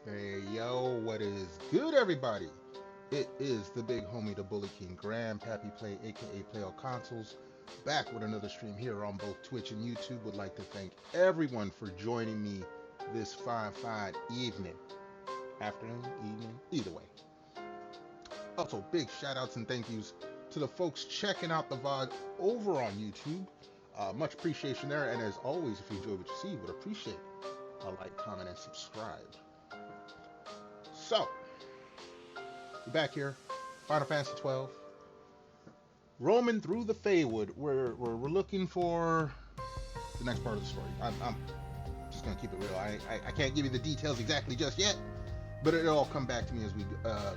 Hey yo, what is good, everybody? It is the big homie, the Bully King, Grandpappy Play, aka Play All Consoles, back with another stream here on both Twitch and YouTube. Would like to thank everyone for joining me this fine evening, afternoon, evening, either way. Also, big shout outs and thank yous to the folks checking out the VOD over on YouTube. Much appreciation there, and as always, if you enjoy what you see, would appreciate a like, comment, and subscribe. So, we're back here, Final Fantasy 12, roaming through the Feywood. We're looking for the next part of the story. I'm just gonna keep it real. I can't give you the details exactly just yet, but it'll all come back to me as we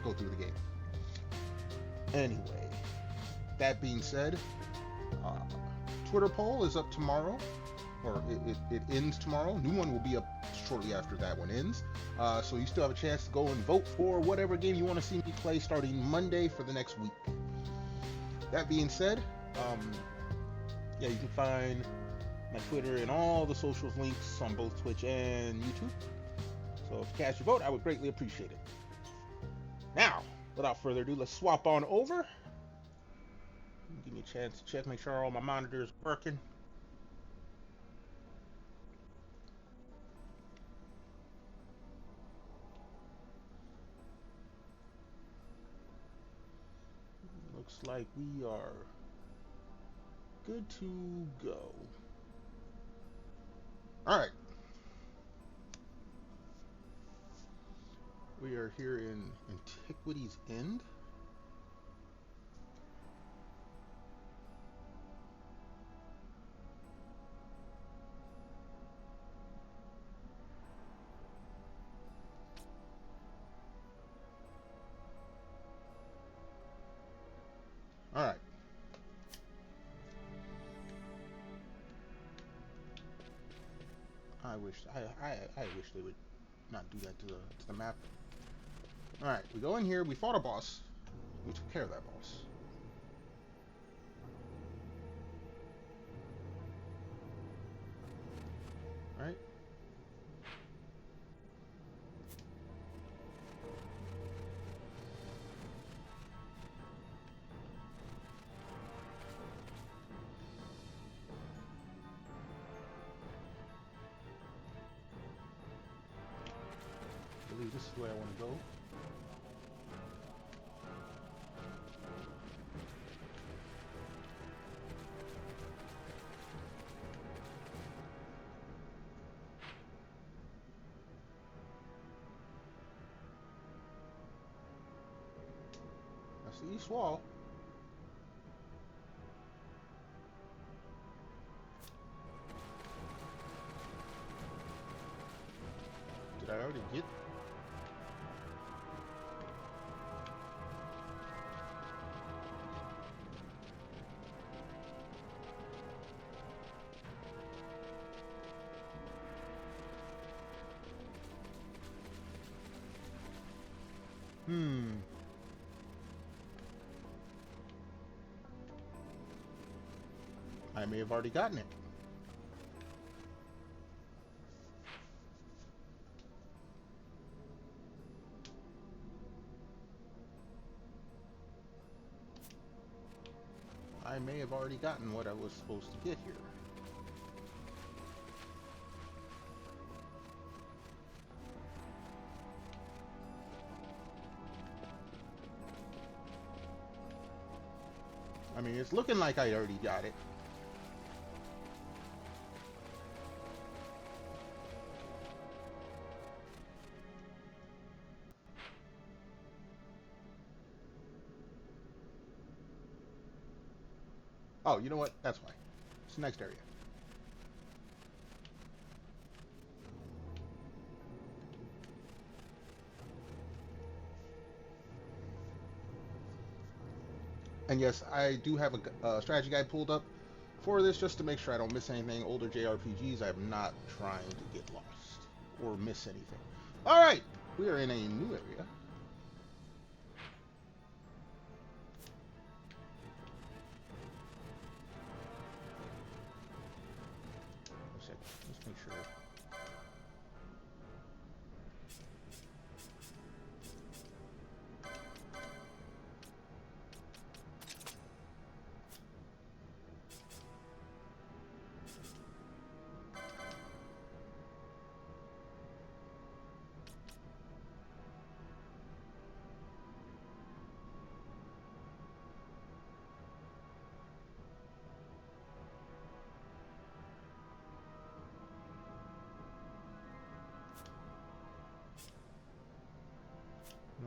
go through the game. Anyway, that being said, uh, Twitter poll is up tomorrow, or it ends tomorrow. New one will be up shortly after that one ends. So you still have a chance to go and vote for whatever game you want to see me play starting Monday for the next week. That being said, yeah, you can find my Twitter and all the socials links on both Twitch and YouTube. So if you cast your vote, I would greatly appreciate it. Now, without further ado, let's swap on over. Give me a chance to check, make sure all my monitors are working. Looks like we are good to go. Alright. We are here in Antiquity's End. Alright. I wish they would not do that to the map. Alright, we go in here, we fought a boss. We took care of that boss. Alright. I believe this is where I want to go. That's the east wall. Did I already get? I may have already gotten it. I may have already gotten what I was supposed to get here. I mean, it's looking like I already got it. Oh, you know what? That's why. It's the next area. And yes, I do have a strategy guide pulled up for this just to make sure I don't miss anything. Older JRPGs, I'm not trying to get lost or miss anything. Alright, we are in a new area. Let's make sure.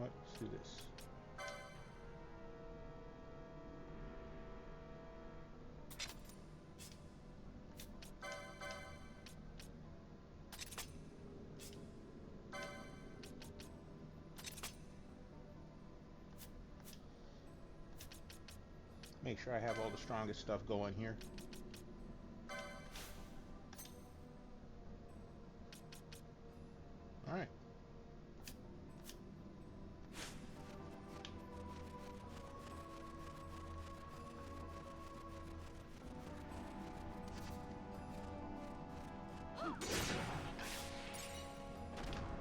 know what? Let's do this. Make sure I have all the strongest stuff going here. All right.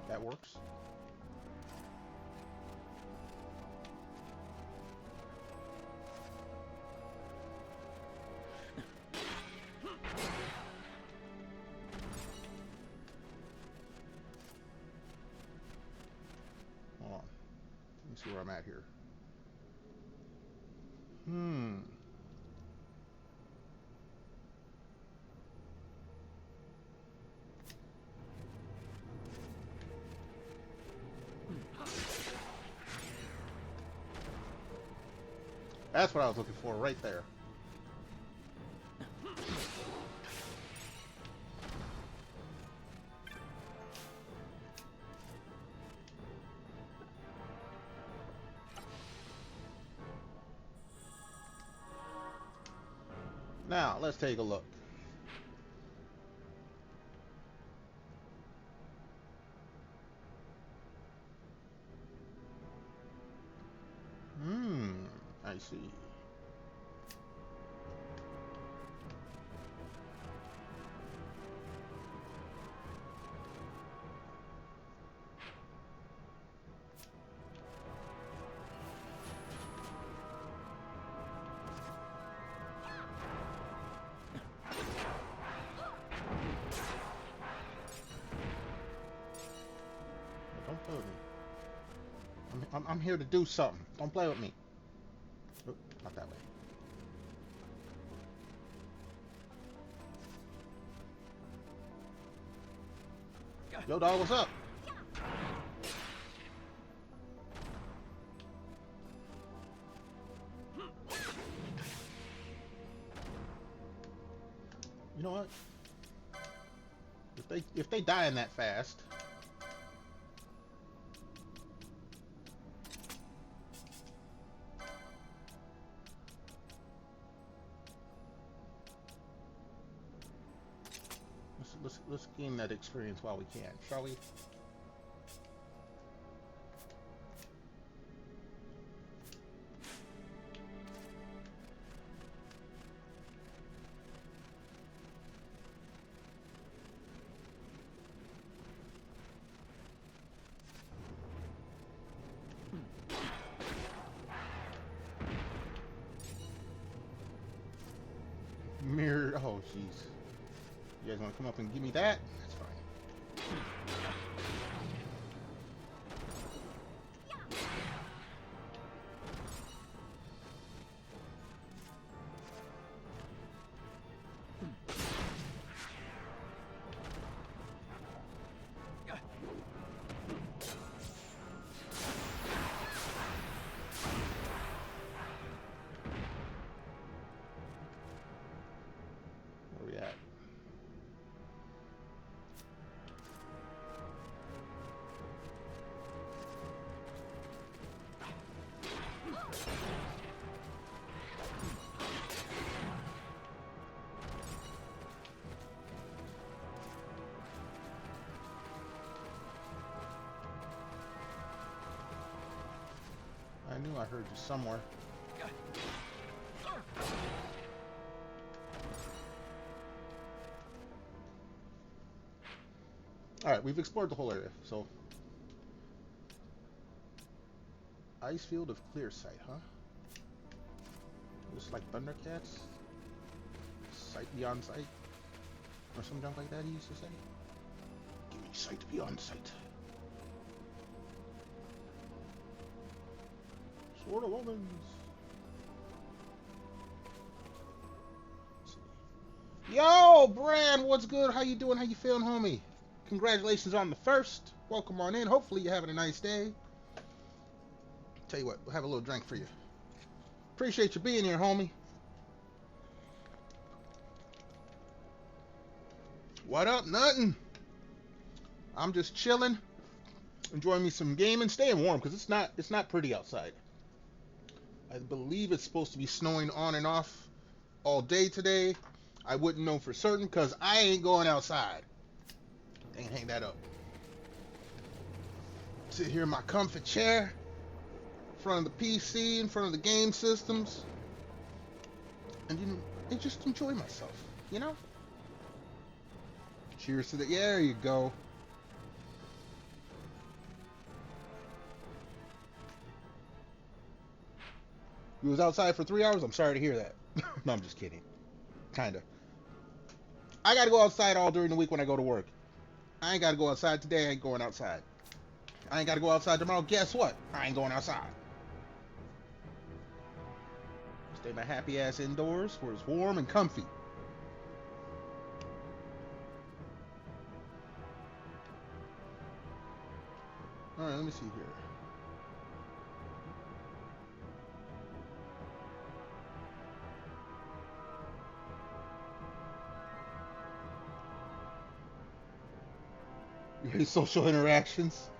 That works. Hold on. Let me see where I'm at here. That's what I was looking for right there. Now, let's take a look. I see. Don't play with me. I'm here to do something. Don't play with me. Oop, not that way. Yo, dog, what's up? You know what? If they dying that fast, let's gain that experience while we can, shall we? Mirror. Oh, jeez. You guys want to come up and give me that? That's fine. Where we at? I knew I heard you somewhere. Alright, we've explored the whole area, so... Ice field of clear sight, huh? Just like Thundercats? Sight beyond sight? Or some junk like that he used to say? Give me sight beyond sight. Sword of Omens. Yo, Bran, what's good? How you doing? How you feeling, homie? Congratulations on the first. Welcome on in. Hopefully you're having a nice day. Tell you what, we'll have a little drink for you. Appreciate you being here, homie. What up? Nothing. I'm just chilling, enjoying me some gaming, staying warm because it's not pretty outside. I believe it's supposed to be snowing on and off all day today. I wouldn't know for certain because I ain't going outside. They can hang that up. Sit here in my comfy chair, in front of the PC, in front of the game systems, and just enjoy myself, you know? Cheers to the, yeah, there you go. You was outside for 3 hours? I'm sorry to hear that. No, I'm just kidding. Kinda. I gotta go outside all during the week when I go to work. I ain't gotta go outside today, I ain't going outside. I ain't gotta go outside tomorrow, guess what? I ain't going outside. Stay my happy ass indoors where it's warm and comfy. Alright, let me see here. You hate social interactions?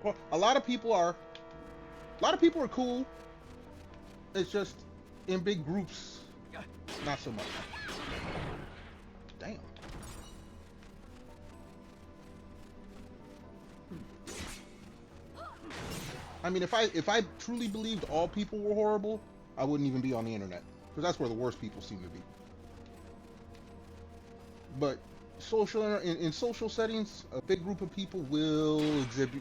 Well, a lot of people are cool. It's just in big groups, not so much. Damn. I mean, if I truly believed all people were horrible, I wouldn't even be on the internet, because that's where the worst people seem to be. But in social settings, a big group of people will exhibit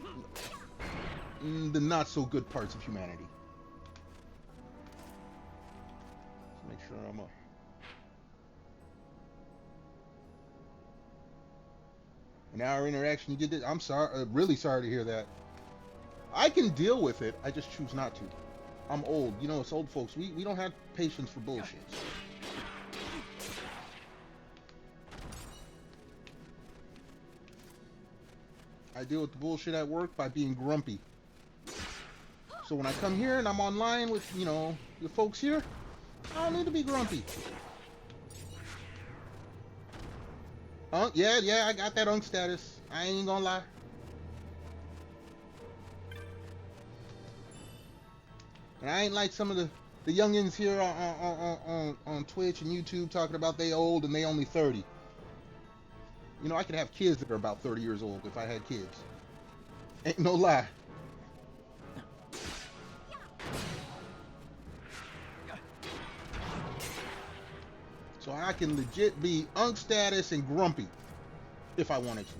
the not so good parts of humanity. Let's make sure I'm an hour interaction. You did it. I'm sorry. Really sorry to hear that. I can deal with it. I just choose not to. I'm old. You know, it's old folks. We don't have patience for bullshit. I deal with the bullshit at work by being grumpy. So when I come here and I'm online with, you know, the folks here, I don't need to be grumpy. Yeah, I got that unk status. I ain't gonna lie. And I ain't like some of the youngins here on Twitch and YouTube talking about they old and they only 30. You know, I could have kids that are about 30 years old if I had kids. Ain't no lie. So I can legit be unk status and grumpy if I wanted to.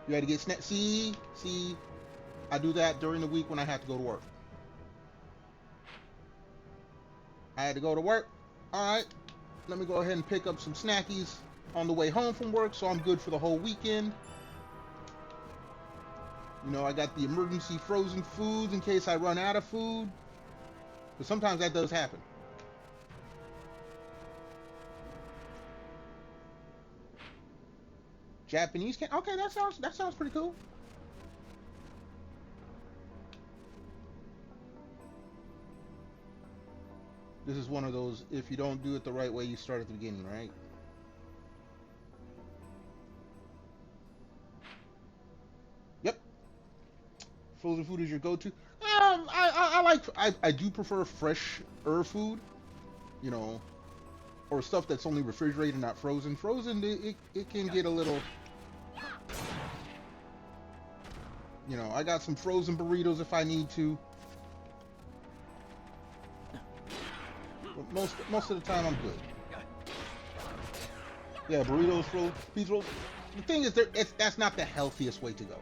You had to get snapped. See, I do that during the week when I have to go to work. I had to go to work. All right. Let me go ahead and pick up some snackies on the way home from work, so I'm good for the whole weekend. You know, I got the emergency frozen foods in case I run out of food. But sometimes that does happen. Japanese can, okay, that sounds pretty cool. This is one of those, if you don't do it the right way, you start at the beginning, right? Yep. Frozen food is your go-to. I do prefer fresh food, you know, or stuff that's only refrigerated, not frozen. Frozen, it can get a little, you know, I got some frozen burritos if I need to. But most of the time, I'm good. Yeah, burritos, pizza rolls. The thing is, that's not the healthiest way to go.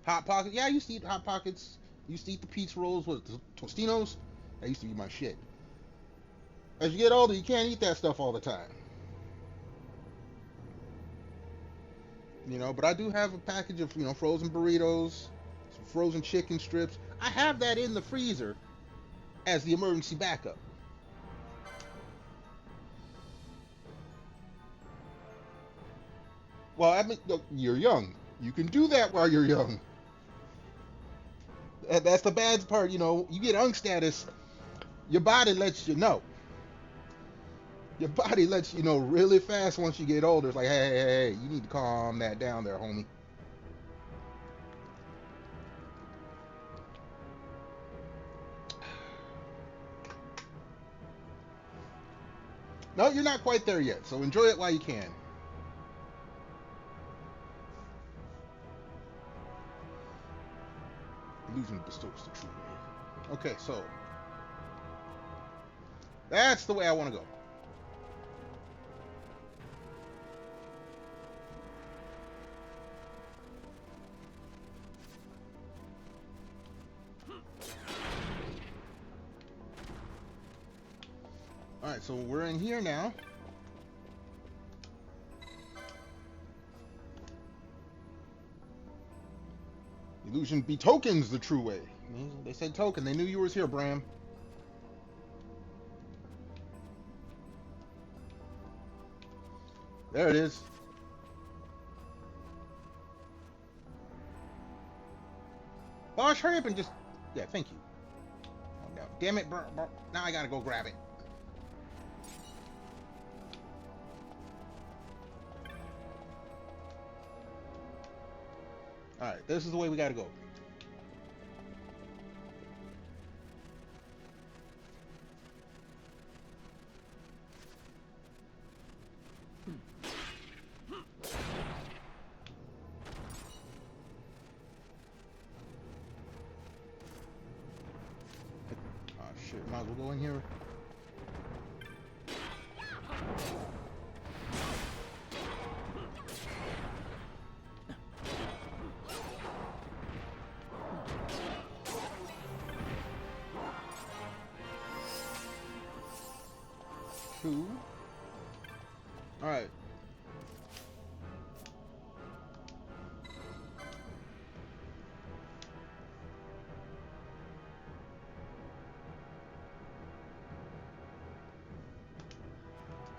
Hot Pockets. Yeah, I used to eat Hot Pockets. Used to eat the pizza rolls with the Tostinos. That used to be my shit. As you get older, you can't eat that stuff all the time. You know, but I do have a package of, you know, frozen burritos, some frozen chicken strips. I have that in the freezer as the emergency backup. Well, I mean, look, you're young. You can do that while you're young. That's the bad part, you know. You get unk status, your body lets you know. Your body lets you know really fast once you get older. It's like, hey, you need to calm that down there, homie. No, you're not quite there yet, so enjoy it while you can. Illusion bestows the true way. Okay, so that's the way I want to go. Alright, so we're in here now. Illusion betokens the true way. They said token. They knew you was here, Bram. There it is. Bosh, hurry up and just... Yeah, thank you. Oh, no. Damn it, now I gotta go grab it. Alright, this is the way we gotta go. Oh shit, might as well go in here. Alright.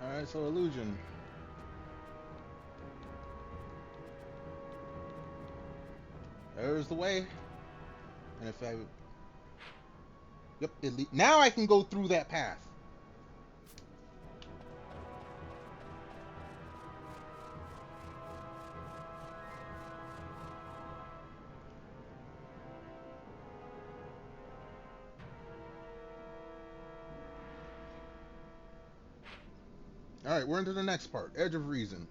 Alright, so illusion. There's the way. And if I... Yep, now I can go through that path. Alright, we're into the next part. Edge of Reason.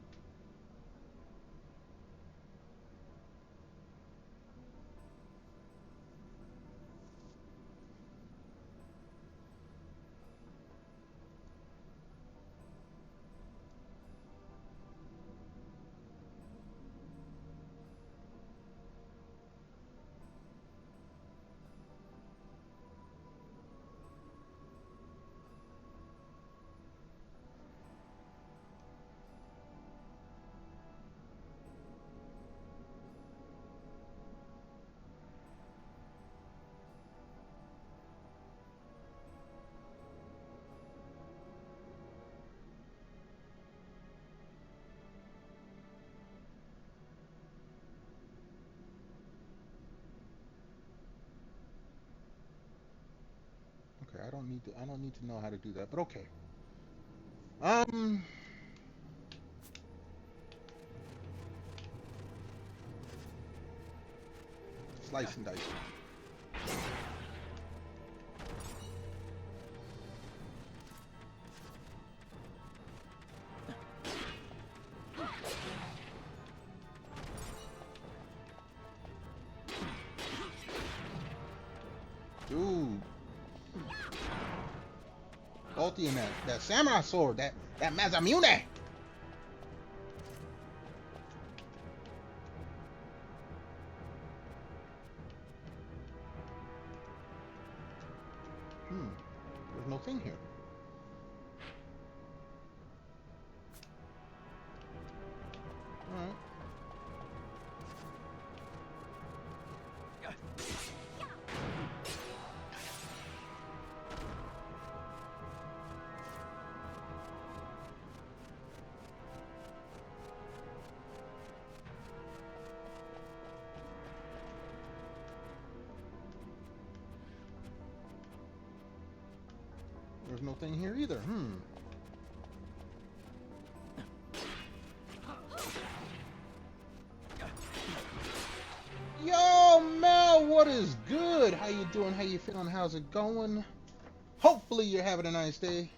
I don't need to know how to do that, but okay. Slice and dice. Dude. Ultima, that samurai sword, that Mazamune. There's no thing here. Alright. There's no thing here either. Yo, Mel, what is good? How you doing? How you feeling? How's it going? Hopefully you're having a nice day.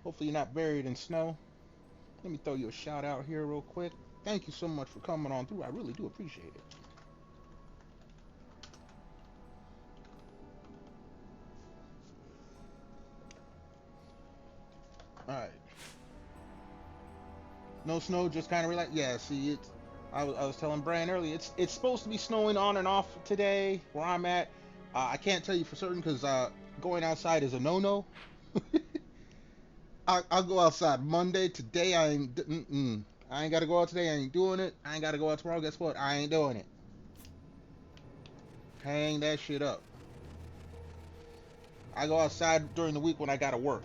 Hopefully you're not buried in snow. Let me throw you a shout out here real quick. Thank you so much for coming on through. I really do appreciate it. Alright. No snow, just kind of relax. Yeah, see, it's. I was telling Brian earlier, it's supposed to be snowing on and off today where I'm at. I can't tell you for certain because going outside is a no-no. I'll go outside Monday. Today I ain't. I ain't got to go out today. I ain't doing it. I ain't got to go out tomorrow. Guess what? I ain't doing it. Hang that shit up. I go outside during the week when I got to work.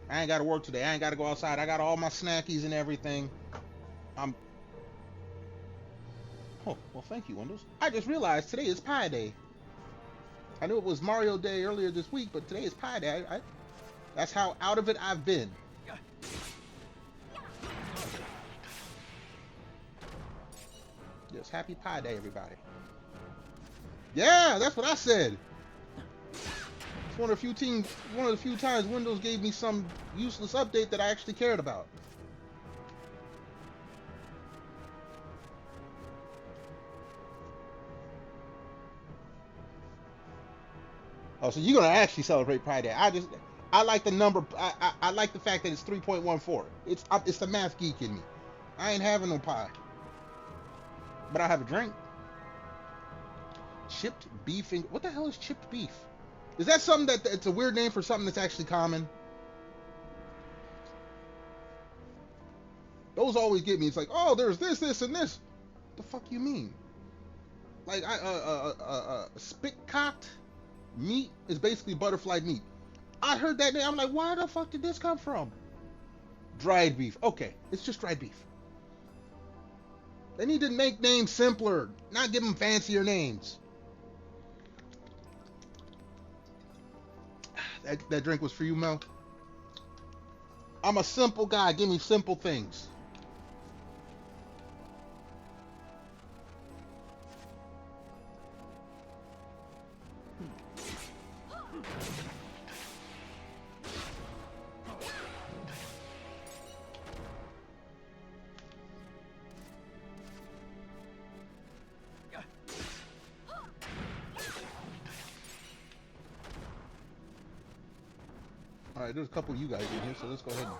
I ain't got to work today. I ain't got to go outside. I got all my snackies and everything. Oh, well, thank you, Windows. I just realized today is Pi Day. I knew it was Mario Day earlier this week, but today is Pi Day. That's how out of it I've been. Yes, happy Pi Day, everybody. Yeah, that's what I said. It's one of the few times Windows gave me some useless update that I actually cared about. Oh, so you're gonna actually celebrate Pi Day? I like the number. I like the fact that it's 3.14. It's the math geek in me. I ain't having no pie, but I have a drink. Chipped beef. What the hell is chipped beef? Is that something that it's a weird name for something that's actually common? Those always get me. It's like, oh, there's this, and this. What the fuck you mean? Like spit-cocked meat is basically butterfly meat. I heard that name. I'm like, where the fuck did this come from? Dried beef. Okay, it's just dried beef. They need to make names simpler, not give them fancier names. That drink was for you, Mel. I'm a simple guy. Give me simple things. Alright, there's a couple of you guys in here, so let's go ahead and...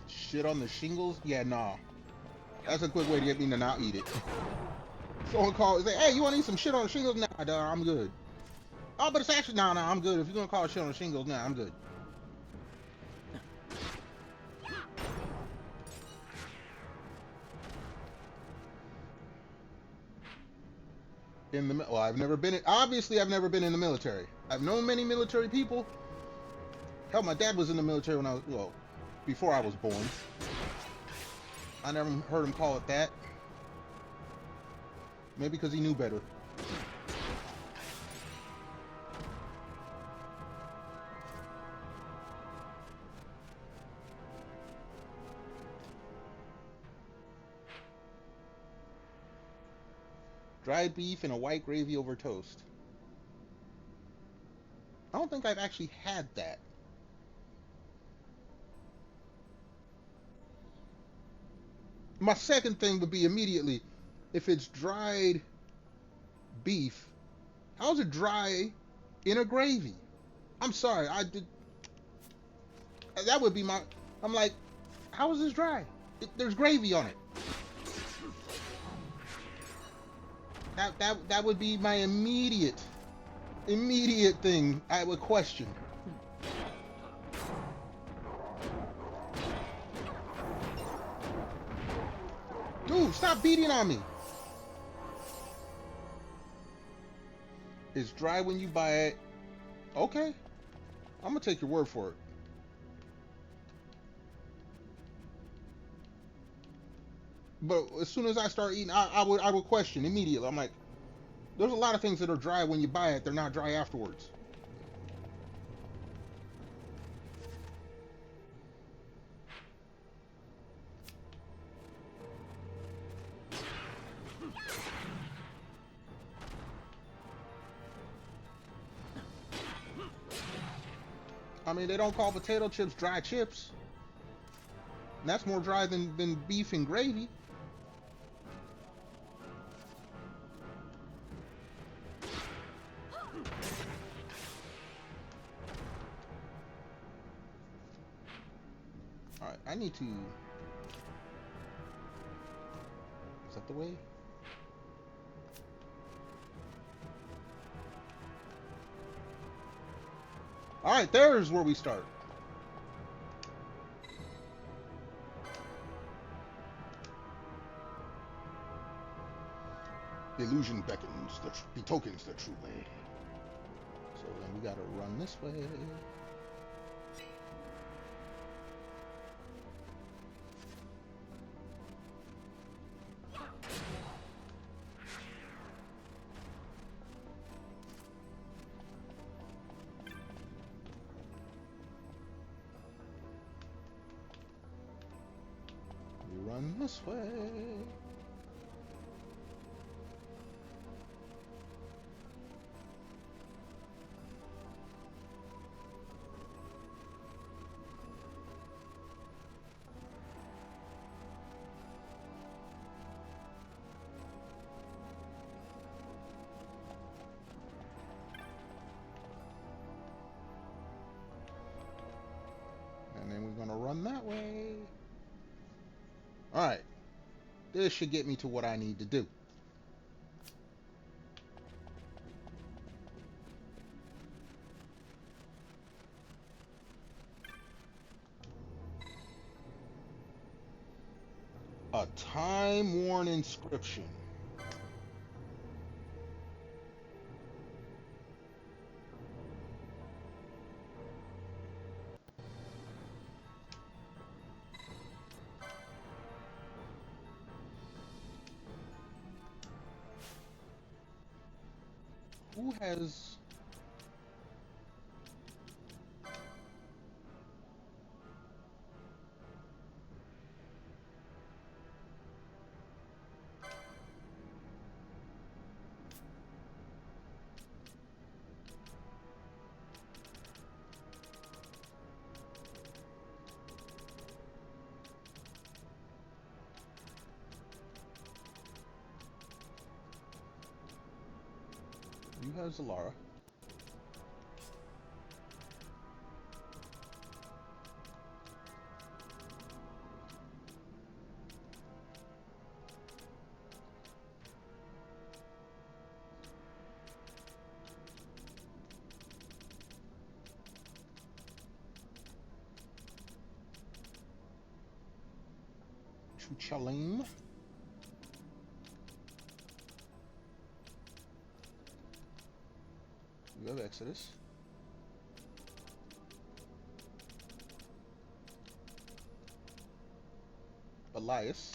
Shit on the shingles? Yeah, nah. That's a quick way to get me to not eat it. Someone call and say, hey, you want to eat some shit on the shingles? Nah, dog, I'm good. Oh, but it's actually, no, I'm good. If you're going to call it shit on the shingles, nah, I'm good. Well, I've never been obviously I've never been in the military. I've known many military people. Hell, my dad was in the military when before I was born. I never heard him call it that. Maybe because he knew better. Dried beef and a white gravy over toast. I don't think I've actually had that. My second thing would be immediately, if it's dried beef, how's it dry in a gravy? I'm sorry, that would be my, I'm like, how is this dry? There's gravy on it. That would be my immediate thing I would question. Dude, stop beating on me. It's dry when you buy it. Okay, I'm gonna take your word for it. But as soon as I start eating, I would question immediately. I'm like, there's a lot of things that are dry when you buy it. They're not dry afterwards. I mean, they don't call potato chips dry chips. And that's more dry than beef and gravy. Alright, I need to... Is that the way? Alright, there's where we start. The illusion beckons, betokens the true way. So then we gotta run this way. We run this way. And then we're gonna run that way. Alright. This should get me to what I need to do. A time-worn inscription. Who has... You have Zalara. Chuchalim. You have Exodus. Elias.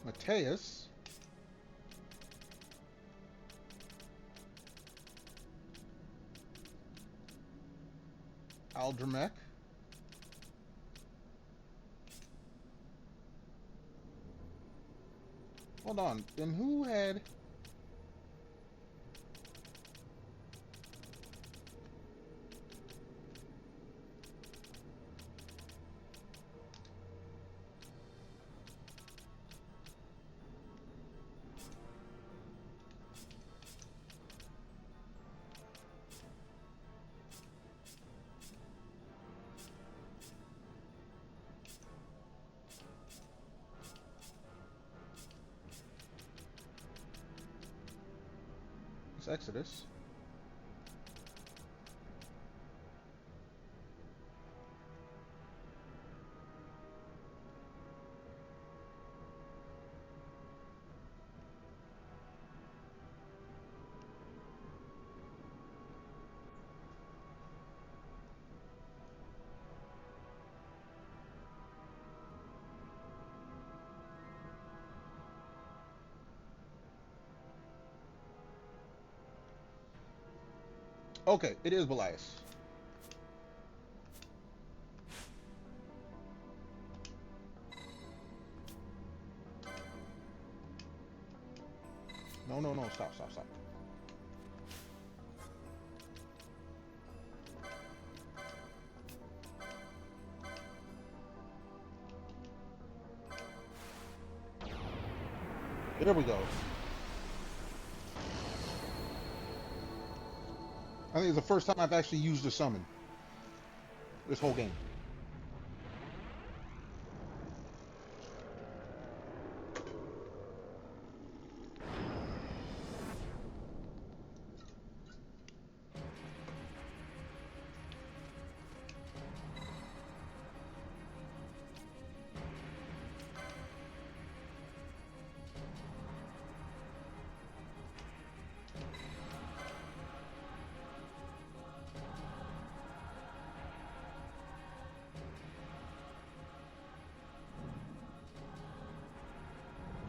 Mateus. Aldramek. Hold on, then who had... Exodus. Okay, it is Belias. No, no, no, stop, stop, stop. There we go. I think it's the first time I've actually used a summon this whole game.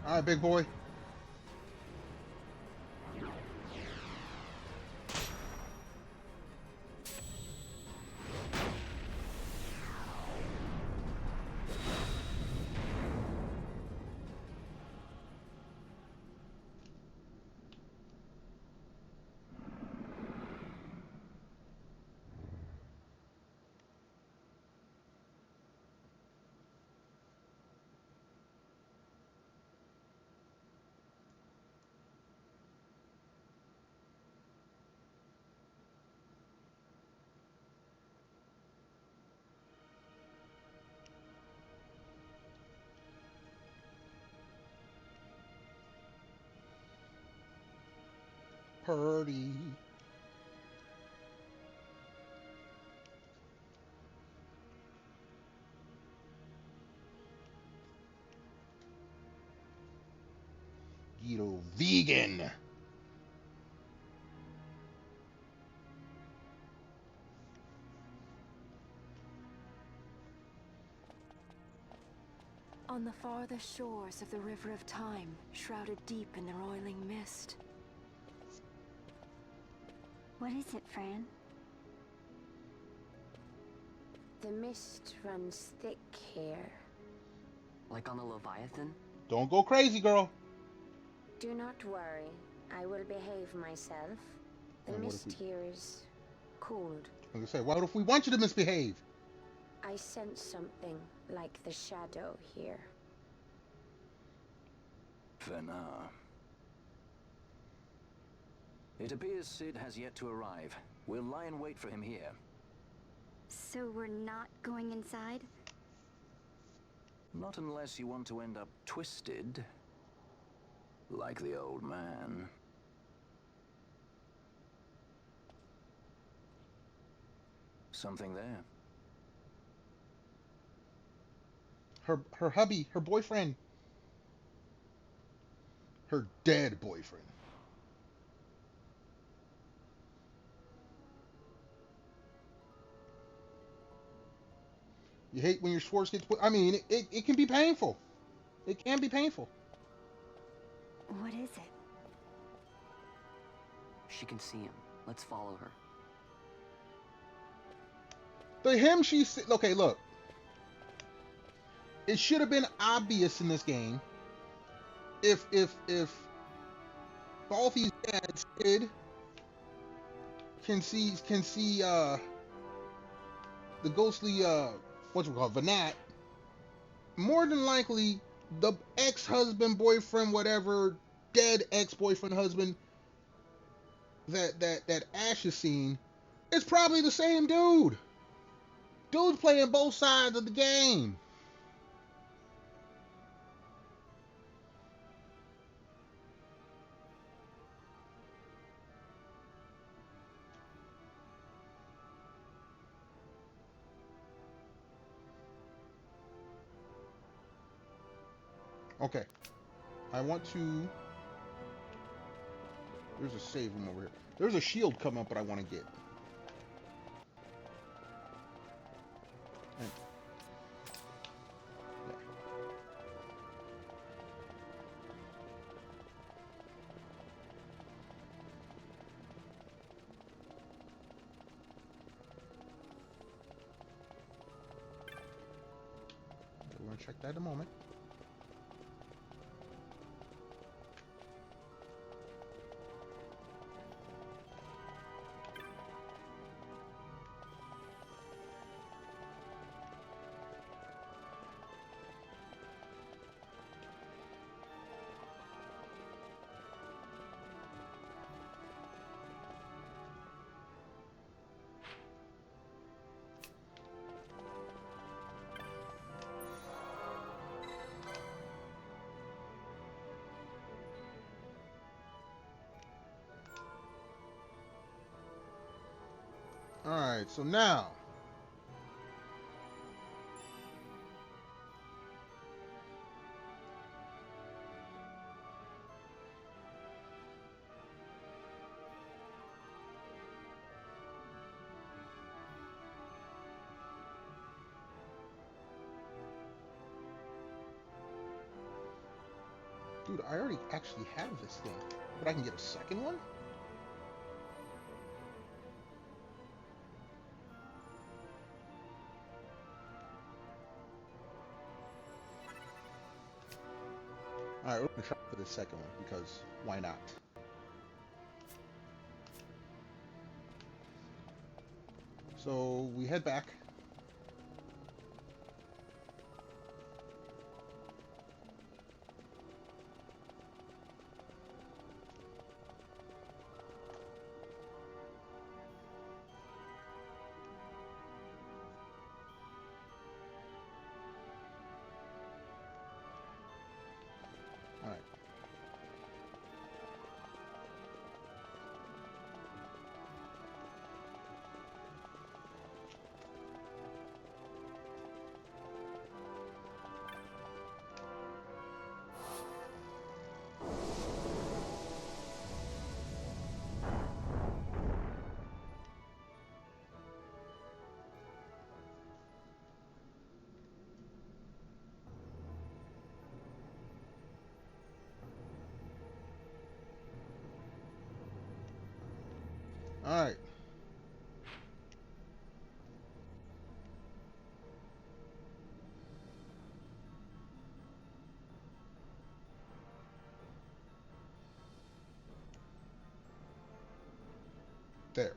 All right, big boy. Purdy. Giruvegan. On the farthest shores of the River of Time, shrouded deep in the roiling mist. What is it, Fran? The mist runs thick here. Like on the Leviathan? Don't go crazy, girl. Do not worry. I will behave myself. The And what mist if we- here is cold. Like I say, what if we want you to misbehave? I sense something like the shadow here. Vena. It appears Sid has yet to arrive. We'll lie in wait for him here. So we're not going inside? Not unless you want to end up twisted. Like the old man. Something there. Her hubby, her boyfriend. Her dead boyfriend. You hate when your Schwartz gets put. I mean, it can be painful. It can be painful. What is it? She can see him. Let's follow her. The him she said. Okay, look. It should have been obvious in this game if Balthi's dad Sid can see the ghostly what's it called, Vanat. More than likely, the ex-husband, boyfriend, whatever, dead ex-boyfriend, husband that Ash has seen is probably the same dude. Dude's playing both sides of the game. Okay. I want to... There's a save room over here. There's a shield coming up that I want to get. And... yeah. We're going to check that in a moment. Alright, so now... Dude, I already actually have this thing. But I can get a second one? Alright, we're gonna try for the second one, because why not? So, we head back. Alright. Alright. There.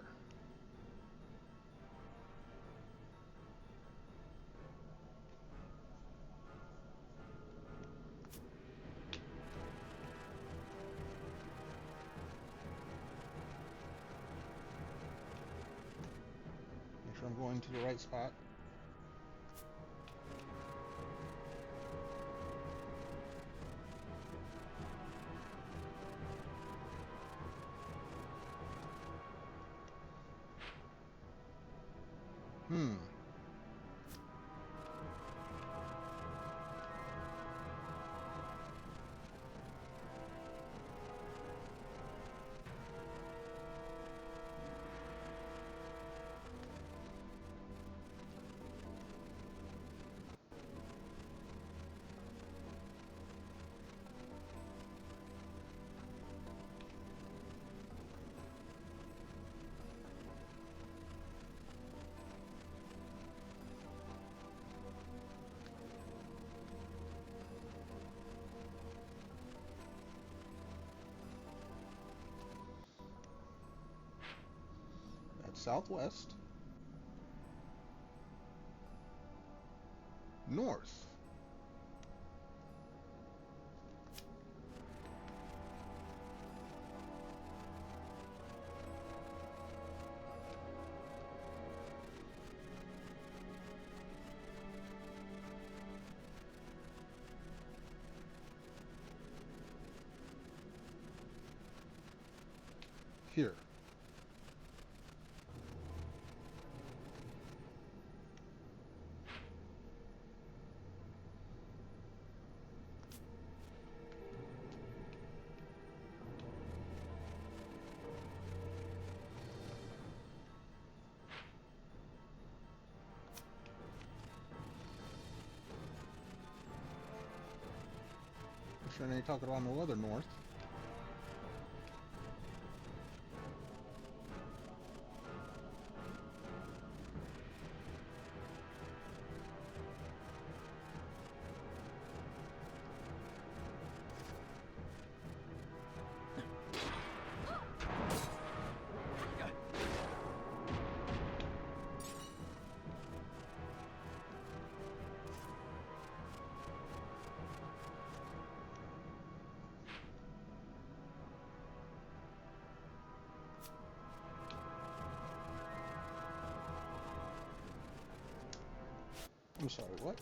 Make sure I'm going to the right spot. That's southwest. North. Here. sure they ain't talking about no other north. I'm sorry, what?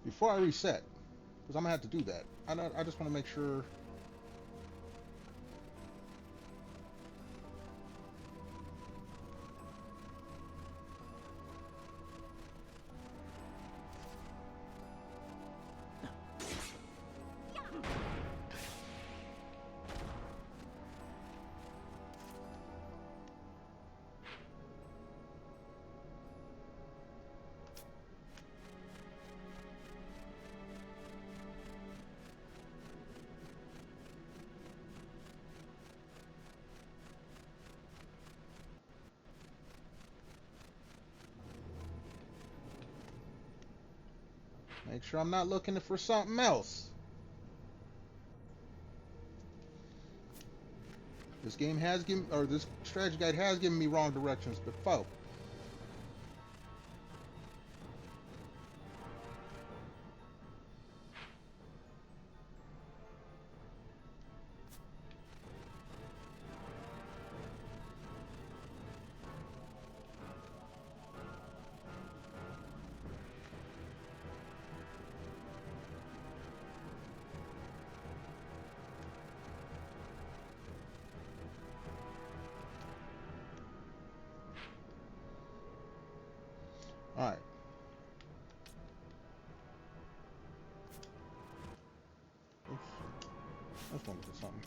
Before I reset, because I'm gonna have to do that. I just want to make sure. Make sure I'm not looking for something else. This game has given, or this strategy guide has given me wrong directions before. Alright. Oops. I just wanted to do something.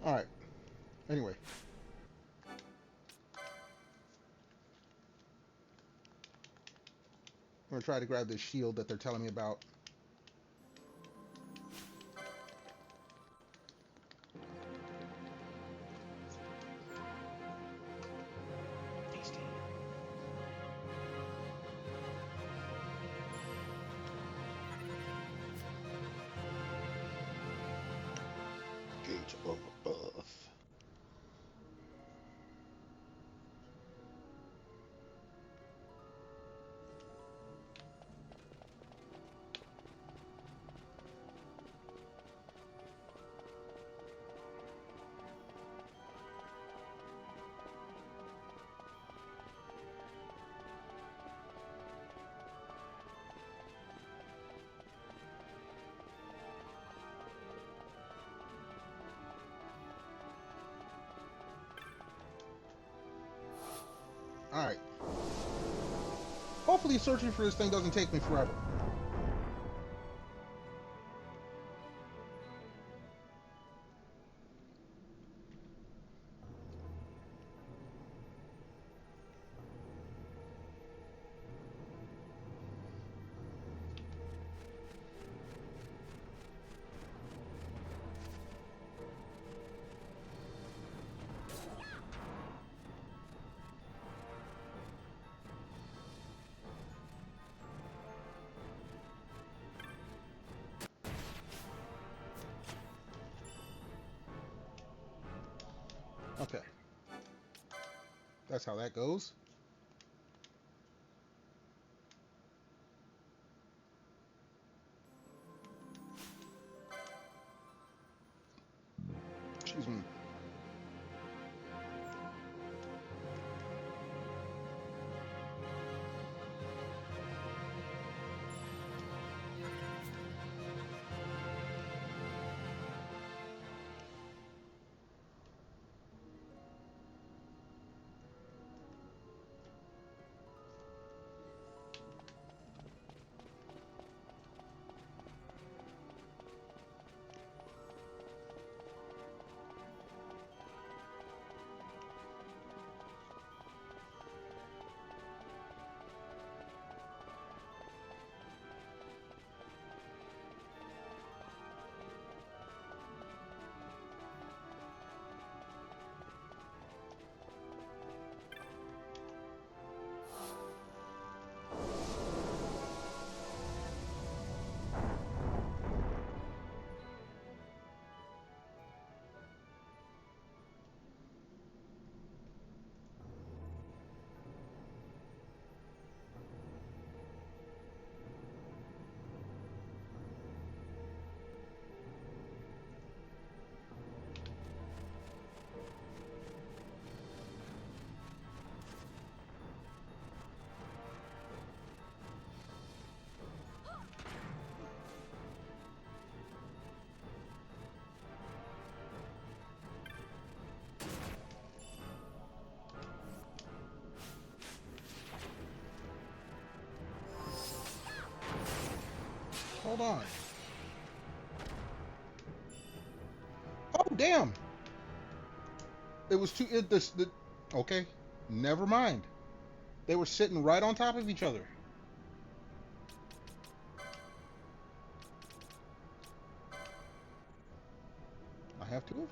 Alright. Anyway. I'm going to try to grab this shield that they're telling me about. Gauge of above. Alright. Hopefully searching for this thing doesn't take me forever. Okay. That's how that goes. Excuse me. Hold on. Oh, damn. It was too... okay. Never mind. They were sitting right on top of each other. I have two of them.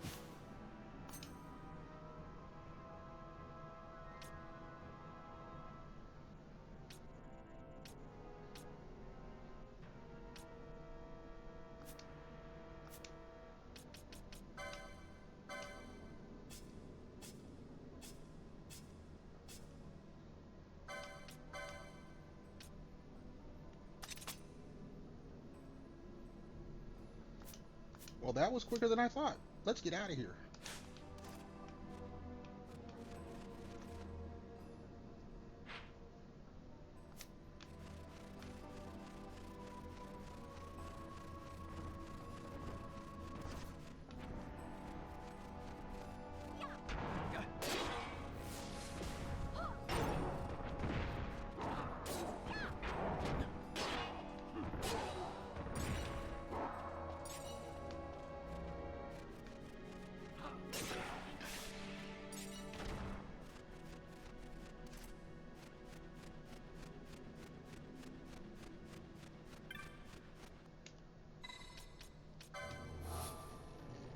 Well, that was quicker than I thought. Let's get out of here.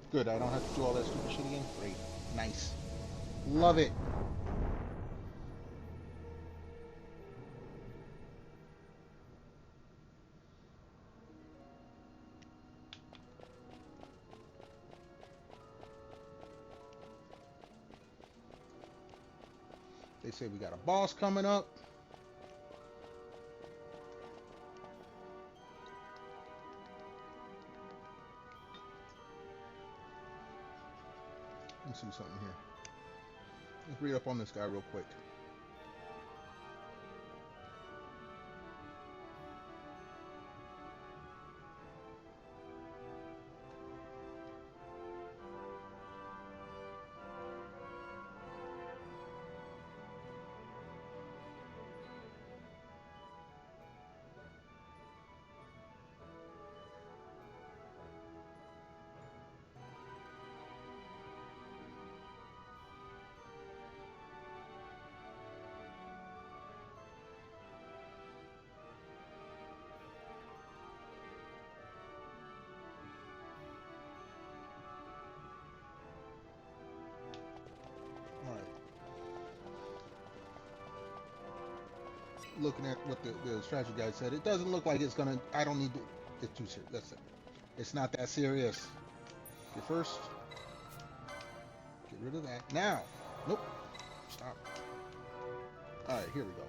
Good, I don't have to do all that stupid shit again. Great. Nice. Love it. They say we got a boss coming up. Let's do something here. Let's read up on this guy real quick. looking at what the strategy guide said, it doesn't look like it's gonna. I don't need to. It's too serious. That's it. It's not that serious. Okay, first, get rid of that. Now, nope. Stop. All right, here we go.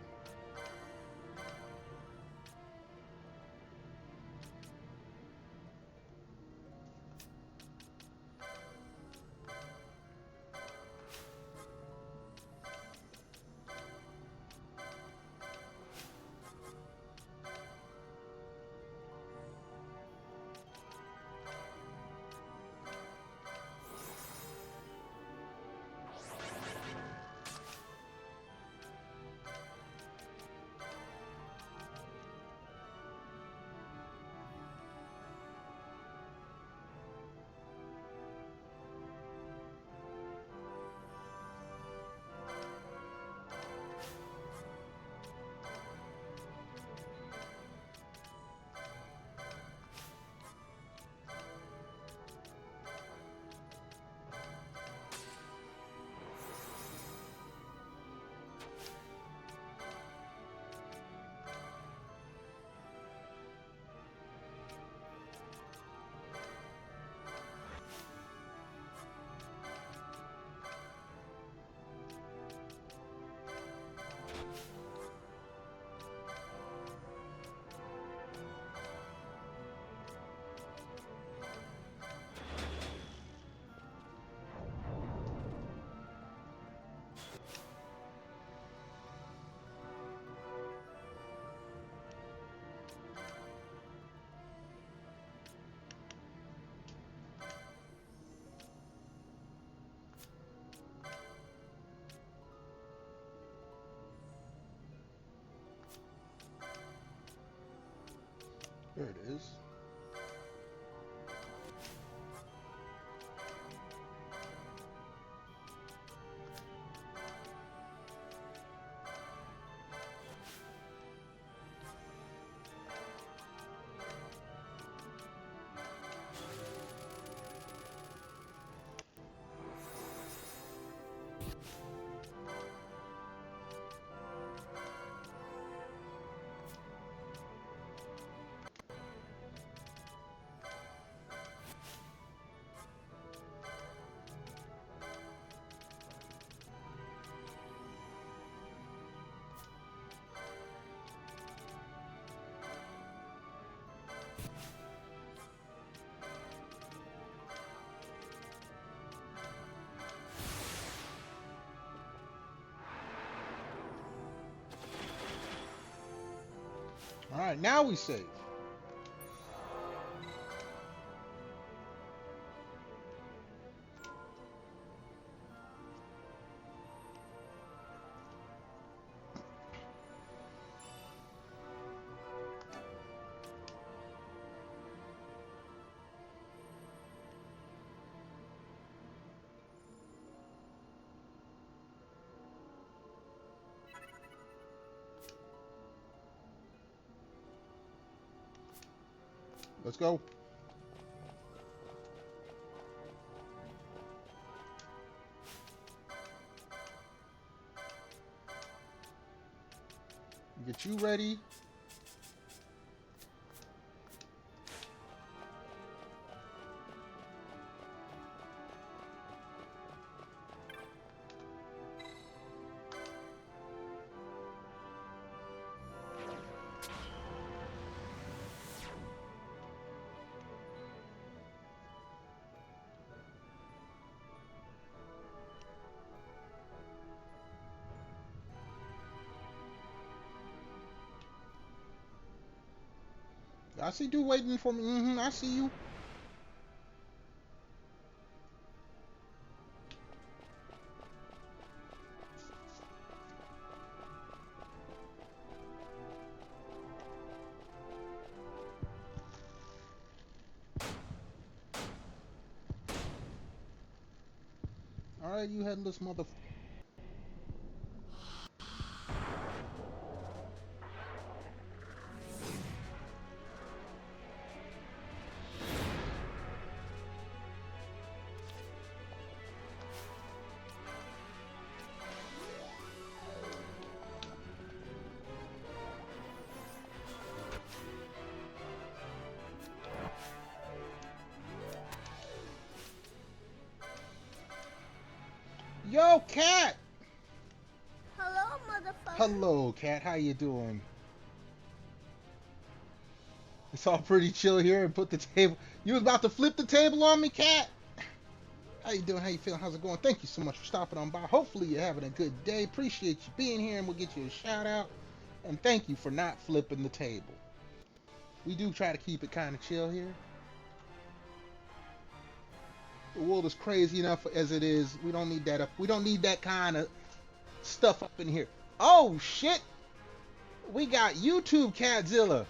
There it is. All right, now we save. Let's go. Get you ready. I see you waiting for me. I see you. All right, you headless mother. Yo, Cat! Hello, motherfucker. Hello, Cat. How you doing? It's all pretty chill here and put the table. You was about to flip the table on me, Cat? How you doing? How you feeling? How's it going? Thank you so much for stopping on by. Hopefully you're having a good day. Appreciate you being here, and we'll get you a shout out. And thank you for not flipping the table. We do try to keep it kind of chill here. The world is crazy enough as it is. We don't need that up. We don't need that kind of stuff up in here. Oh shit! We got YouTube Catzilla.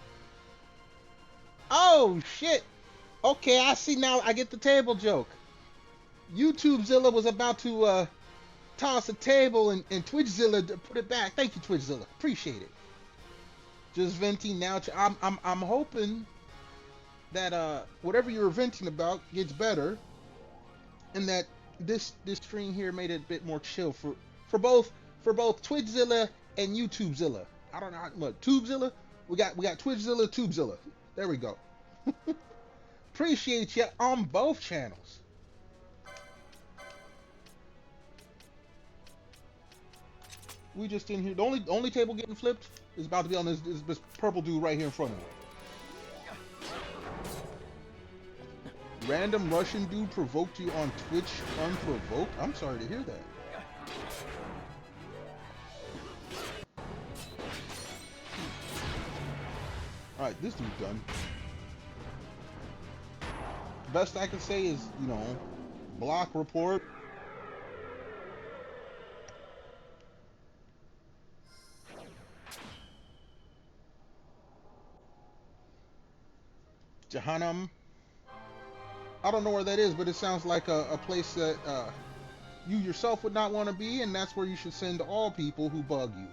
Oh shit! Okay, I see now. I get the table joke. YouTubezilla was about to toss a table, and Twitchzilla put it back. Thank you, Twitchzilla. Appreciate it. Just venting now. I'm hoping that whatever you're venting about gets better, and that this stream here made it a bit more chill for both Twitchzilla and YouTubezilla. I don't know how, look, Tubezilla. We got Twitchzilla, Tubezilla. There we go. Appreciate you on both channels. We just in here. The only table getting flipped is about to be on this purple dude right here in front of me. Random Russian dude provoked you on Twitch unprovoked? I'm sorry to hear that. Alright, this dude's done. Best I can say is, you know, block report. Jahannam. I don't know where that is, but it sounds like a place that you yourself would not want to be, and that's where you should send all people who bug you.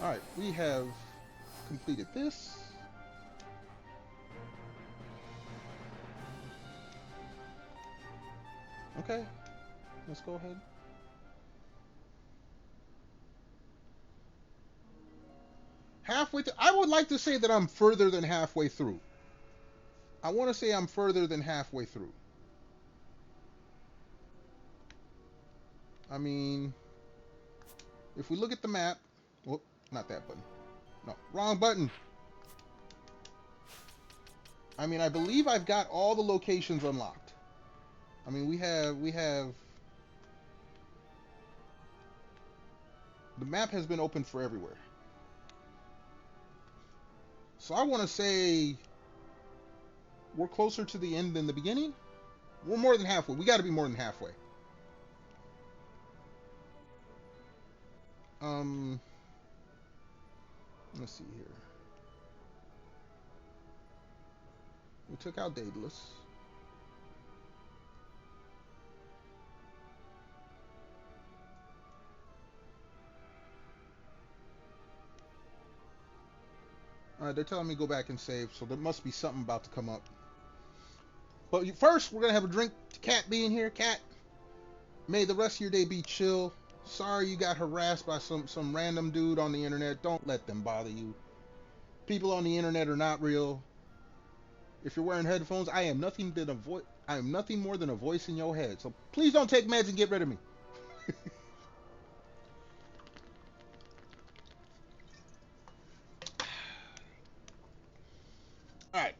Alright, we have completed this. Okay, let's go ahead. Halfway through. I would like to say that I'm further than halfway through. I want to say I'm further than halfway through. I mean, if we look at the map, whoop, not that button. No, wrong button. I mean, I believe I've got all the locations unlocked. I mean, we have the map has been open for everywhere. So I want to say we're closer to the end than the beginning. We're more than halfway. We got to be more than halfway. Let's see here. We took out Daedalus. Alright, they're telling me to go back and save, so there must be something about to come up. But first, we're going to have a drink to Cat being here. Cat, may the rest of your day be chill. Sorry you got harassed by some random dude on the internet. Don't let them bother you. People on the internet are not real. If you're wearing headphones, I am nothing more than a voice in your head. So please don't take meds and get rid of me. Alright.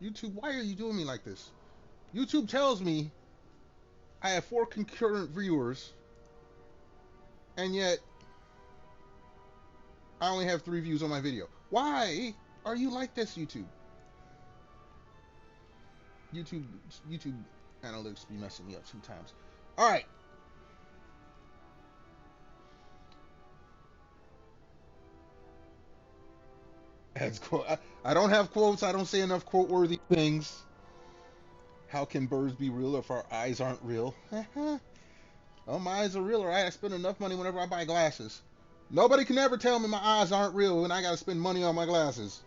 YouTube, why are you doing me like this? YouTube tells me I have 4 concurrent viewers, and yet I only have 3 views on my video. Why are you like this, YouTube? YouTube analytics be messing me up sometimes. Alright. That's cool. I don't have quotes. I don't say enough quote-worthy things. How can birds be real if our eyes aren't real? Oh, my eyes are real, alright? I spend enough money whenever I buy glasses. Nobody can ever tell me my eyes aren't real when I gotta spend money on my glasses.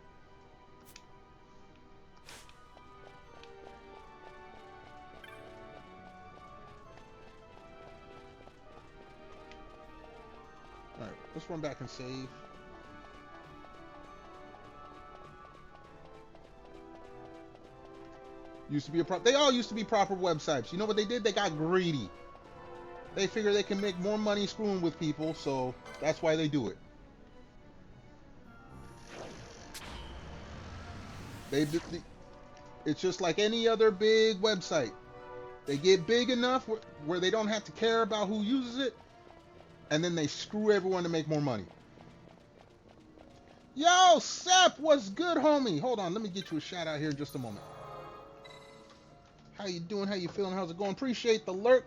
Alright, let's run back and save. Used to be they all used to be proper websites. You know what they did? They got greedy. They figure they can make more money screwing with people, so that's why they do it. It's just like any other big website. They get big enough where they don't have to care about who uses it, and then they screw everyone to make more money. Yo, Sep, what's good, homie? Hold on, let me get you a shout out here in just a moment. How you doing? How you feeling? How's it going? Appreciate the lurk.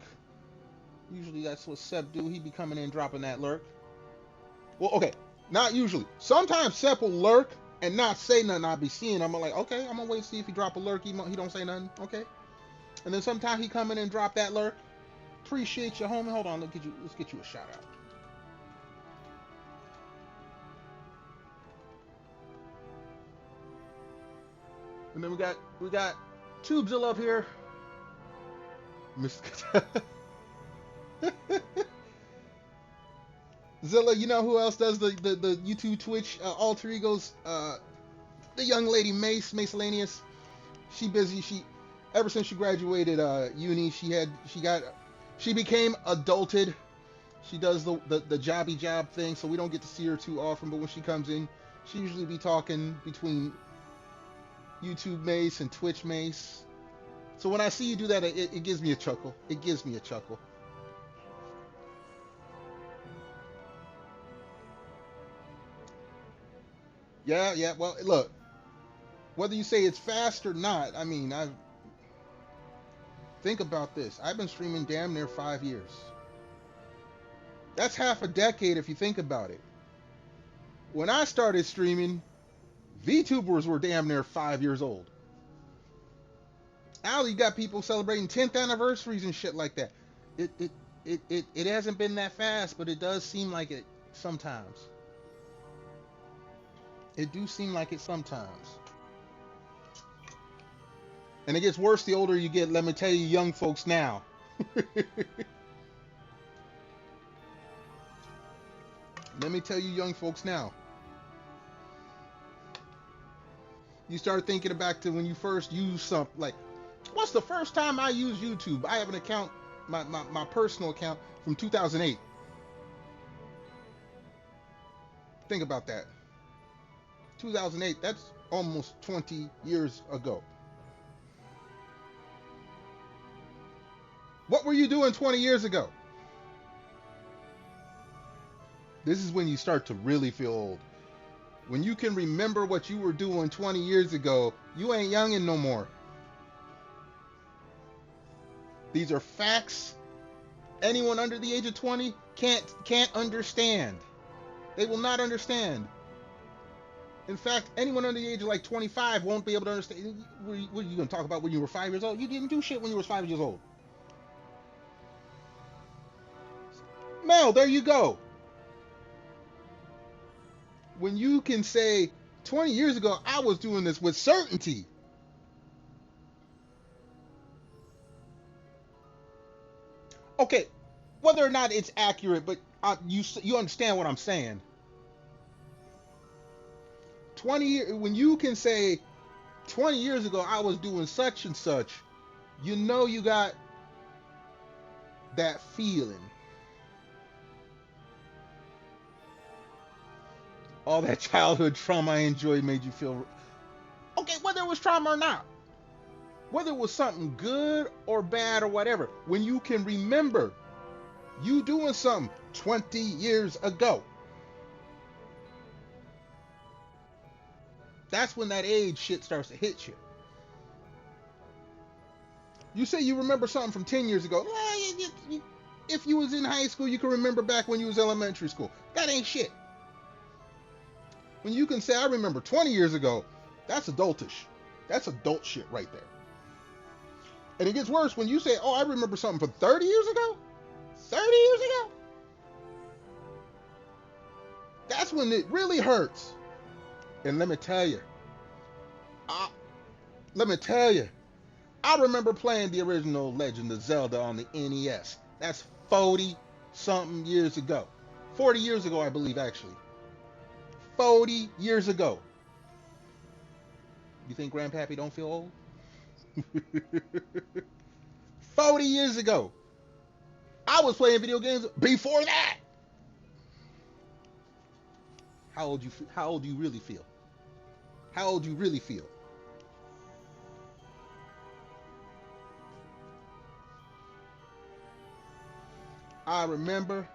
Usually that's what Sep do. He be coming in dropping that lurk. Well, okay, not usually. Sometimes Sep will lurk and not say nothing. I'll be seeing him. I'm like, okay, I'm gonna wait and see if he drop a lurk. He don't say nothing. Okay. And then sometimes he come in and drop that lurk. Appreciate you, homie. Hold on, let's get you a shout out. And then we got Tubezilla up here. Zilla, you know who else does the YouTube Twitch alter egos? The young lady Macelanius. She busy. Ever since she graduated uni, she became adulted. She does the jobby job thing, so we don't get to see her too often. But when she comes in, she usually be talking between YouTube Mace and Twitch Mace. So when I see you do that, it gives me a chuckle. It gives me a chuckle. Yeah. Well, look, whether you say it's fast or not, I mean, think about this. I've been streaming damn near 5 years. That's half a decade if you think about it. When I started streaming, VTubers were damn near 5 years old. Now you got people celebrating 10th anniversaries and shit like that. It hasn't been that fast, but it does seem like it sometimes. It do seem like it sometimes. And it gets worse the older you get. Let me tell you, young folks now. Let me tell you, young folks now. You start thinking back to when you first used something. Like, what's the first time I used YouTube? I have an account, my personal account, from 2008. Think about that. 2008, that's almost 20 years ago. What were you doing 20 years ago? This is when you start to really feel old. When you can remember what you were doing 20 years ago, you ain't youngin' no more. These are facts. Anyone under the age of 20 can't understand. They will not understand. In fact, anyone under the age of like 25 won't be able to understand. What are you going to talk about when you were 5 years old? You didn't do shit when you were 5 years old. Mel, there you go. When you can say, 20 years ago, I was doing this with certainty. Okay, whether or not it's accurate, but you understand what I'm saying. 20 years, when you can say, 20 years ago, I was doing such and such, you know you got that feeling. All that childhood trauma I enjoyed made you feel... Okay, whether it was trauma or not. Whether it was something good or bad or whatever. When you can remember you doing something 20 years ago. That's when that age shit starts to hit you. You say you remember something from 10 years ago. If you was in high school, you can remember back when you was elementary school. That ain't shit. When you can say, I remember 20 years ago, that's adultish. That's adult shit right there. And it gets worse when you say, oh, I remember something from 30 years ago? 30 years ago? That's when it really hurts. And let me tell you, I remember playing the original Legend of Zelda on the NES. That's 40-something years ago. 40 years ago, I believe, actually. 40 years ago. You think Grandpappy don't feel old? 40 years ago. I was playing video games before that. How old do you really feel? How old do you really feel? I remember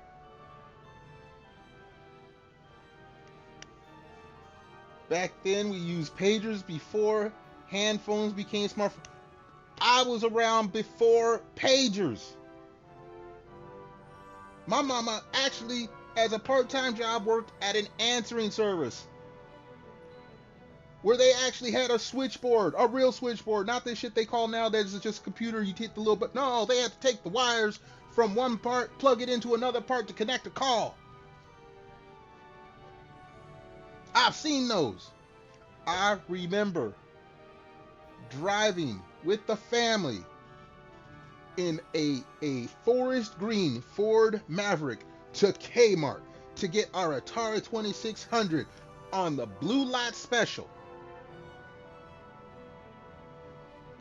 back then we used pagers before hand phones became smartphones. I was around before pagers. My mama actually, as a part-time job, worked at an answering service where they actually had a switchboard, a real switchboard, not this shit they call nowadays it's just a computer, you hit the little button. No, they had to take the wires from one part, plug it into another part to connect a call. I've seen those. I remember driving with the family in a forest green Ford Maverick to Kmart to get our Atari 2600 on the Blue Lot Special.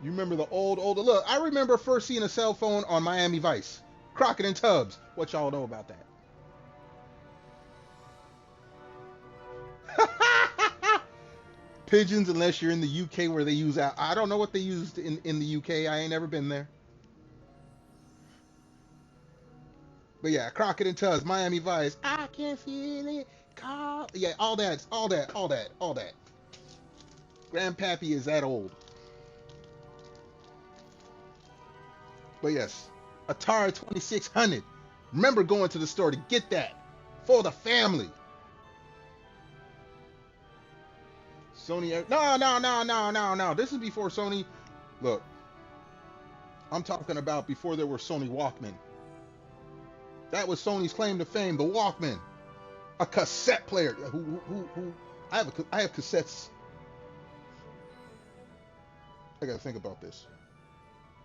You remember the old look, I remember first seeing a cell phone on Miami Vice. Crockett and Tubbs. What y'all know about that? Pigeons, unless you're in the UK where they use, I don't know what they used in the UK. I ain't never been there. But yeah, Crockett and Tubbs, Miami Vice. I can feel it. Call. Yeah, all that. Grandpappy is that old. But yes, Atari 2600. Remember going to the store to get that for the family. Sony. No. This is before Sony. Look, I'm talking about before there were Sony Walkman. That was Sony's claim to fame, the Walkman. A cassette player. I have cassettes. I gotta think about this.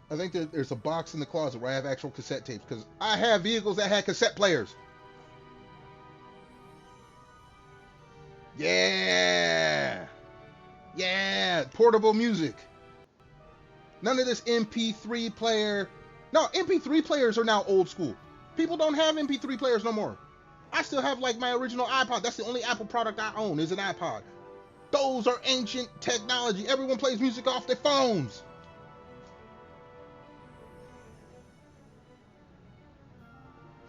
I think there's a box in the closet where I have actual cassette tapes because I have vehicles that had cassette players. Yeah, portable music. None of this MP3 player. No, MP3 players are now old school. People don't have MP3 players no more. I still have like my original iPod. That's the only Apple product I own is an iPod. Those are ancient technology. Everyone plays music off their phones.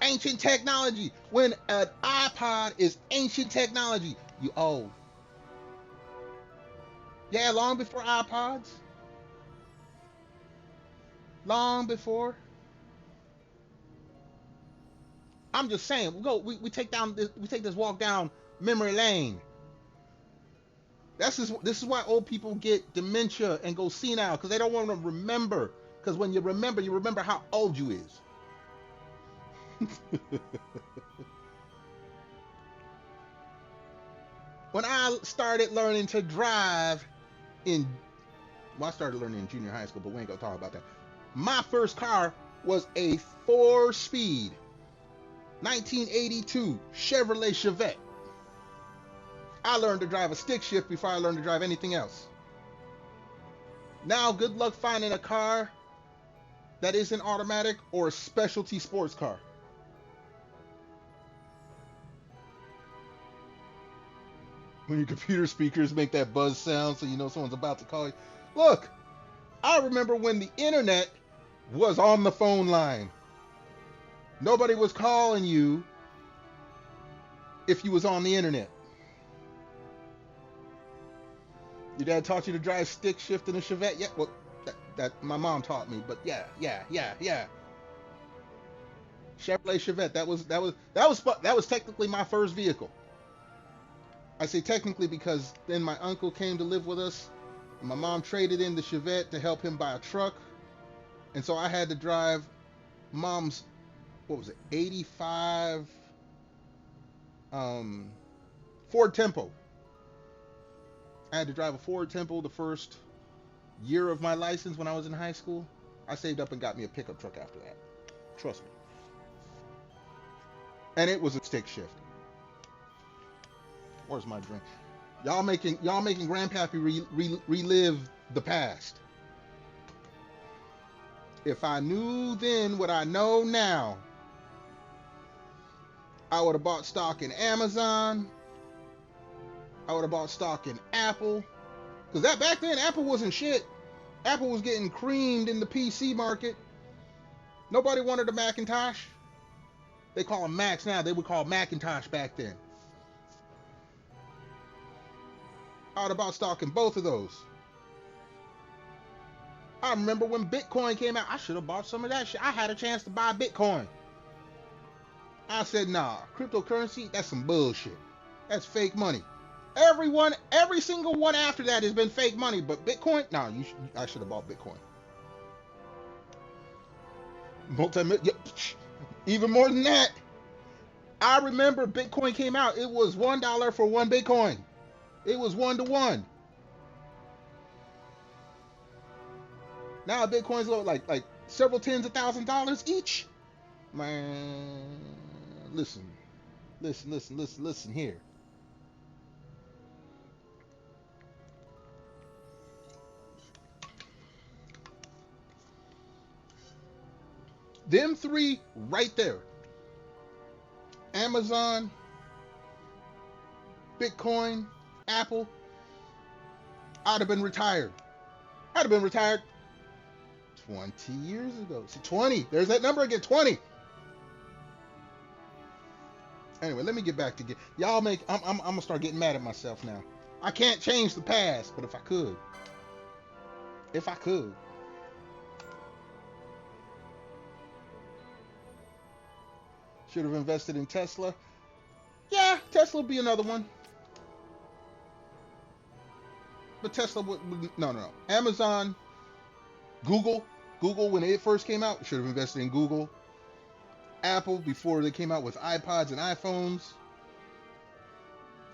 Ancient technology. When an iPod is ancient technology, you old. Yeah, long before iPods. Long before. I'm just saying, we take this walk down memory lane. This is why old people get dementia and go senile, because they don't want to remember. Because when you remember how old you is. When I started learning to drive I started learning in junior high school, but we ain't gonna talk about that. My first car was a 4-speed 1982 Chevrolet Chevette. I learned to drive a stick shift before I learned to drive anything else. Now, good luck finding a car that isn't automatic or a specialty sports car. When your computer speakers make that buzz sound so you know someone's about to call you. Look, I remember when the internet was on the phone line. Nobody was calling you if you was on the internet. Your dad taught you to drive stick shift in a Chevette? Yeah, well, that my mom taught me, but yeah. Chevrolet Chevette, that was technically my first vehicle. I say technically because then my uncle came to live with us, and my mom traded in the Chevette to help him buy a truck, and so I had to drive mom's, what was it, 85 Ford Tempo. I had to drive a Ford Tempo the first year of my license when I was in high school. I saved up and got me a pickup truck after that. Trust me. And it was a stick shift. Where's my drink? Y'all making Grandpappy relive the past. If I knew then what I know now, I would have bought stock in Amazon. I would have bought stock in Apple. Because that back then, Apple wasn't shit. Apple was getting creamed in the PC market. Nobody wanted a Macintosh. They call them Macs now. They would call Macintosh back then. I would have bought stock in both of those. I remember when Bitcoin came out. I should have bought some of that shit. I had a chance to buy Bitcoin. I said, nah, cryptocurrency, that's some bullshit. That's fake money. Every single one after that has been fake money, but Bitcoin, no, I should have bought Bitcoin. Even more than that. I remember Bitcoin came out. It was $1 for one Bitcoin. It was 1 to 1. Now Bitcoin's like several tens of $1,000s each. Man, listen here. Them three right there. Amazon, Bitcoin, Apple. I'd have been retired. 20 years ago. See, 20. There's that number again. 20. Anyway, let me get back to y'all make. I'm gonna start getting mad at myself now. I can't change the past, but if I could. Should have invested in Tesla. Yeah, Tesla would be another one. But Tesla would no. Amazon, Google when it first came out, should have invested in Google. Apple before they came out with iPods and iPhones.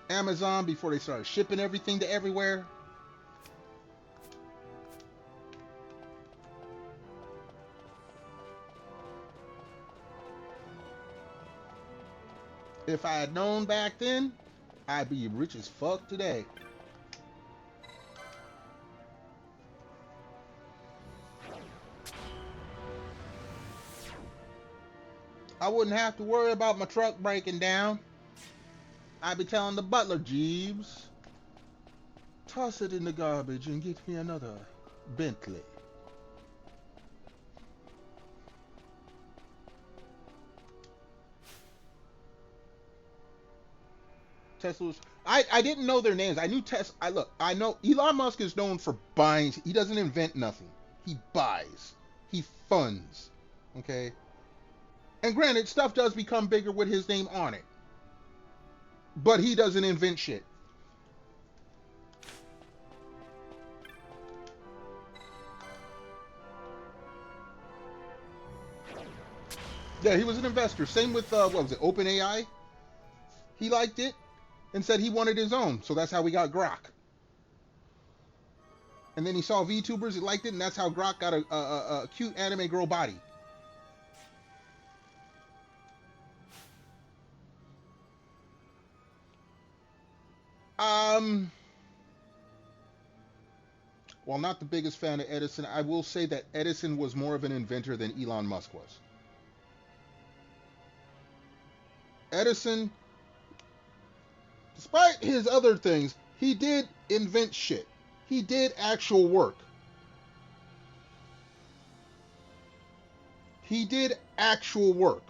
Amazon before they started shipping everything to everywhere. If I had known back then, I'd be rich as fuck today. I wouldn't have to worry about my truck breaking down. I'd be telling the butler, Jeeves, toss it in the garbage and get me another Bentley. Tesla's. I didn't know their names. I knew Tesla. I know Elon Musk is known for buying. He doesn't invent nothing. He buys. He funds. Okay. And granted, stuff does become bigger with his name on it. But he doesn't invent shit. Yeah, he was an investor. Same with, what was it, OpenAI? He liked it and said he wanted his own. So that's how we got Grok. And then he saw VTubers, he liked it, and that's how Grok got a cute anime girl body. While not the biggest fan of Edison, I will say that Edison was more of an inventor than Elon Musk was. Edison, despite his other things, he did invent shit. He did actual work. He did actual work.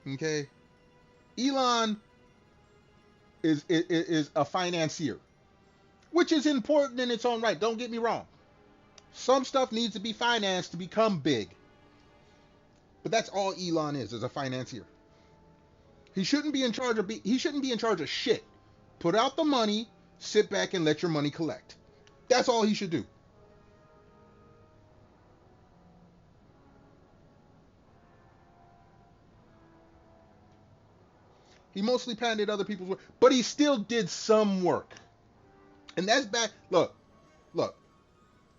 Okay? Elon is a financier, which is important in its own right. Don't get me wrong. Some stuff needs to be financed to become big. But that's all Elon is a financier. He shouldn't be in charge of shit. Put out the money, sit back and let your money collect. That's all he should do. He mostly patented other people's work, but he still did some work. And that's back. Look.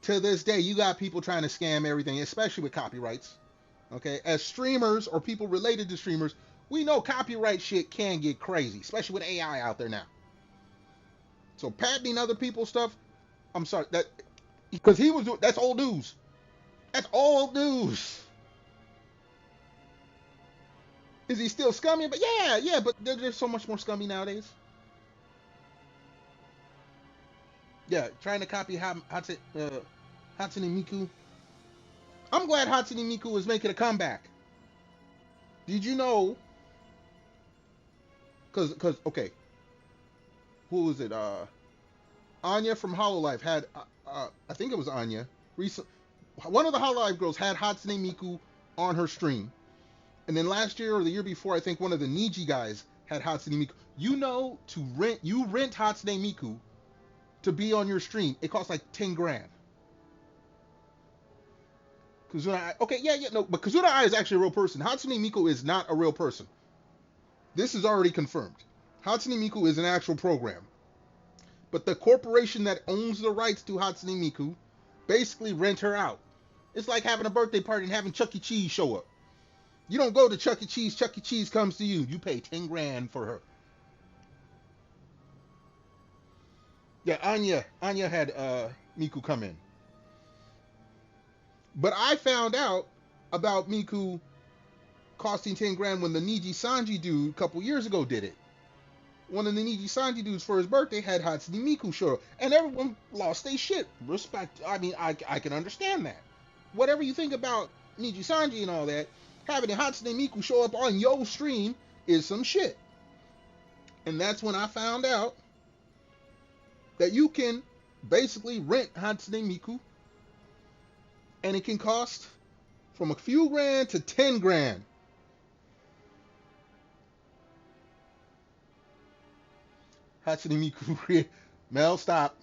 To this day, you got people trying to scam everything, especially with copyrights. Okay? As streamers or people related to streamers, we know copyright shit can get crazy, especially with AI out there now. So patenting other people's stuff, I'm sorry, that because he was doing, that's old news. That's old news. Is he still scummy? But yeah, but there's so much more scummy nowadays. Yeah, trying to copy Hatsune Miku. I'm glad Hatsune Miku is making a comeback. Did you know? Cause okay, who was it? Anya from Hololive had, I think it was Anya. One of the Hololive girls had Hatsune Miku on her stream, and then last year or the year before, I think one of the Niji guys had Hatsune Miku. You know, you rent Hatsune Miku to be on your stream. It costs like 10 grand. Kazuna, okay, no, but Kazuna Ai is actually a real person. Hatsune Miku is not a real person. This is already confirmed. Hatsune Miku is an actual program. But the corporation that owns the rights to Hatsune Miku basically rent her out. It's like having a birthday party and having Chuck E. Cheese show up. You don't go to Chuck E. Cheese, Chuck E. Cheese comes to you. You pay 10 grand for her. Yeah, Anya had Miku come in. But I found out about Miku costing 10 grand when the Niji Sanji dude a couple years ago did it. One of the Niji Sanji dudes for his birthday had Hatsune Miku show up, and everyone lost their shit. Respect. I mean, I can understand that. Whatever you think about Niji Sanji and all that, having a Hatsune Miku show up on your stream is some shit. And that's when I found out that you can basically rent Hatsune Miku, and it can cost from a few grand to 10 grand. Hatsune Miku. Mel, stop.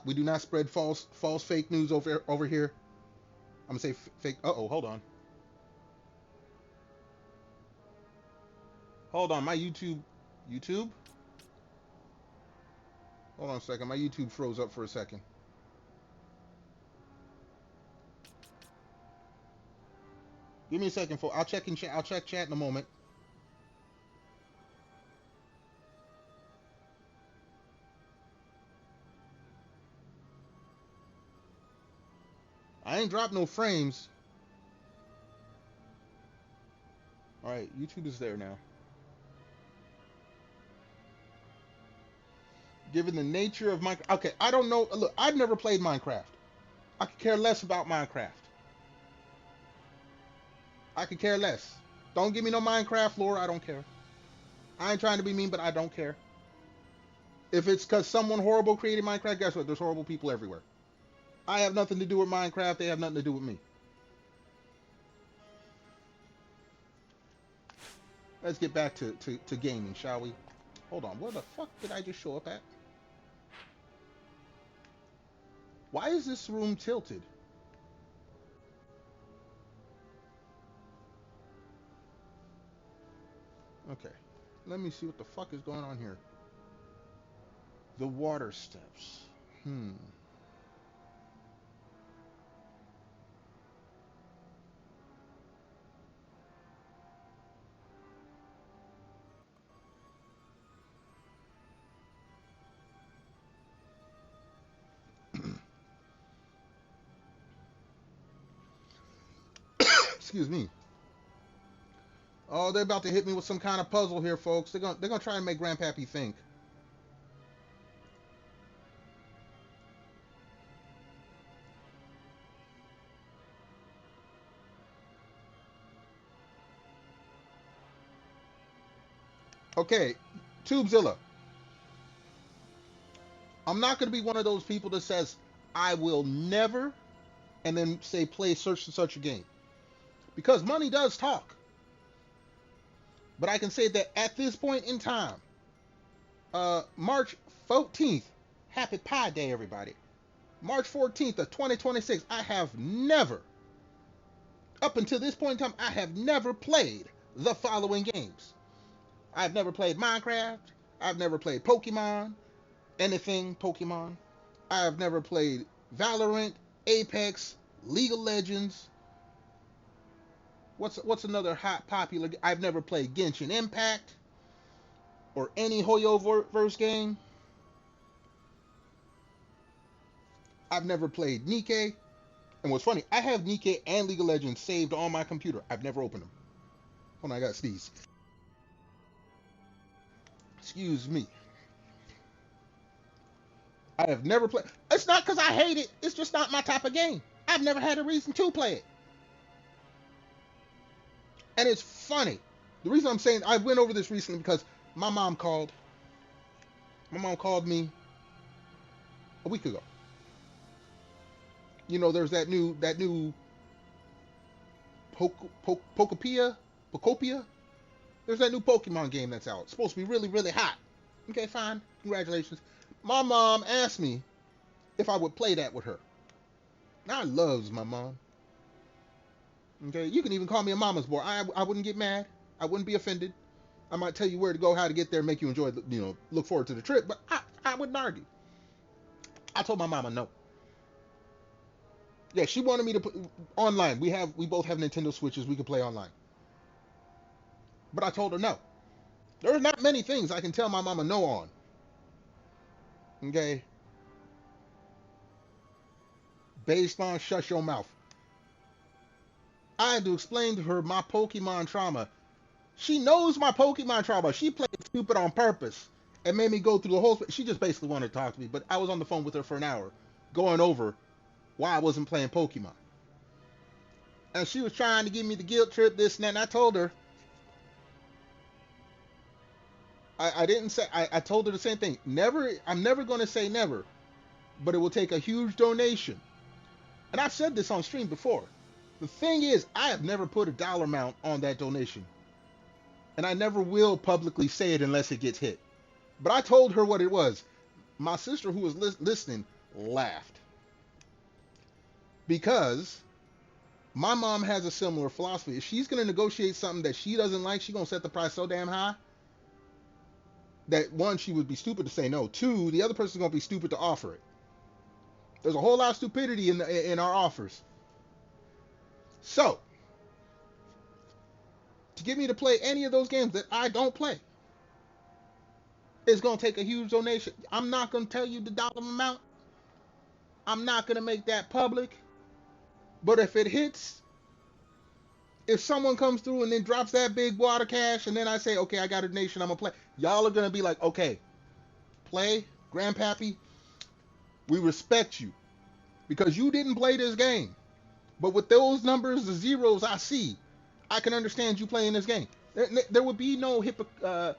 We do not spread false fake news over here. I'm gonna say fake. Hold on. Hold on, my YouTube. Hold on a second. My YouTube froze up for a second. Give me a second, folks. I'll check chat in a moment. I ain't dropped no frames. Alright, YouTube is there now. Given the nature of Minecraft. Okay, I don't know. Look, I've never played Minecraft. I could care less about Minecraft. I could care less. Don't give me no Minecraft lore. I don't care. I ain't trying to be mean, but I don't care. If it's because someone horrible created Minecraft, guess what? There's horrible people everywhere. I have nothing to do with Minecraft. They have nothing to do with me. Let's get back to gaming, shall we? Hold on. Where the fuck did I just show up at? Why is this room tilted? Okay. Let me see what the fuck is going on here. The water steps. Excuse me. Oh, they're about to hit me with some kind of puzzle here, folks. They're gonna try and make Grandpappy think. Okay, Tubezilla. I'm not gonna be one of those people that says I will never, and then say play such and such a game, because money does talk. But I can say that at this point in time, March 14th, Happy Pi Day, everybody. March 14th of 2026, I have never, up until this point in time, I have never played the following games. I've never played Minecraft. I've never played Pokemon. Anything Pokemon. I've never played Valorant, Apex, League of Legends. What's another hot popular? I've never played Genshin Impact or any Hoyoverse game. I've never played Nikke. And what's funny, I have Nikke and League of Legends saved on my computer. I've never opened them. Hold on, I got to sneeze. Excuse me. I have never played. It's not because I hate it. It's just not my type of game. I've never had a reason to play it. And it's funny. The reason I'm saying I went over this recently because my mom called. My mom called me a week ago. You know, there's that new Pokopia. There's that new Pokemon game that's out. It's supposed to be really, really hot. Okay, fine. Congratulations. My mom asked me if I would play that with her. Now, I loves my mom. Okay, you can even call me a mama's boy. I wouldn't get mad. I wouldn't be offended. I might tell you where to go, how to get there, make you enjoy, look forward to the trip. But I wouldn't argue. I told my mama no. Yeah, she wanted me to put online. We both have Nintendo Switches. We could play online. But I told her no. There are not many things I can tell my mama no on. Okay? Based on shut your mouth. I had to explain to her my Pokemon trauma. She knows my Pokemon trauma. She played stupid on purpose and made me go through the whole... She just basically wanted to talk to me, but I was on the phone with her for an hour going over why I wasn't playing Pokemon. And she was trying to give me the guilt trip, this and that, and I told her... I didn't say... I told her the same thing. I'm never going to say never, but it will take a huge donation. And I've said this on stream before. The thing is, I have never put a dollar amount on that donation. And I never will publicly say it unless it gets hit. But I told her what it was. My sister, who was listening, laughed. Because my mom has a similar philosophy. If she's going to negotiate something that she doesn't like, she's going to set the price so damn high that, one, she would be stupid to say no. Two, the other person's going to be stupid to offer it. There's a whole lot of stupidity in our offers. So, to get me to play any of those games that I don't play, it's going to take a huge donation. I'm not going to tell you the dollar amount. I'm not going to make that public. But if it hits, if someone comes through and then drops that big wad of cash, and then I say, okay, I got a donation, I'm going to play. Y'all are going to be like, okay, play, Grandpappy, we respect you. Because you didn't play this game. But with those numbers, the zeros I see, I can understand you playing this game. There would be no hypocrite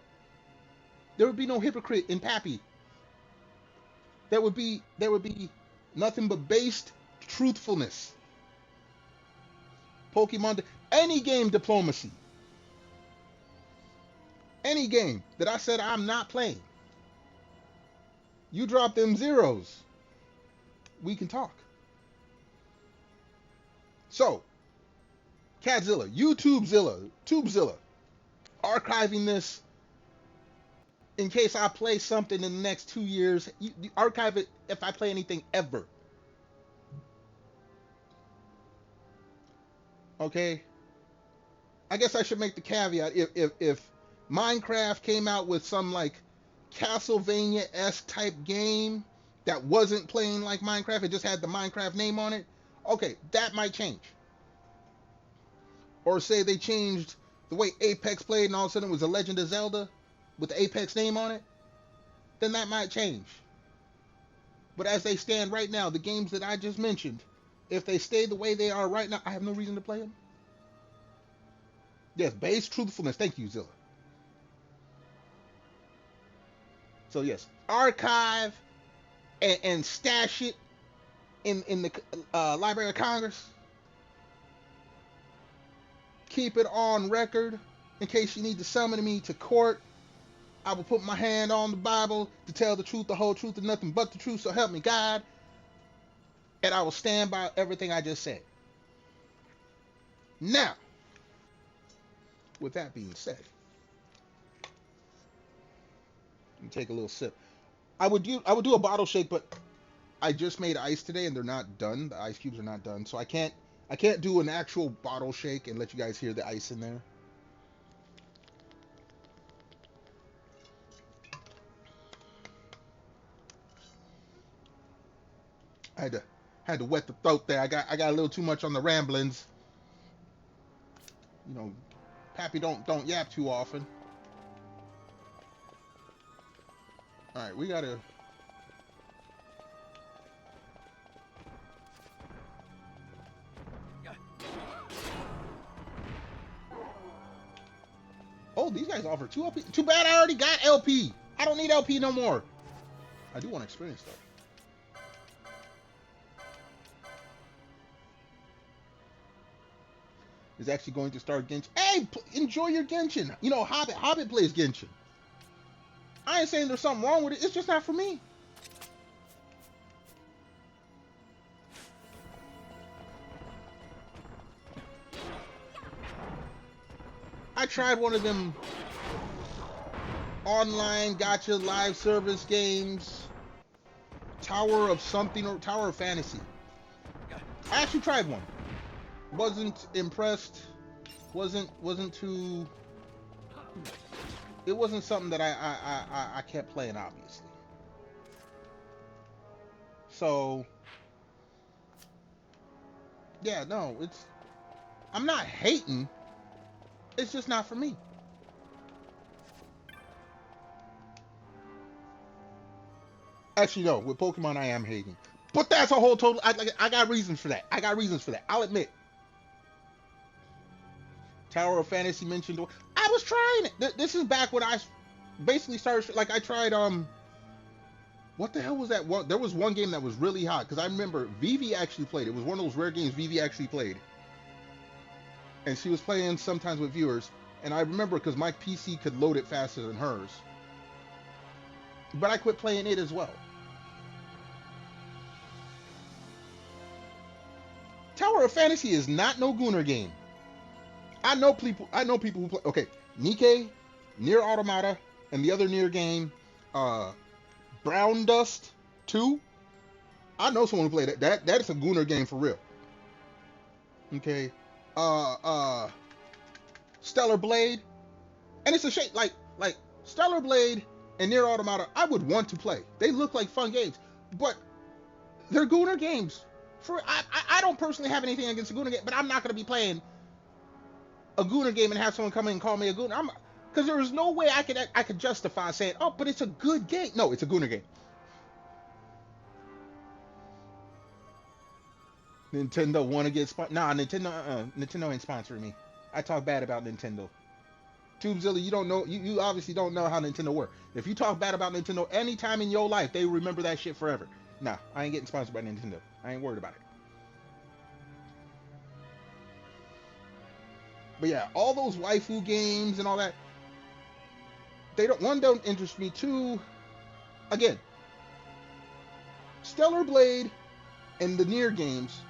in Pappy. There would be nothing but based truthfulness. Pokemon, any game diplomacy. Any game that I said I'm not playing. You drop them zeros. We can talk. So, Catzilla, YouTubezilla, Tubezilla, archiving this in case I play something in the next 2 years. You archive it if I play anything ever. Okay? I guess I should make the caveat. If Minecraft came out with some like Castlevania-esque type game that wasn't playing like Minecraft, it just had the Minecraft name on it, okay, that might change. Or say they changed the way Apex played and all of a sudden it was a Legend of Zelda with the Apex name on it, then that might change. But as they stand right now, the games that I just mentioned, if they stay the way they are right now, I have no reason to play them. Yes, base truthfulness. Thank you, Zilla. So yes, archive and stash it in the Library of Congress. Keep it on record in case you need to summon me to court. I will put my hand on the Bible to tell the truth, the whole truth, and nothing but the truth, so help me God. And I will stand by everything I just said. Now, with that being said, let me take a little sip. I would do a bottle shake, but I just made ice today and they're not done. The ice cubes are not done, so I can't do an actual bottle shake and let you guys hear the ice in there. I had to wet the throat there. I got a little too much on the ramblings. You know, Pappy don't yap too often. All right, we gotta. Oh, these guys offer 2 LP. Too bad I already got LP. I don't need LP no more. I do want experience though. Is actually going to start Genshin. Hey, enjoy your Genshin. You know, Hobbit plays Genshin. I ain't saying there's something wrong with it. It's just not for me. I tried one of them online gacha live service games. Tower of something or Tower of Fantasy. I actually tried one. Wasn't impressed. Wasn't too. It wasn't something that I kept playing, obviously. So yeah, no, it's. I'm not hating. It's just not for me. Actually, no. With Pokemon, I am hating. But that's a whole total. I got reasons for that. I'll admit. Tower of Fantasy mentioned. I was trying it. This is back when I basically started. Like I tried. What the hell was that? There was one game that was really hot because I remember Vivi actually played. It was one of those rare games Vivi actually played. And she was playing sometimes with viewers. And I remember because my PC could load it faster than hers. But I quit playing it as well. Tower of Fantasy is not no Gooner game. I know people who play. Okay, Nikke, Nier Automata, and the other Nier game, Brown Dust 2. I know someone who played it. That is a Gooner game for real. Okay. Stellar Blade, and it's a shame. Like Stellar Blade and Nier Automata, I would want to play. They look like fun games, but they're Gooner games. I don't personally have anything against a Gooner game, but I'm not going to be playing a Gooner game and have someone come in and call me a Gooner. Because there is no way I could justify saying, oh, but it's a good game. No, it's a Gooner game. Nintendo want to get Nah, Nintendo ain't sponsoring me. I talk bad about Nintendo. TubeZilla, you don't know. You obviously don't know how Nintendo works. If you talk bad about Nintendo anytime in your life, they remember that shit forever. Nah, I ain't getting sponsored by Nintendo. I ain't worried about it. But yeah, all those waifu games and all that, don't interest me. Two, again, Stellar Blade and the Nier games,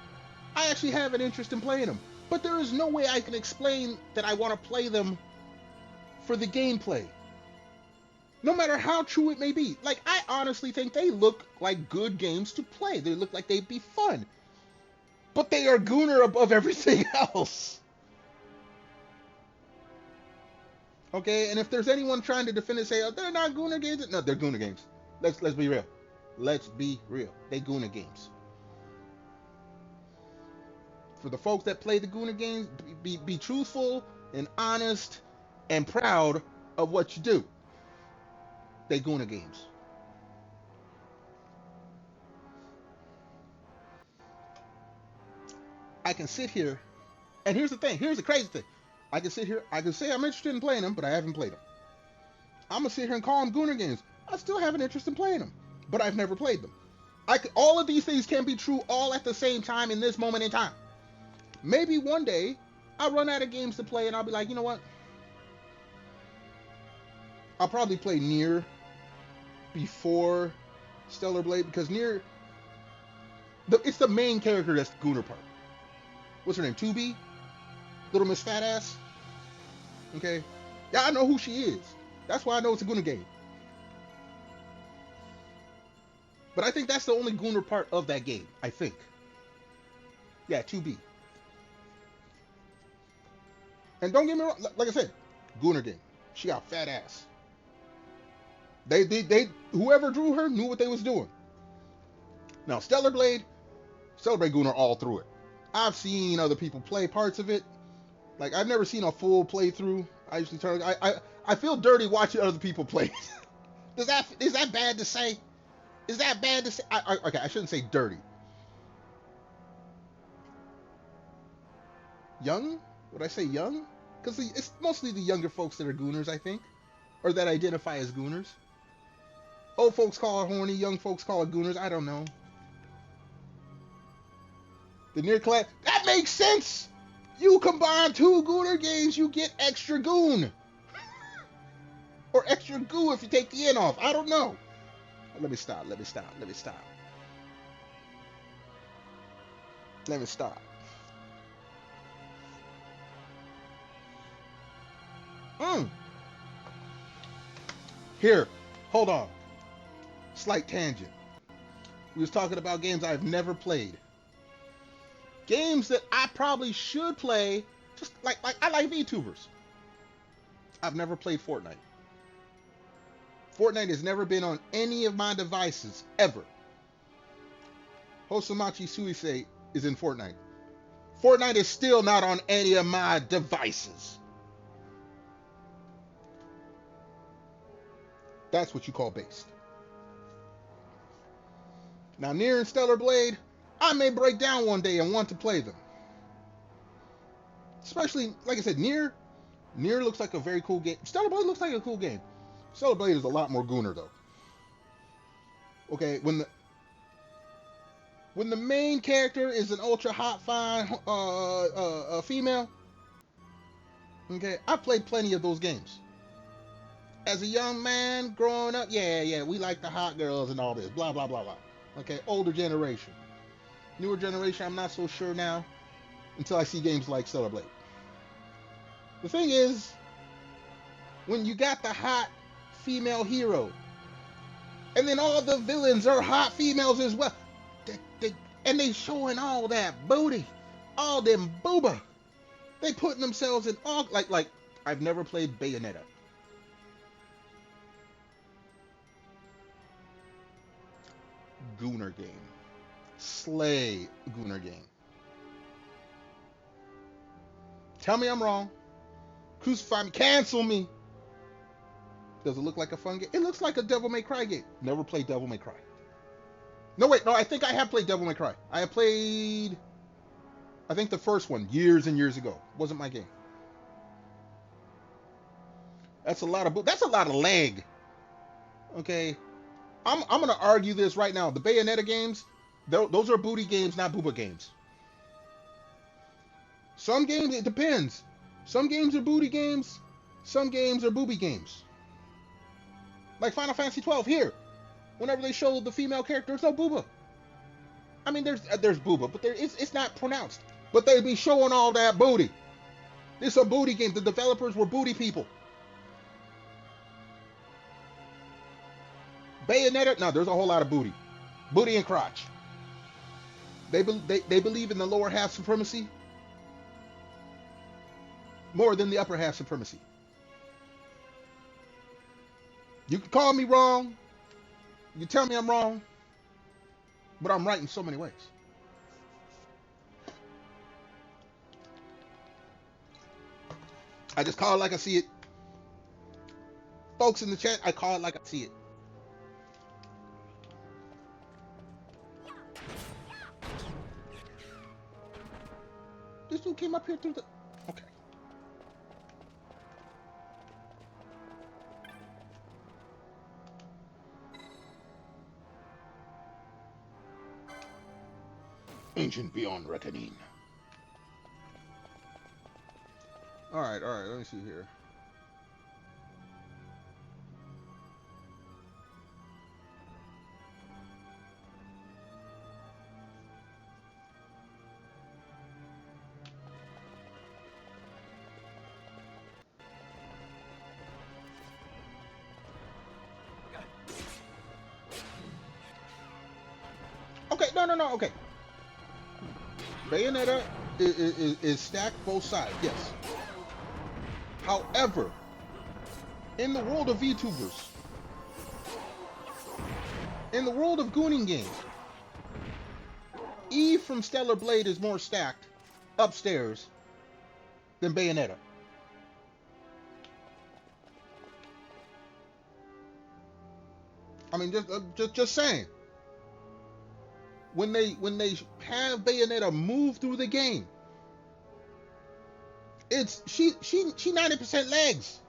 I actually have an interest in playing them. But there is no way I can explain that I want to play them for the gameplay. No matter how true it may be. Like, I honestly think they look like good games to play. They look like they'd be fun. But they are Gooner above everything else. Okay, and if there's anyone trying to defend it, say, oh, they're not Gooner games. No, they're Gooner games. Let's be real. Let's be real. They Gooner games. For the folks that play the Gooner games, be truthful and honest and proud of what you do. They Gooner games. I can sit here, and here's the thing. Here's the crazy thing. I can sit here. I can say I'm interested in playing them, but I haven't played them. I'm gonna sit here and call them Gooner games. I still have an interest in playing them, but I've never played them. All of these things can be true all at the same time in this moment in time. Maybe one day I'll run out of games to play, and I'll be like, you know what? I'll probably play Nier before Stellar Blade because Nier, it's the main character that's the Gooner part. What's her name? 2B? Little Miss Fat Ass? Okay. Yeah, I know who she is. That's why I know it's a Gooner game. But I think that's the only Gooner part of that game. I think. Yeah, 2B. And don't get me wrong, like I said, Gooner game. She got fat ass. They whoever drew her knew what they was doing. Now, Stellar Blade, Celebrate Gooner all through it. I've seen other people play parts of it. Like, I've never seen a full playthrough. I usually turn. I feel dirty watching other people play. Is that bad to say? Is that bad to say? Okay, I shouldn't say dirty. Young? Would I say young? Because it's mostly the younger folks that are Gooners, I think, or that identify as Gooners. Old folks call it horny. Young folks call it Gooners. I don't know. The near class. That makes sense. You combine 2 Gooner games, you get extra Goon. Or extra goo if you take the N off. I don't know. Let me stop. Let me stop. Let me stop. Let me stop. Here. Hold on. Slight tangent. We was talking about games I've never played. Games that I probably should play, just like I like VTubers. I've never played Fortnite. Fortnite has never been on any of my devices, ever. Hosamachi Suisei is in Fortnite. Fortnite is still not on any of my devices. That's what you call based. Now, Nier and Stellar Blade, I may break down one day and want to play them. Especially, like I said, Nier looks like a very cool game. Stellar Blade looks like a cool game. Stellar Blade is a lot more Gooner, though. Okay, when the main character is an ultra hot fine female, okay, I played plenty of those games. As a young man growing up, yeah, we like the hot girls and all this, blah, blah, blah, blah. Okay, older generation. Newer generation, I'm not so sure now until I see games like Stellar Blade. The thing is, when you got the hot female hero, and then all the villains are hot females as well, and they showing all that booty, all them booba, they putting themselves in all, like I've never played Bayonetta. Gooner game. Slay Gooner game. Tell me I'm wrong. Crucify me. Cancel me. Does it look like a fun game? It looks like a Devil May Cry game. Never played Devil May Cry. No, wait. No, I think I have played Devil May Cry. I have played, I think the first one years and years ago. Wasn't my game. That's a lot of leg. Okay. I'm going to argue this right now. The Bayonetta games, those are booty games, not booba games. Some games, it depends. Some games are booty games. Some games are booby games. Like Final Fantasy 12 here. Whenever they show the female character, there's no booba. I mean, there's booba, but it's not pronounced. But they be showing all that booty. It's a booty game. The developers were booty people. Bayonetta, no, there's a whole lot of booty. Booty and crotch. They believe in the lower half supremacy more than the upper half supremacy. You can call me wrong. You can tell me I'm wrong. But I'm right in so many ways. I just call it like I see it. Folks in the chat, I call it like I see it. This dude came up here through the... Okay. Ancient beyond reckoning. Alright, let me see here. No, okay. Bayonetta is stacked both sides, yes. However, in the world of VTubers, in the world of gooning games, Eve from Stellar Blade is more stacked upstairs than Bayonetta. I mean, just saying. When they have Bayonetta move through the game, it's she 90% legs.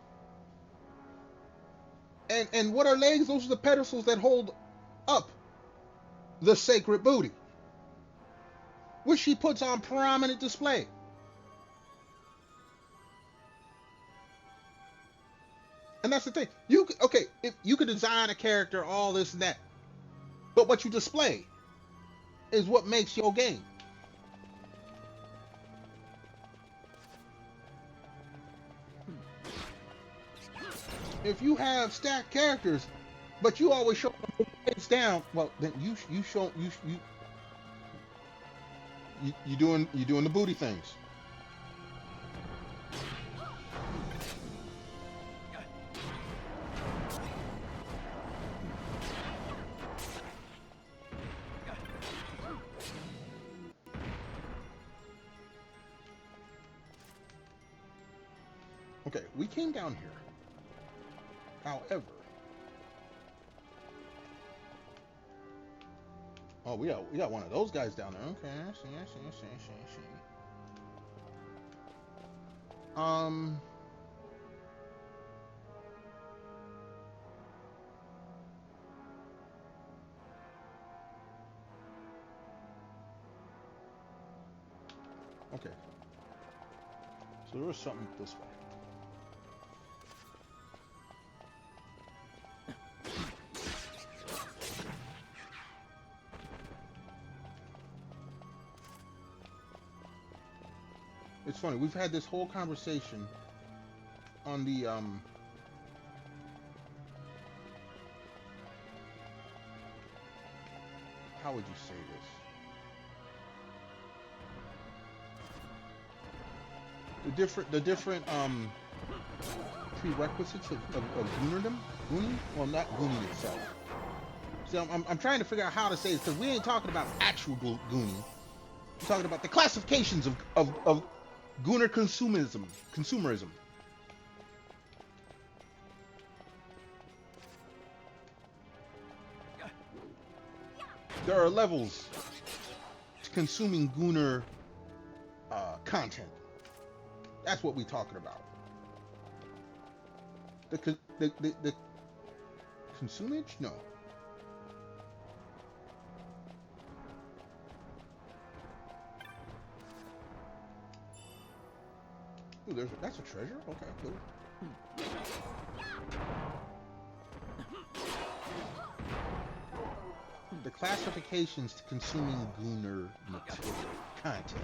And what are legs? Those are the pedestals that hold up the sacred booty, which she puts on prominent display. And that's the thing. If you could design a character, all this and that, but what you display is what makes your game. If you have stacked characters, but you always show them face down, well, then you doing the booty things. Okay, we came down here. However, oh, we got one of those guys down there. Okay, I see. Okay. So there was something this way. It's funny, we've had this whole conversation on the how would you say this? The different prerequisites of Goonerdom? Gooning? Well, not Gooning itself. So I'm trying to figure out how to say this, because we ain't talking about actual Gooning. We're talking about the classifications of Gooner consumerism. There are levels to consuming Gooner content. That's what we're talking about. The consumage? No. Ooh, that's a treasure? Okay, cool. The classifications to consuming Gooner material content.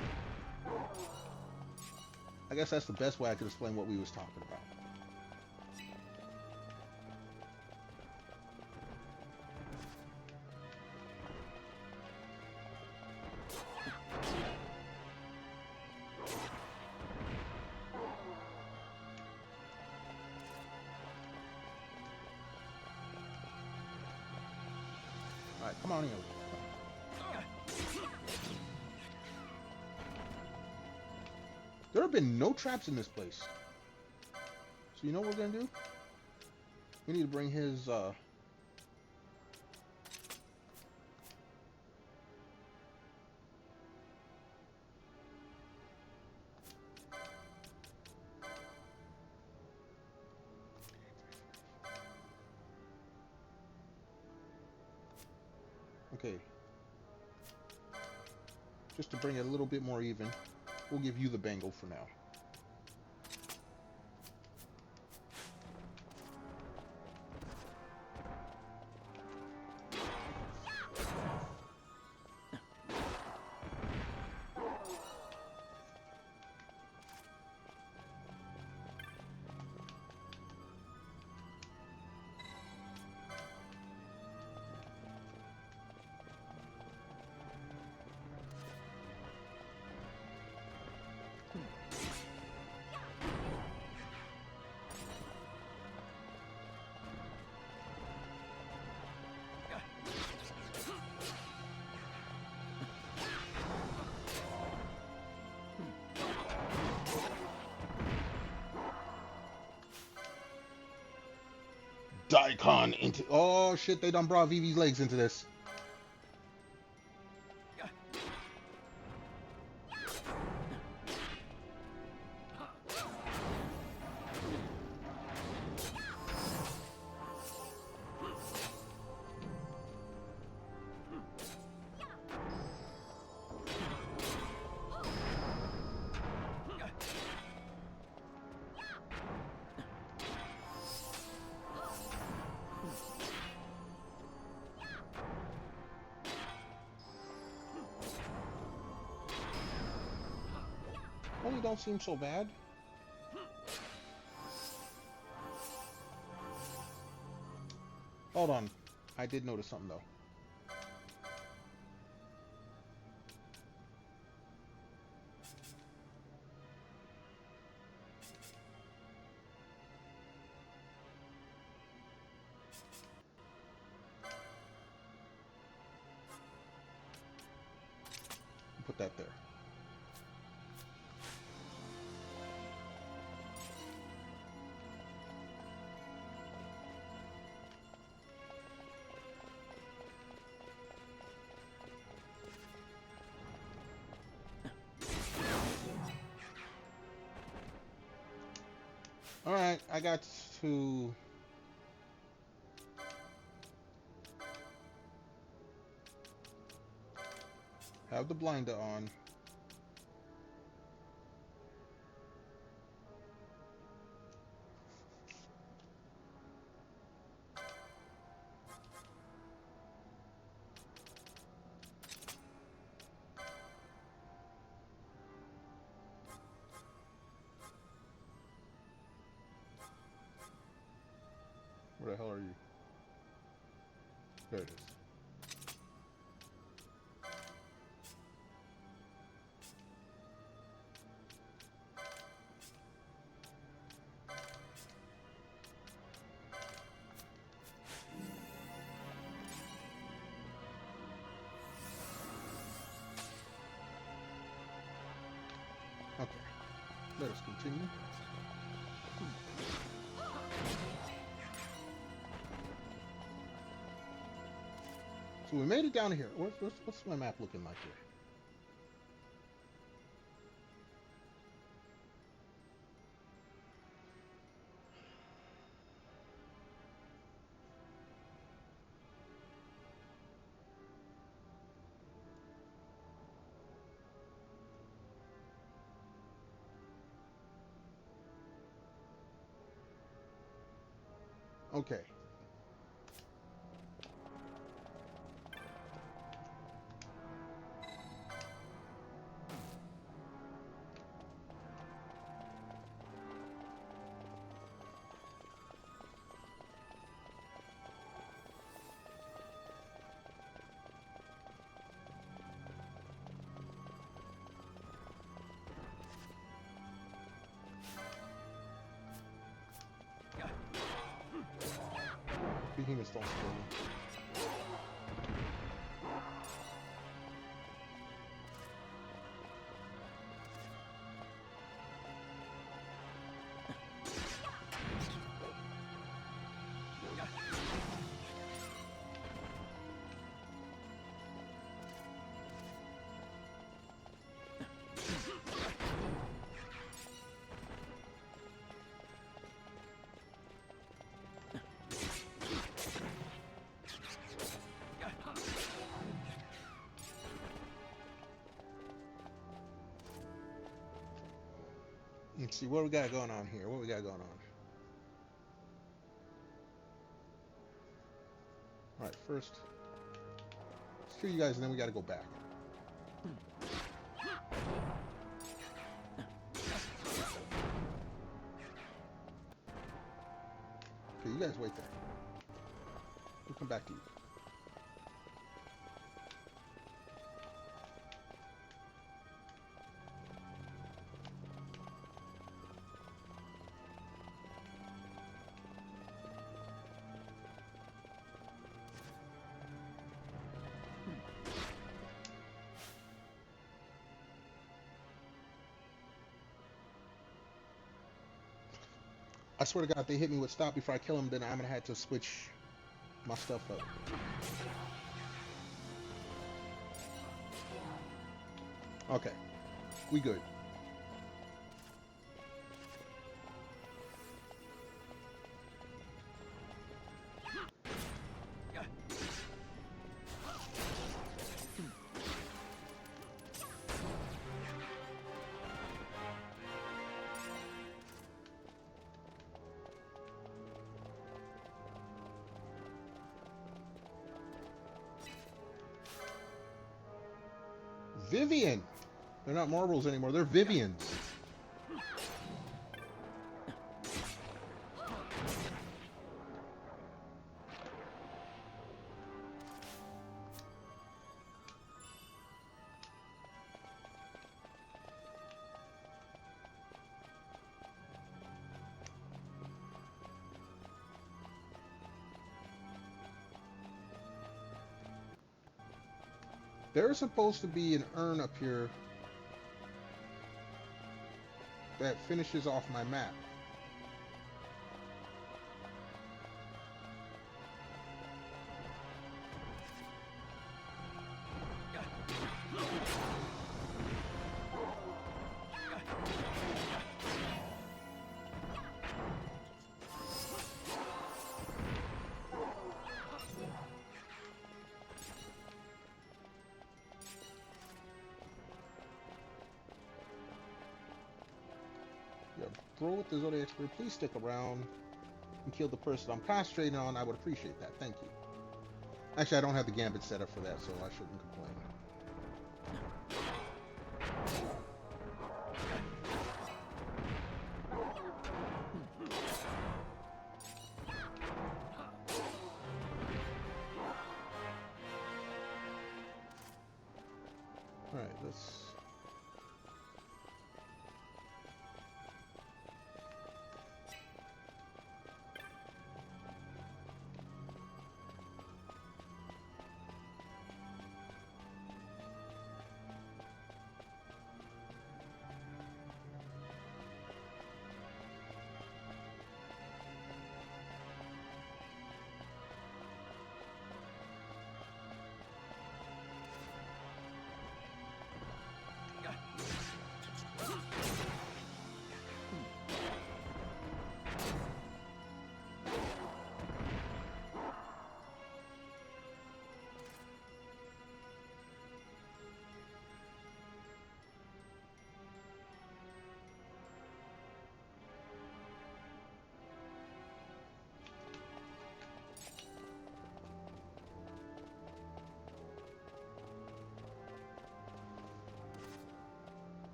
I guess that's the best way I could explain what we was talking about. Alright, come on in. There have been no traps in this place. So you know what we're gonna do? We need to bring his okay. Just to bring it a little bit more even, we'll give you the bangle for now. Daikon into. Oh shit! They done brought Vivi's legs into this. Well, you don't seem so bad. Hold on. I did notice something, though. Put that there. Alright, I got to have the blinder on. Where the hell are you? There it is. Okay, let us continue. So we made it down here. What's my map looking like here? Okay. Behemoths don't scare me. Let's see what we got going on here. What we got going on? All right, first, let's kill you guys, and then we got to go back. Okay, you guys wait there. We'll come back to you. I swear to God, if they hit me with stop before I kill him, then I'm gonna have to switch my stuff up. Okay, we good. Vivian! They're not marbles anymore, they're Vivians. There's supposed to be an urn up here that finishes off my map. Bro with the Zodiac Spirit, please stick around and kill the person I'm concentrating on. I would appreciate that. Thank you. Actually, I don't have the gambit set up for that, so I shouldn't complain. Alright, let's...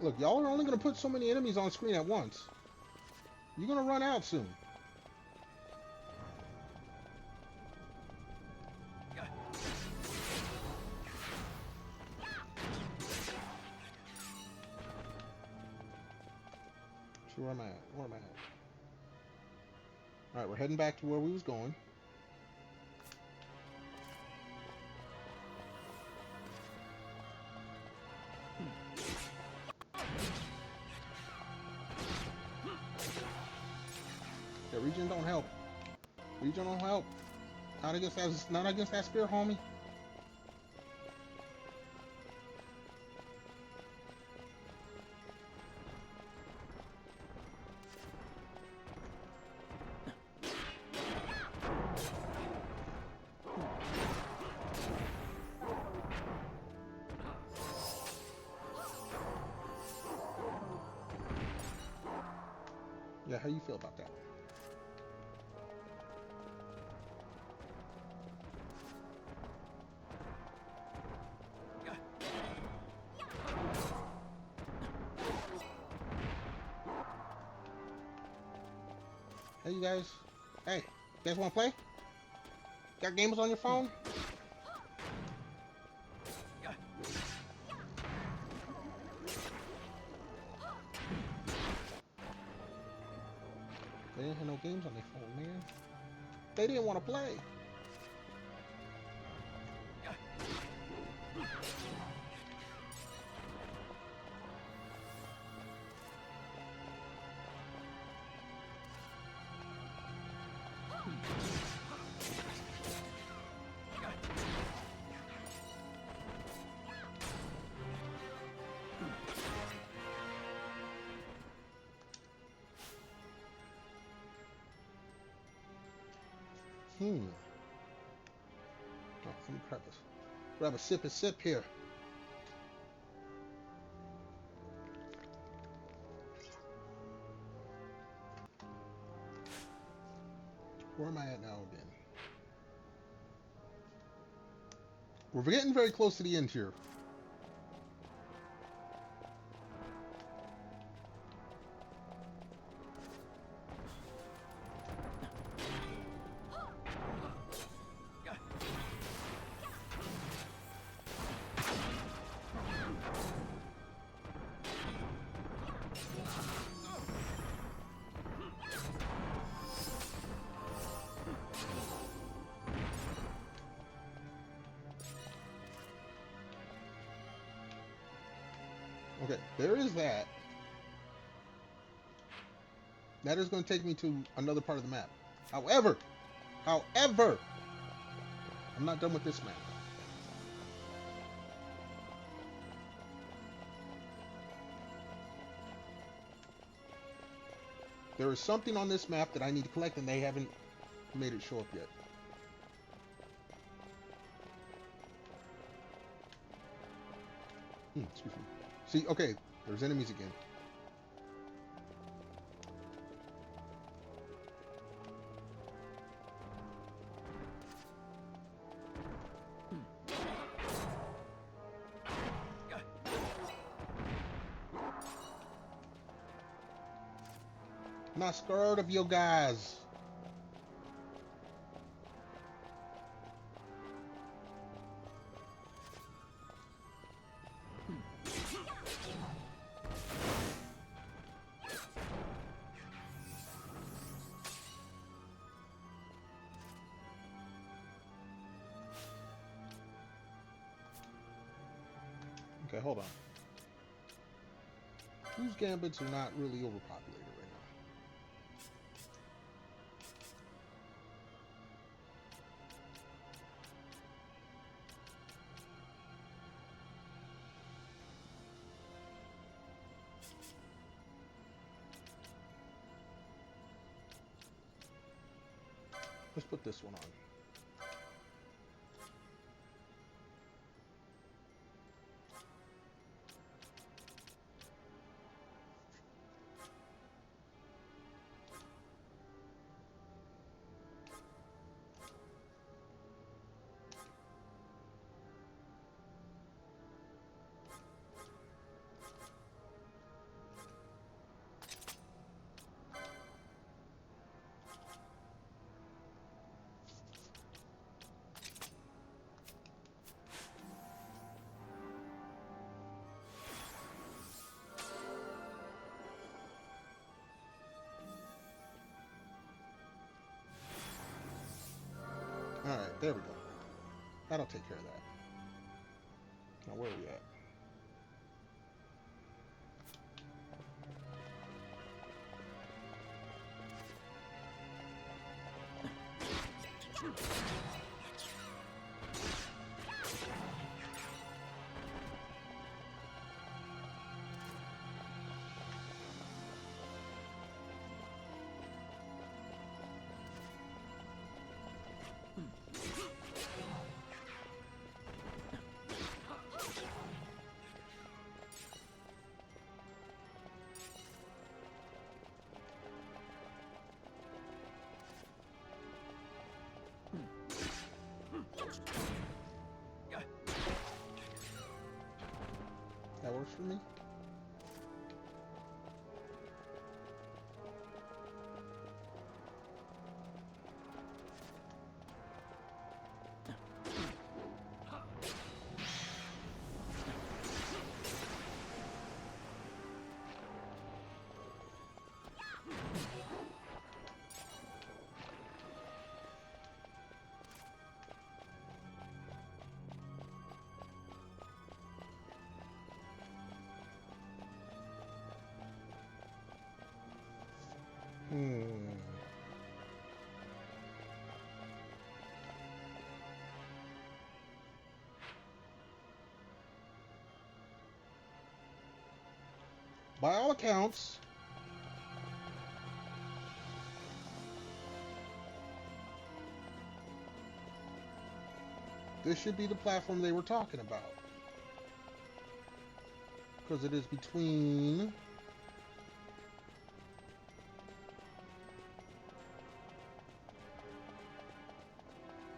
Look, y'all are only going to put so many enemies on screen at once. You're going to run out soon. So where am I at? Where am I at? Alright, we're heading back to where we was going. Yeah, regen don't help. Regen don't help. Not against that spear, homie. Yeah, how you feel about that? Hey, you guys. Hey, you guys want to play? Got gamers on your phone? They didn't have no games on their phone, man. They didn't want to play. Oh, let me grab a sip here. Where am I at now again? We're getting very close to the end here. Okay, there is that. That is going to take me to another part of the map. However, I'm not done with this map. There is something on this map that I need to collect, and they haven't made it show up yet. Excuse me. See, okay, there's enemies again. Not scared of you guys. Okay, hold on. Whose gambits are not really overpopulated right now? Let's put this one on. Alright, there we go. That'll take care of that. Now where are we at? That works for me. Hmm. By all accounts, this should be the platform they were talking about. Because it is between...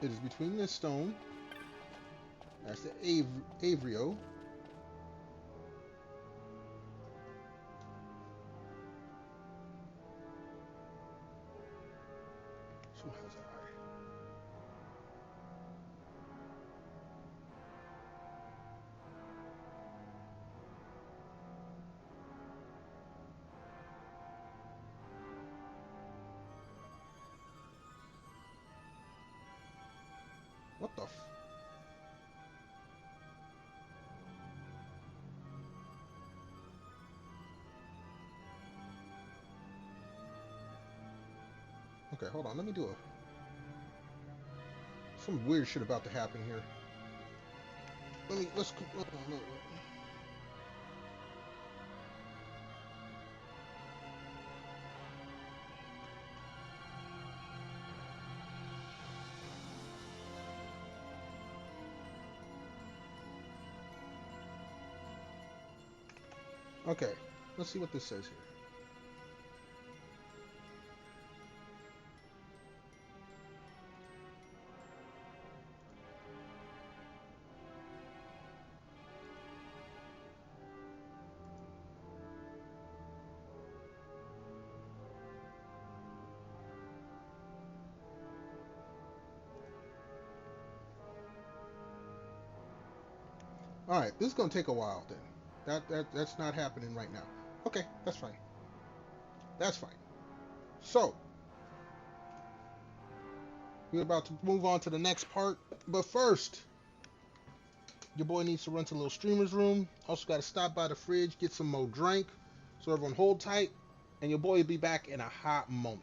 It is between this stone. That's the Avrio. So how's that? What the f... Okay, hold on. Let me do a... Some weird shit about to happen here. Let's... Okay, let's see what this says here. All right, this is gonna take a while then. That's not happening right now. Okay, that's fine. That's fine. So we're about to move on to the next part, but first, your boy needs to run to a little streamer's room. Also got to stop by the fridge, get some more drink. So everyone hold tight, and your boy will be back in a hot moment.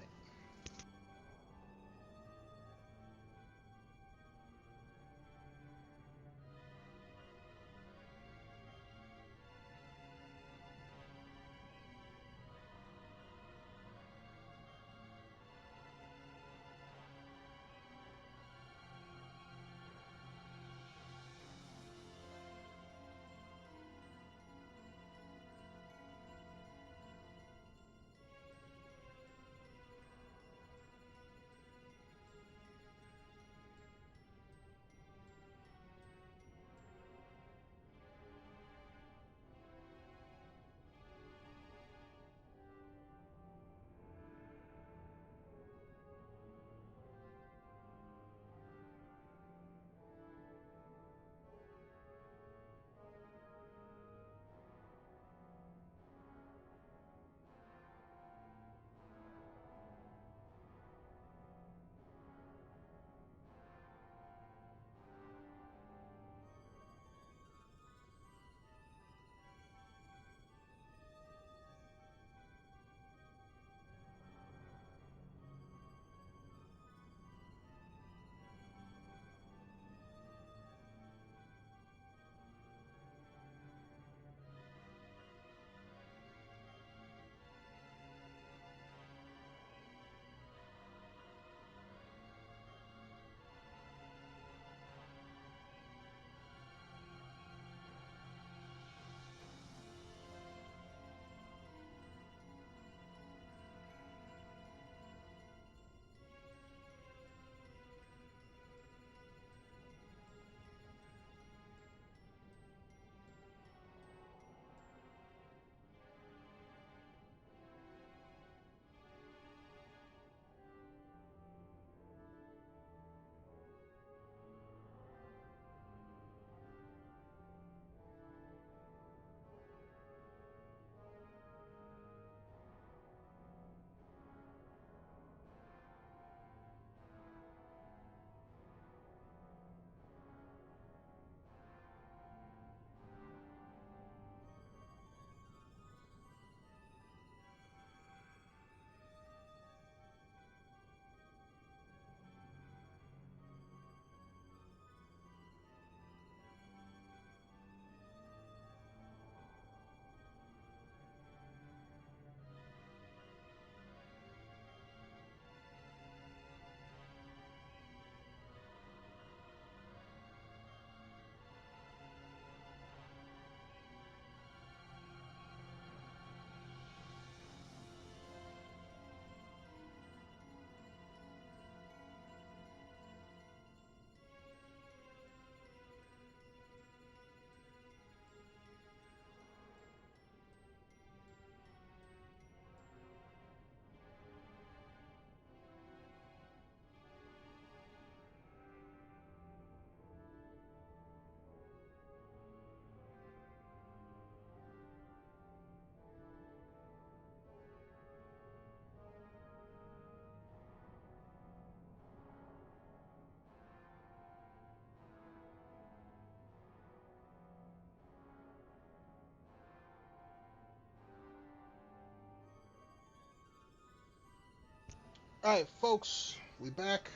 Alright, folks, we back.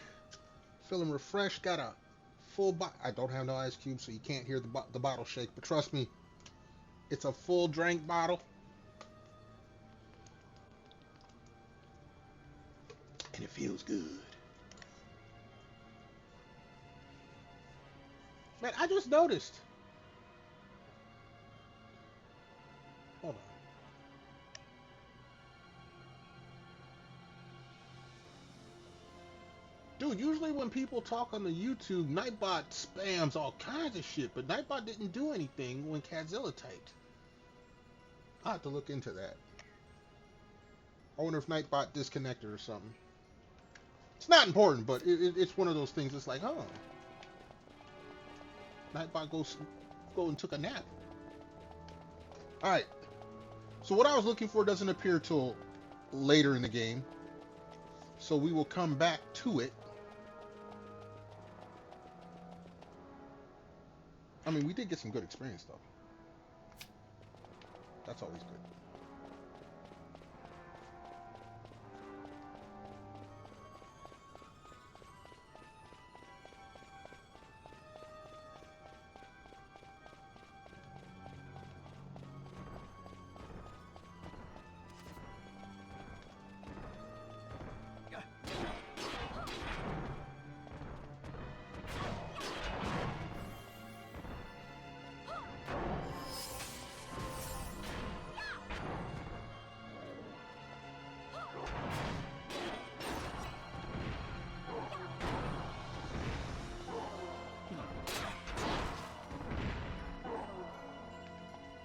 Feeling refreshed. Got a full I don't have no ice cubes, so you can't hear the bottle shake. But trust me, it's a full drink bottle. And it feels good. Man, I just noticed. Hold on. Dude, usually when people talk on the YouTube, Nightbot spams all kinds of shit, but Nightbot didn't do anything when Cadzilla typed. I'll have to look into that. I wonder if Nightbot disconnected or something. It's not important, but it's one of those things. It's like, huh. Nightbot go and took a nap. Alright. So what I was looking for doesn't appear till later in the game. So we will come back to it. I mean, we did get some good experience, though. That's always good.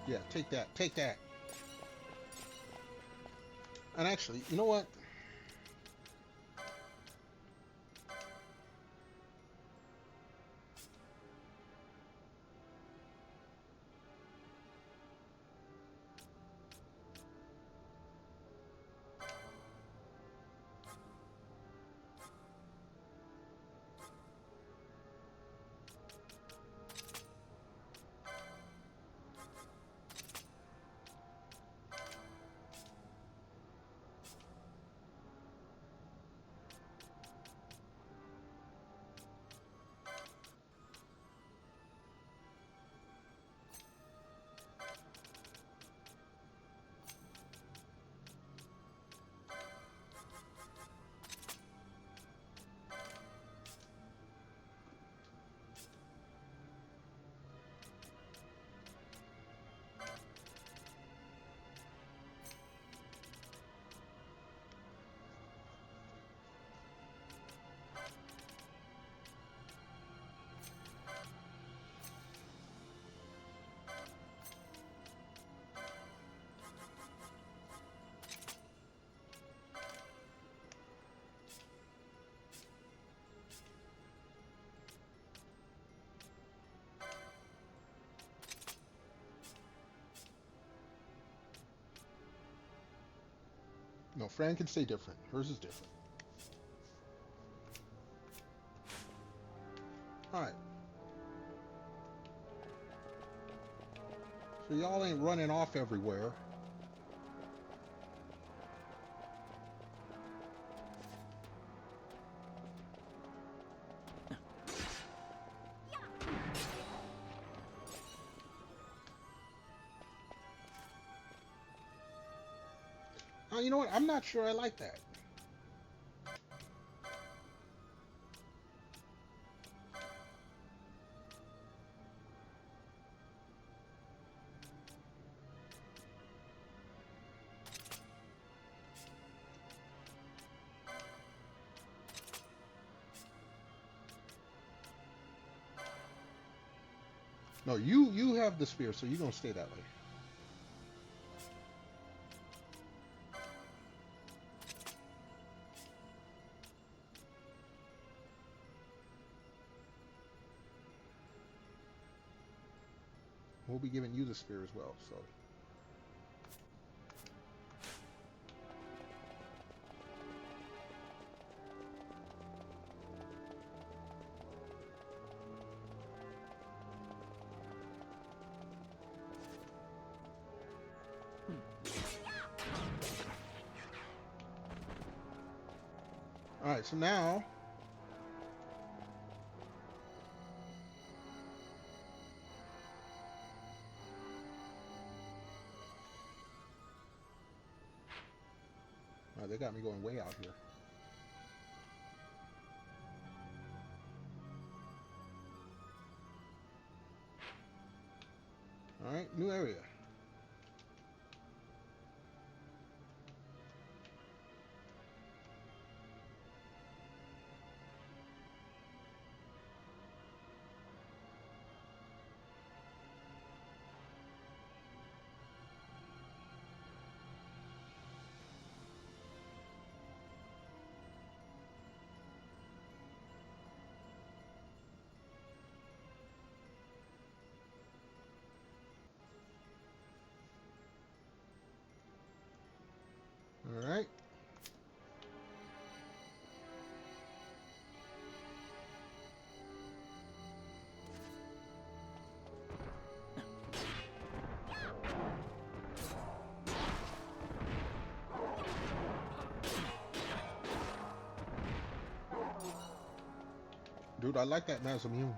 Yeah, take that. Take that. And actually, you know what? No, Fran can stay different. Hers is different. Alright. So y'all ain't running off everywhere. You know what? I'm not sure I like that. No, you have the spear, so you're gonna stay that way. We'll be giving you the spear as well, so. Alright, so now they got me going way out here. Alright, new area. Alright. Dude, I like that man's immune.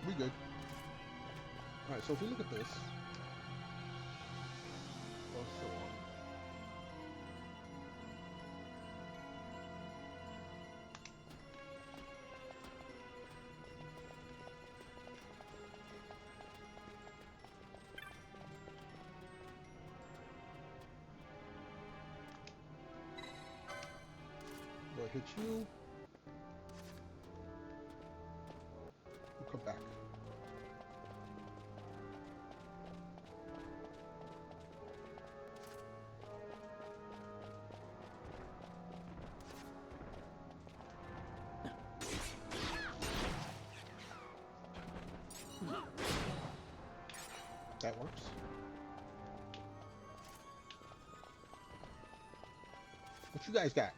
We good. Alright, so if you look at this. Oh, so on. Do I hit you? We'll come back. That works. What you guys got?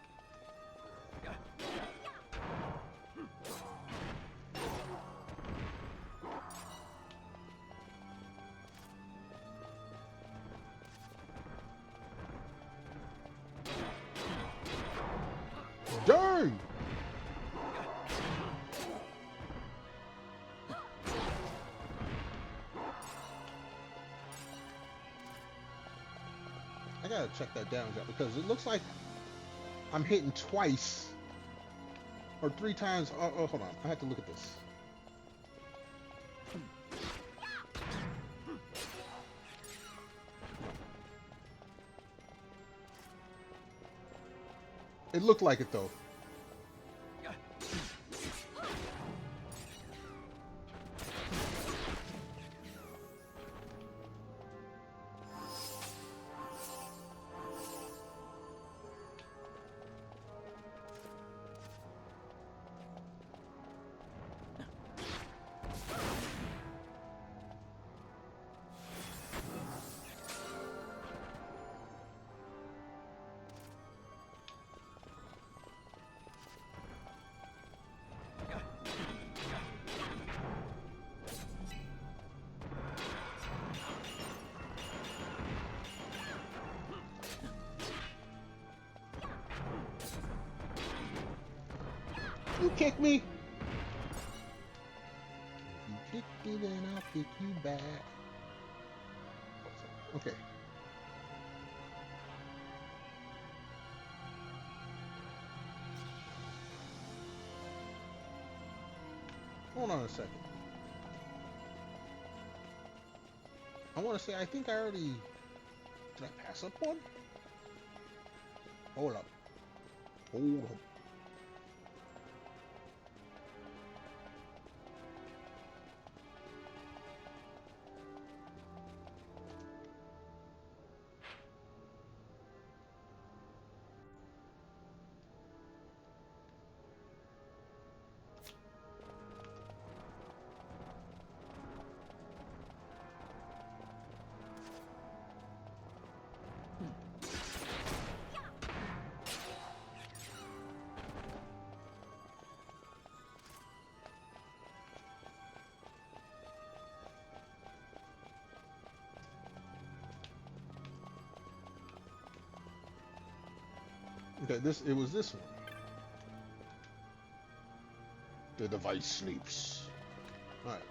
Dang! I gotta check that down because it looks like I'm hitting twice or 3 times. Oh, hold on. I have to look at this. It looked like it though. You kick me. If you kick me, then I'll kick you back. Okay. Hold on a second. I want to say, I think I already... Did I pass up one? Hold up. Hold up. Okay, it was this one. The device sleeps. All right.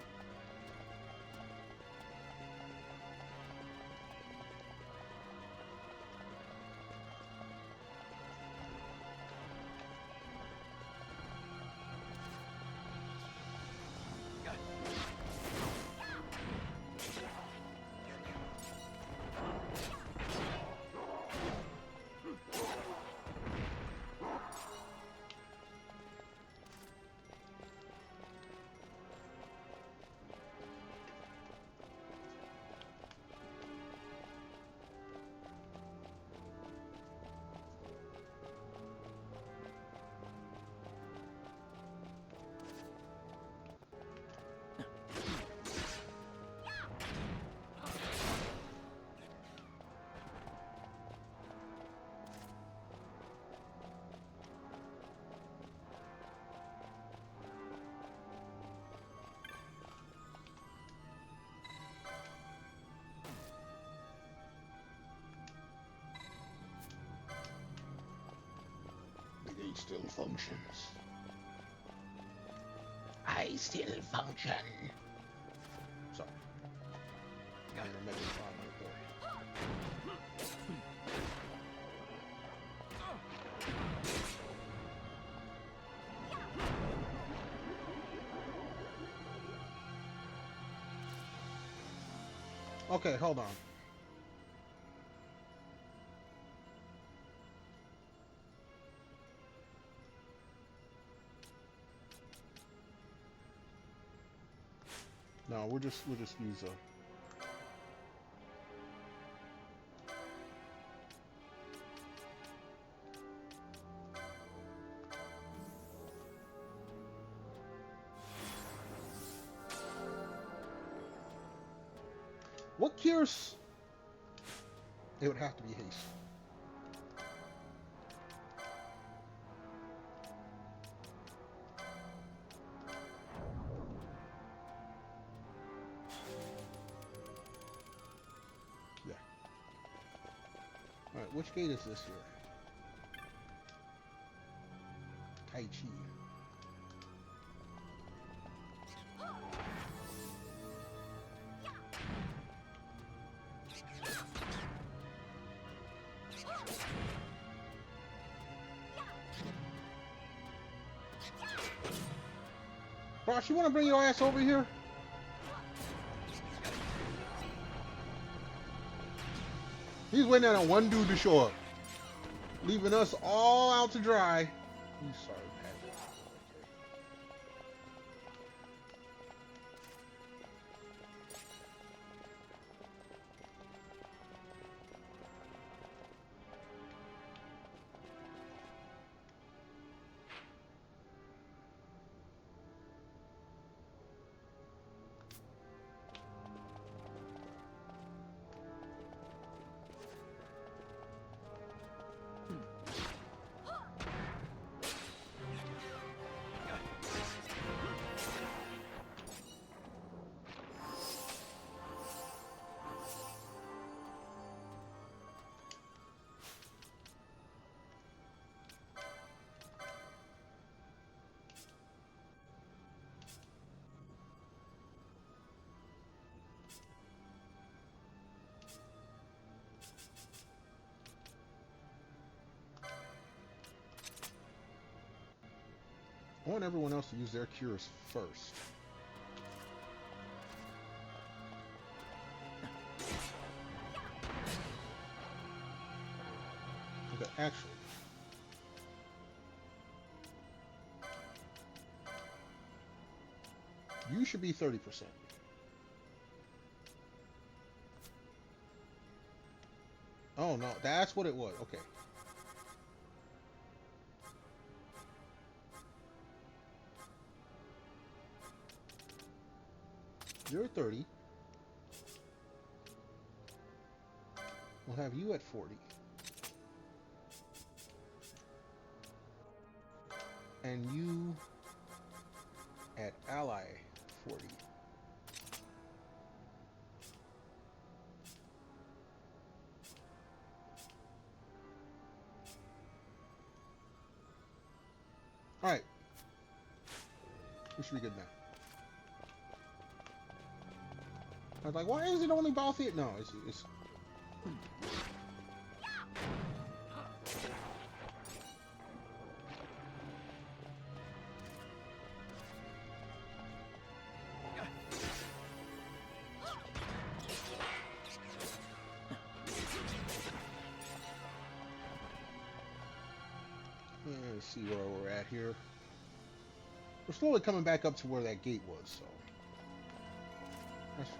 It still functions. I still function. Sorry. I'm gonna make it fun right there. Okay, hold on. No, we'll just use a. What cures? It would have to be haste. Yeah. Alright, which gate is this here? Tai Chi. Brosh, you want to bring your ass over here? He's waiting on one dude to show up, leaving us all out to dry. He's sorry, Pat. I want everyone else to use their cures first. Okay, actually. You should be 30%. Oh no, that's what it was. Okay. You're 30. We'll have you at 40. And you at ally 40. Alright. We should be good now. I was like, why is it only both here? No, it's let's see where we're at here. We're slowly coming back up to where that gate was, so that's fine.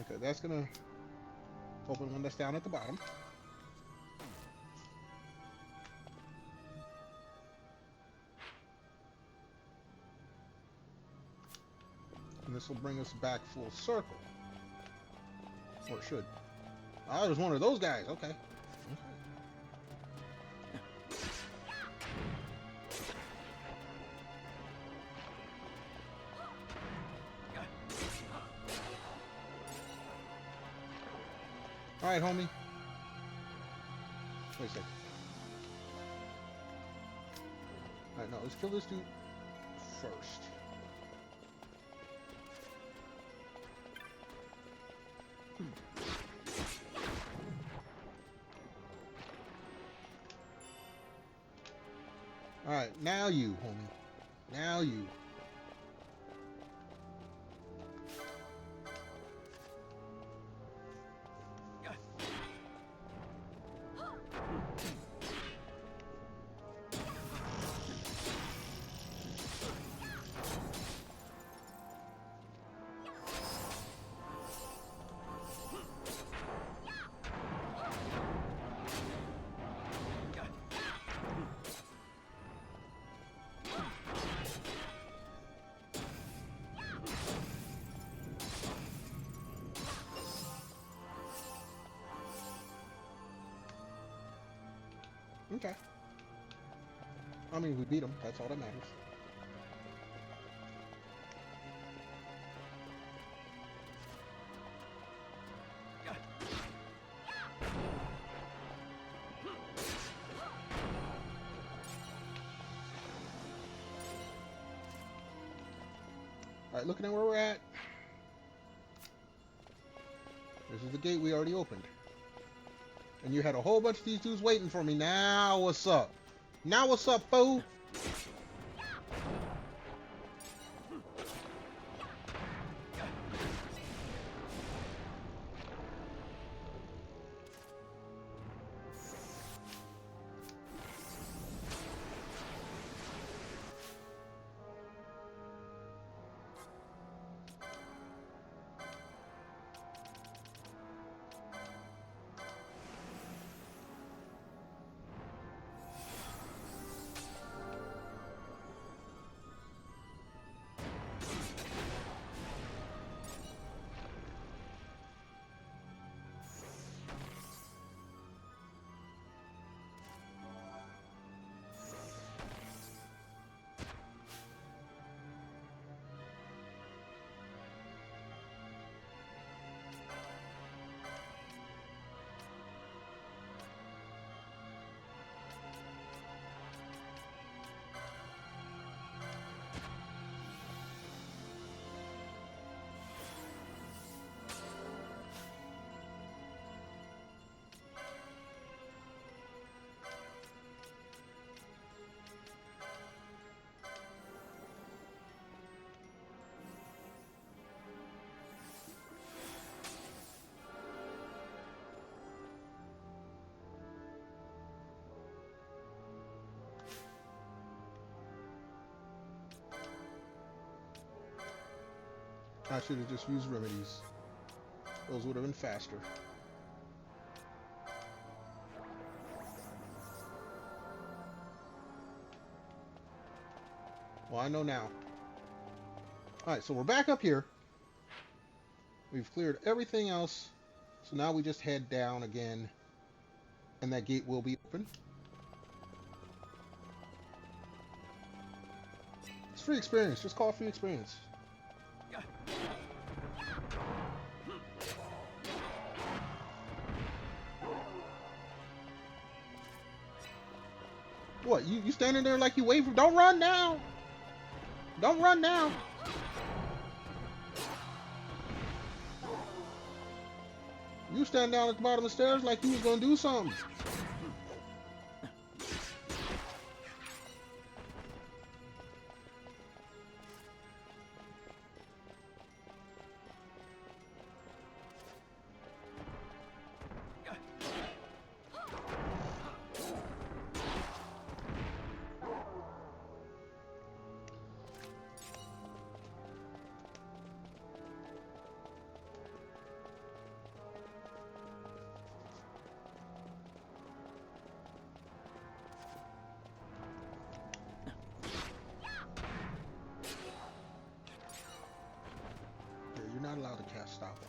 Okay, that's gonna open one that's down at the bottom. And this will bring us back full circle. Or it should. Oh, there's one of those guys. Okay. Alright, homie. Wait a second. Alright, no, let's kill this dude first. Alright, now you, homie. Now you. Okay. I mean, we beat him. That's all that matters. Alright, looking at where we're at. This is the gate we already opened. And you had a whole bunch of these dudes waiting for me. Now what's up? Now what's up, fool? I should have just used remedies. Those would have been faster. Well, I know now. Alright, so we're back up here. We've cleared everything else. So now we just head down again. And that gate will be open. It's free experience. Just call it free experience. What? You standing there like you wait for... Don't run now! Don't run now! You stand down at the bottom of the stairs like you was gonna do something. You're not allowed to cast stop on me.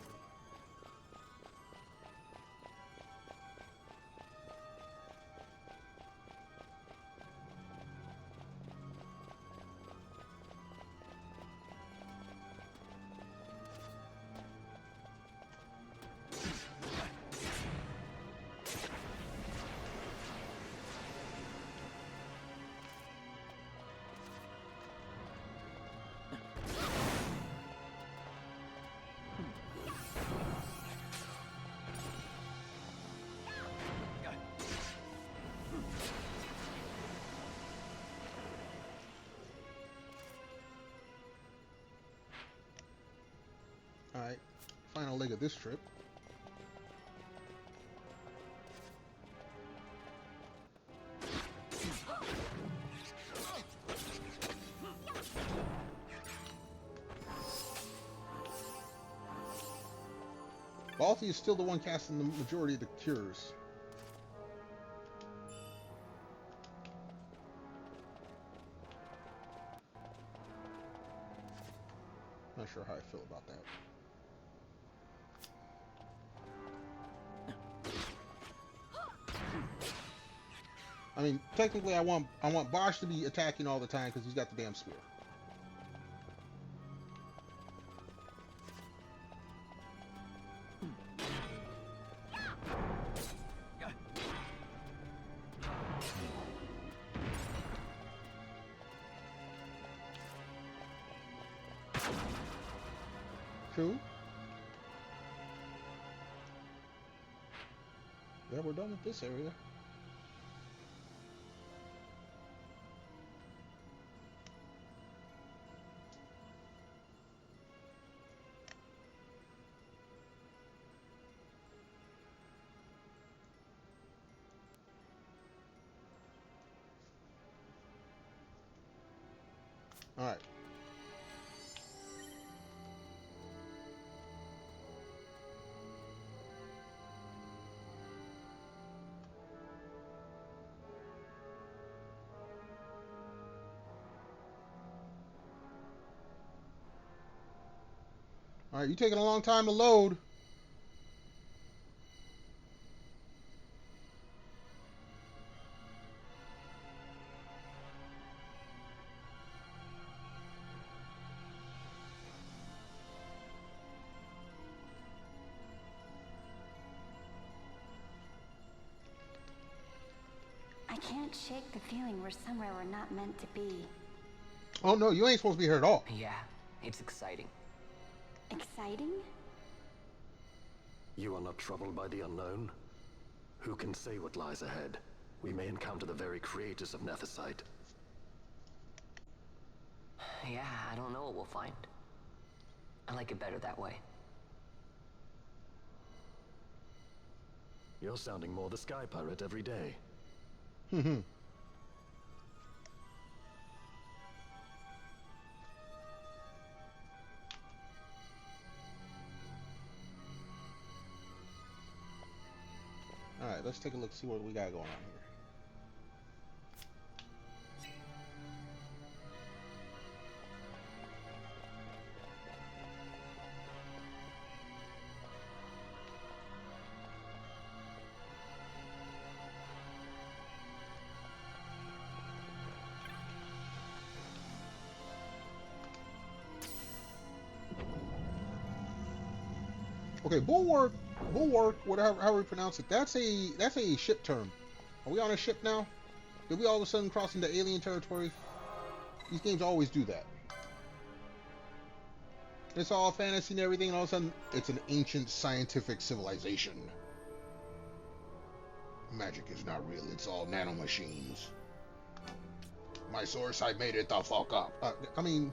Alright, final leg of this trip. Balti is still the one casting the majority of the cures. Not sure how I feel about that. I mean, technically, I want Bosch to be attacking all the time because he's got the damn spear. Cool. Yeah, we're done with this area. All right. All right, you taking a long time to load. I can't shake the feeling we're somewhere we're not meant to be. Oh no, you ain't supposed to be here at all. Yeah, it's exciting. Exciting? You are not troubled by the unknown? Who can say what lies ahead? We may encounter the very creators of Nethersite. Yeah, I don't know what we'll find. I like it better that way. You're sounding more the Sky Pirate every day. Alright, let's take a look, see what we got going on here. Okay, bulwark, whatever, however we pronounce it. That's a ship term. Are we on a ship now? Did we all of a sudden cross into alien territory? These games always do that. It's all fantasy and everything, and all of a sudden, it's an ancient scientific civilization. Magic is not real, it's all nanomachines. My source, I made it the fuck up. I mean...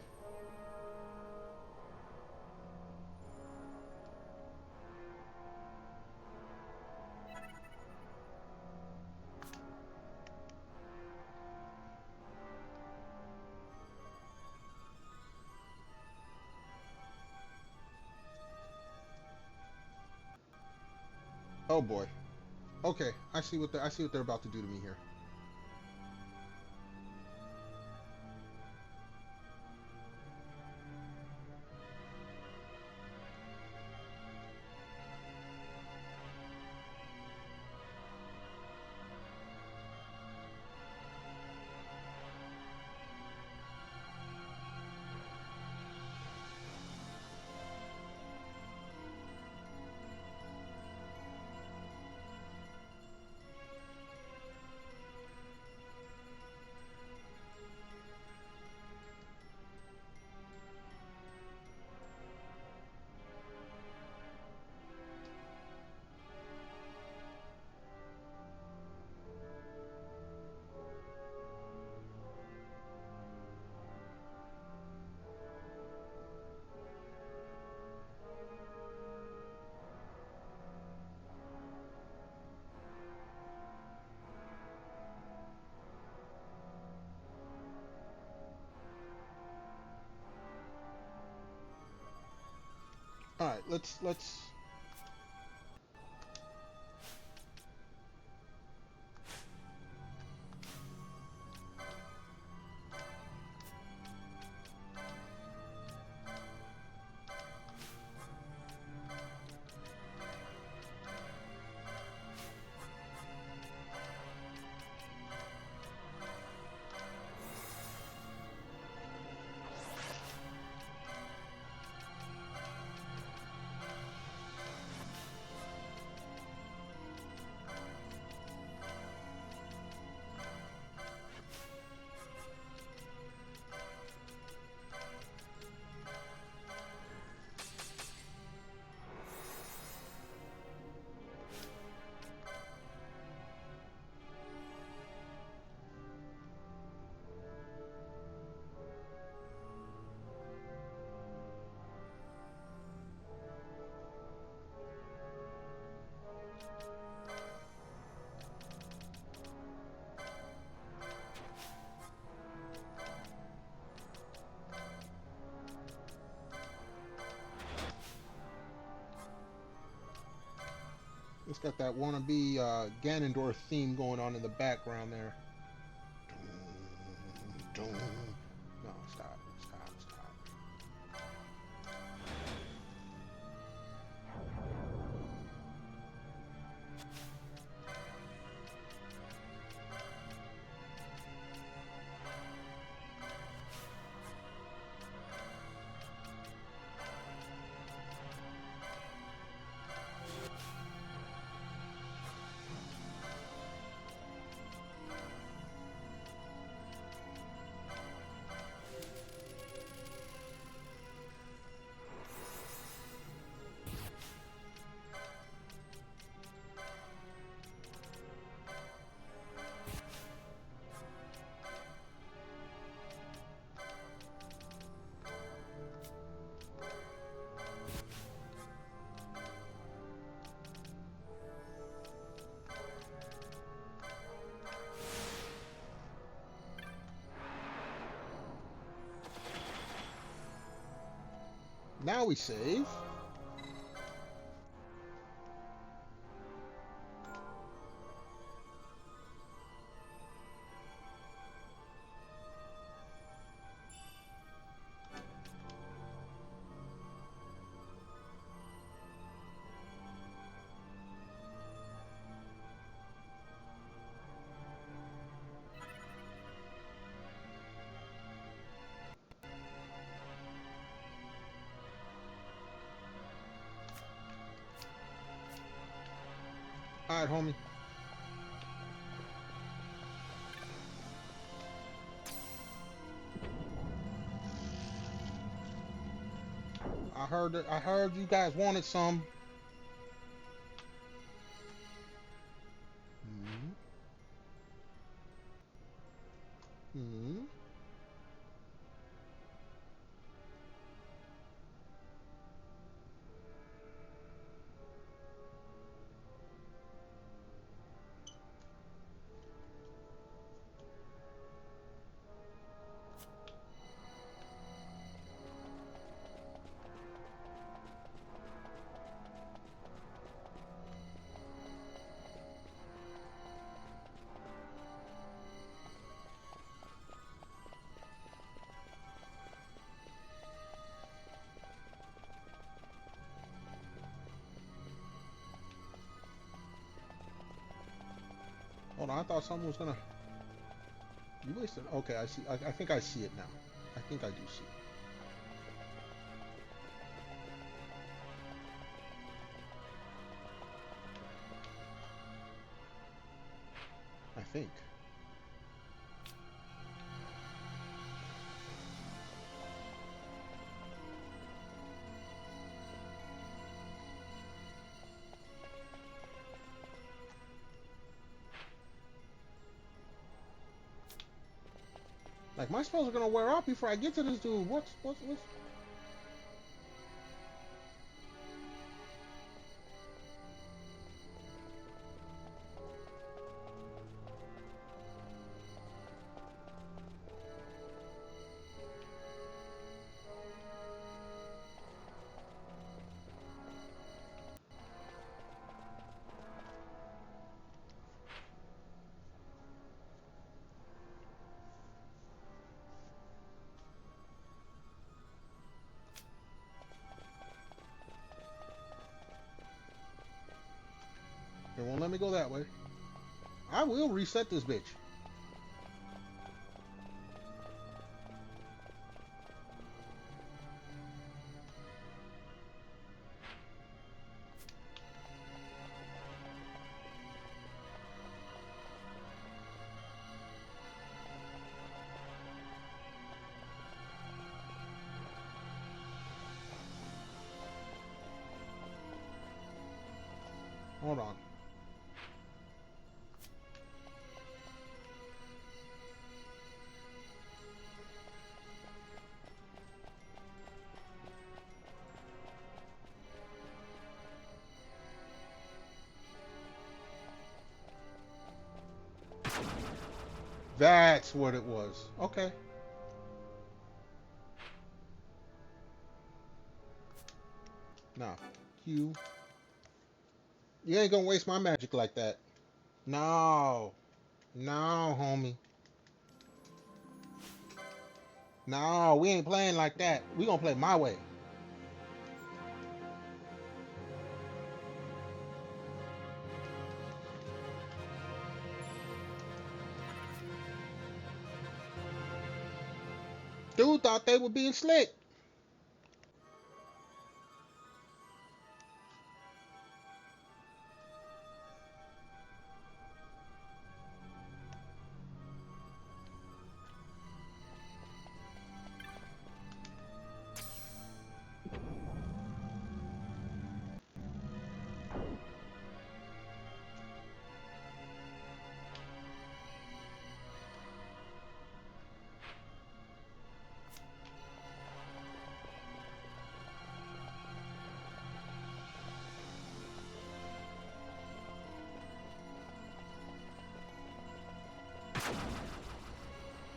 Oh boy. Okay, I see what they're about to do to me here. All right, let's It's got that wannabe Ganondorf theme going on in the background there. No, stop. Now we save. Alright, homie. I heard you guys wanted some. Hmm. Hold on, I thought someone was gonna. You wasted. Okay, I see. I think I see it now. I think I do see it. I think. Like, my spells are gonna wear out before I get to this dude. What's... It won't let me go that way. I will reset this bitch. Hold on. That's what it was. Okay. Now, Q. You ain't gonna waste my magic like that. No. No, homie. No, we ain't playing like that. We gonna play my way. Dude thought they were being slick.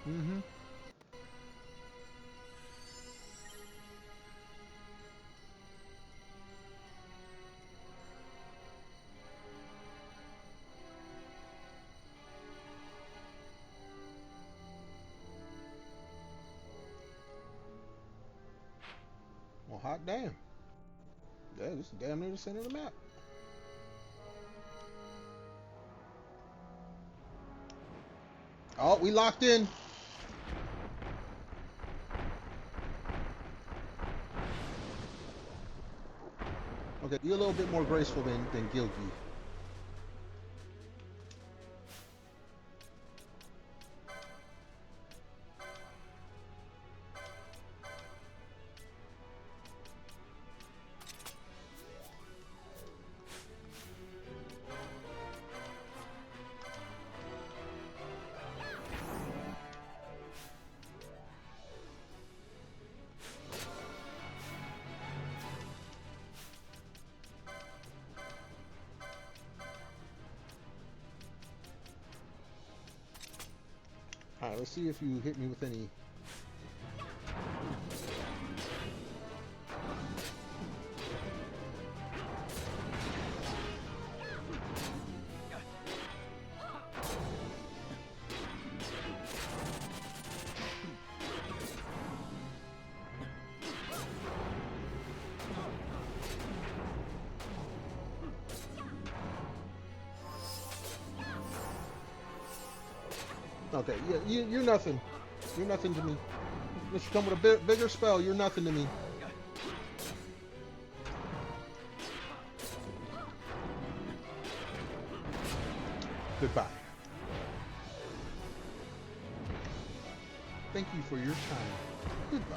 Mm-hmm. Well, hot damn. Yeah, this is damn near the center of the map. Oh, we locked in. Okay, you're a little bit more graceful than Gilgi. Alright, let's see if you hit me with any... Okay, yeah, you're nothing. You're nothing to me. Unless you come with a bigger spell, you're nothing to me. Goodbye. Thank you for your time. Goodbye.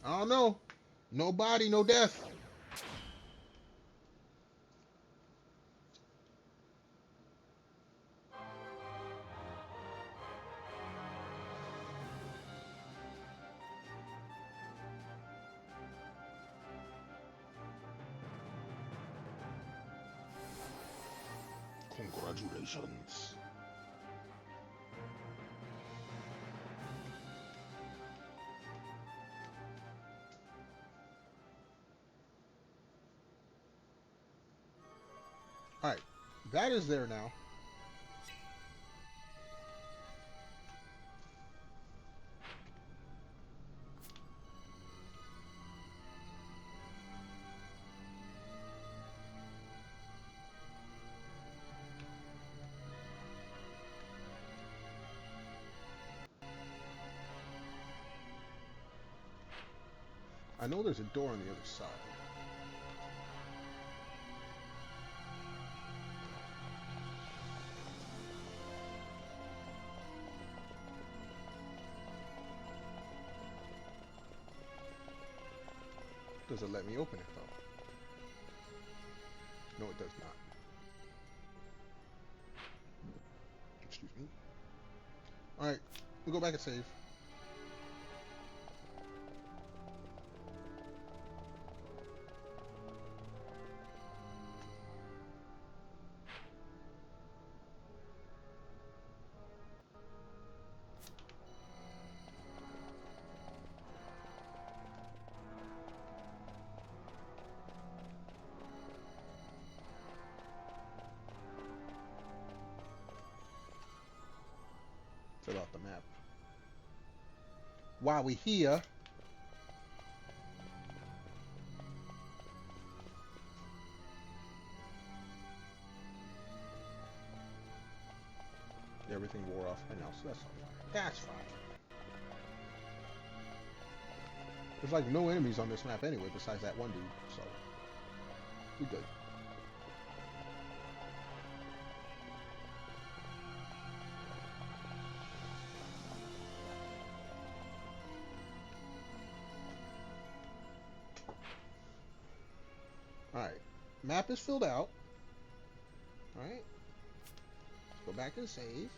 I don't know. No body, no death. Congratulations. Alright, that is there now. I know there's a door on the other side. Does it let me open it though? No, it does not. Excuse me. Alright, we'll go back and save. Fill out the map. While we here, everything wore off by now, so that's fine. That's fine. There's like no enemies on this map anyway, besides that one dude, so we good. Alright, map is filled out. Alright, let's go back and save.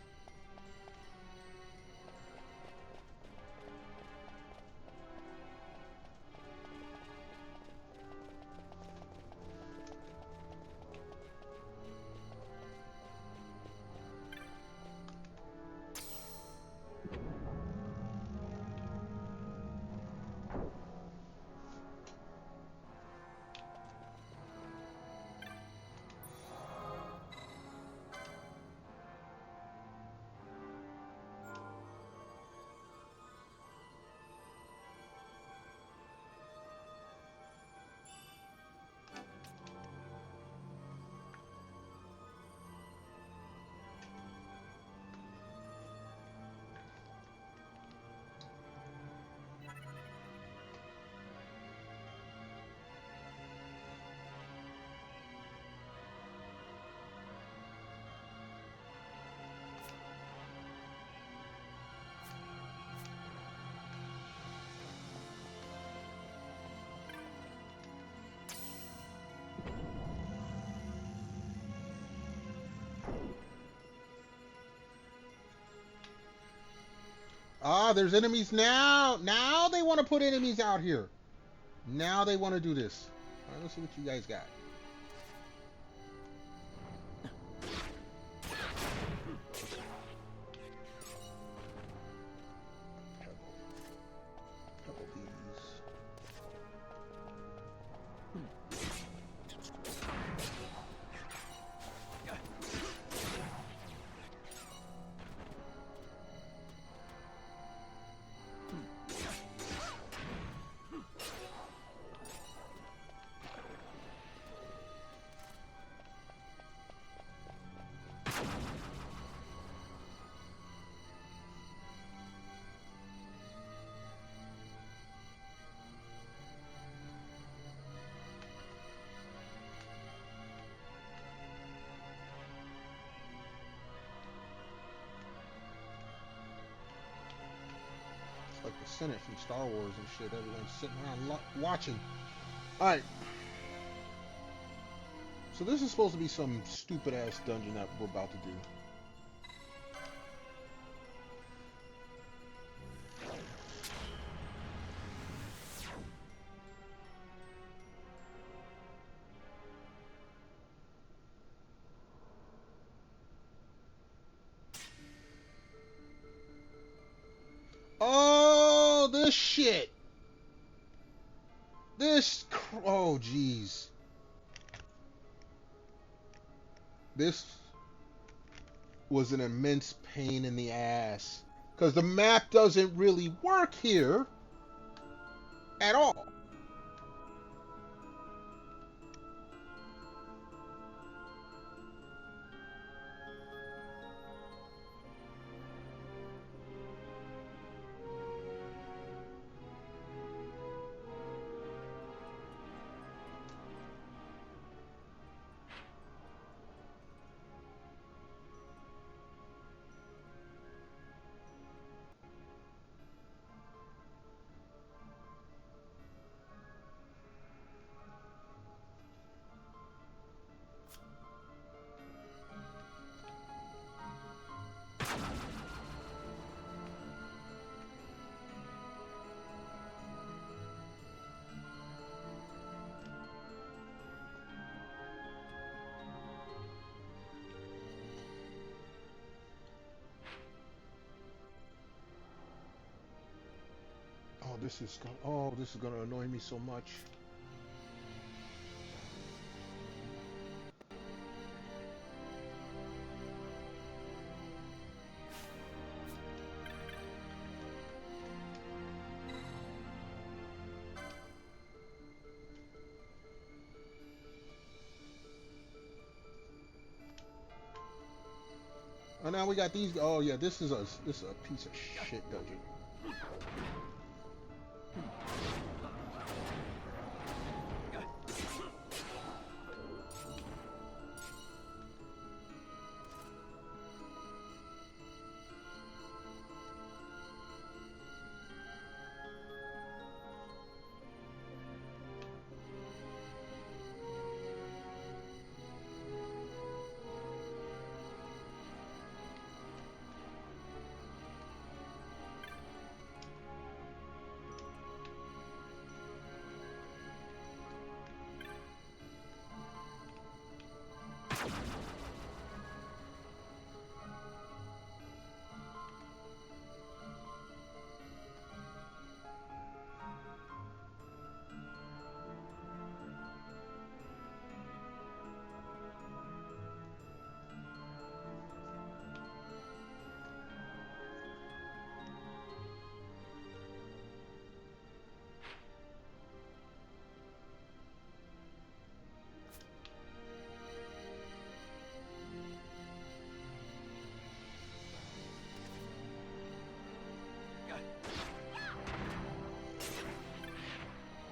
Ah, there's enemies now. Now they want to put enemies out here. Now they want to do this. All right, let's see what you guys got. Pebble these. Like the Senate from Star Wars and shit. Everyone's sitting around watching. Alright. So this is supposed to be some stupid ass dungeon that we're about to do. Oh, this shit. Oh, jeez. This was an immense pain in the ass. Because the map doesn't really work here at all. This is gonna annoy me so much. Oh, now we got these. Oh yeah, this is a piece of shit dungeon.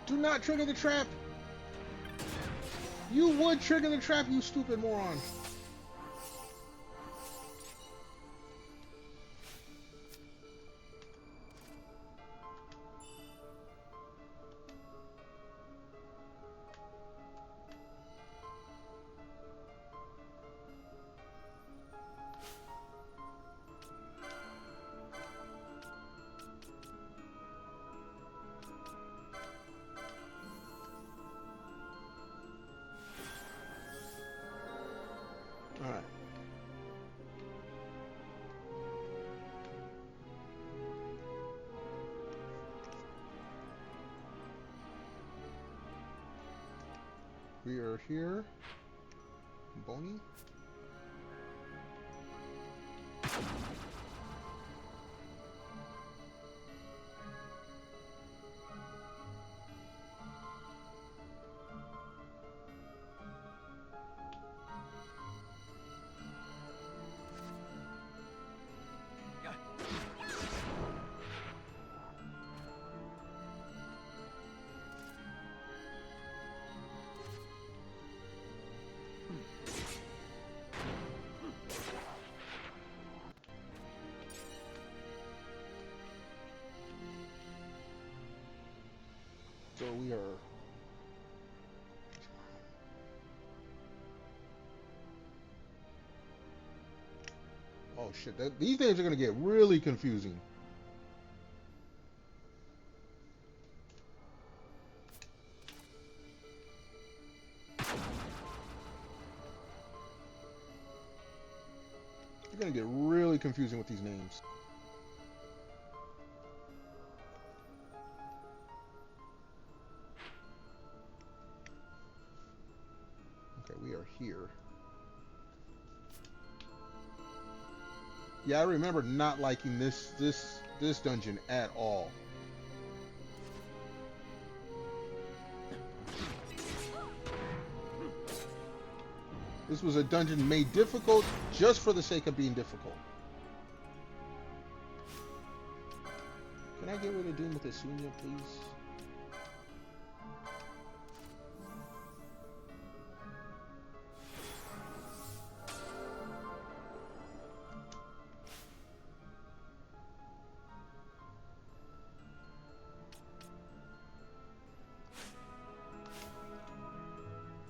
Do not trigger the trap. You would trigger the trap, you stupid moron. All right. We are here. Bonnie. So we are. Oh shit! These names are gonna get really confusing. You're gonna get really confusing with these names. Okay, we are here. Yeah, I remember not liking this dungeon at all. This was a dungeon made difficult just for the sake of being difficult. Can I get rid of Doom with Asunia, please?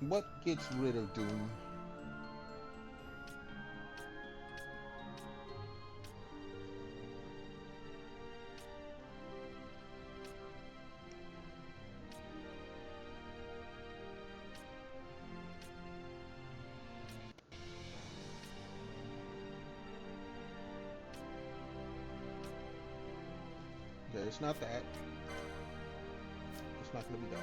What gets rid of Doom? Okay, it's not that. It's not gonna be that.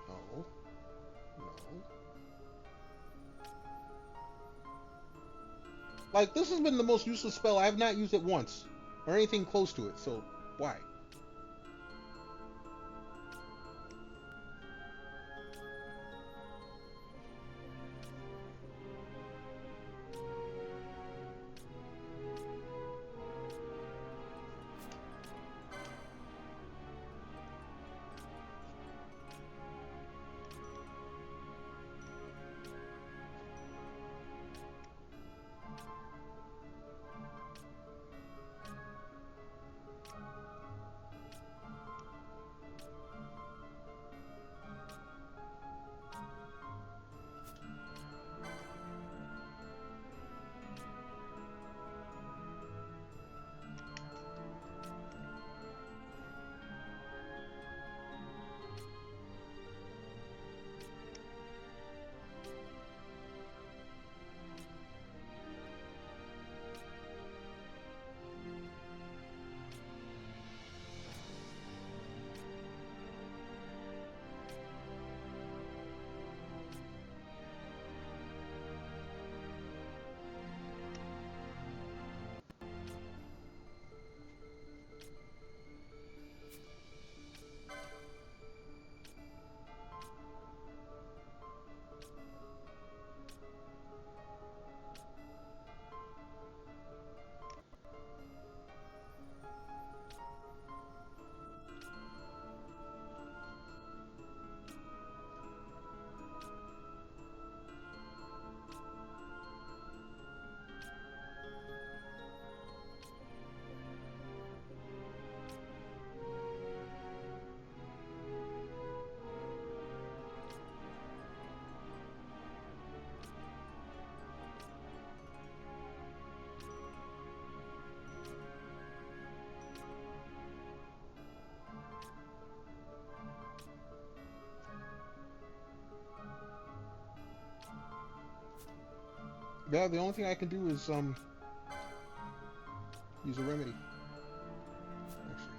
No. No. Like, this has been the most useless spell. I have not used it once. Or anything close to it, so why? Yeah, the only thing I can do is use a remedy. Actually.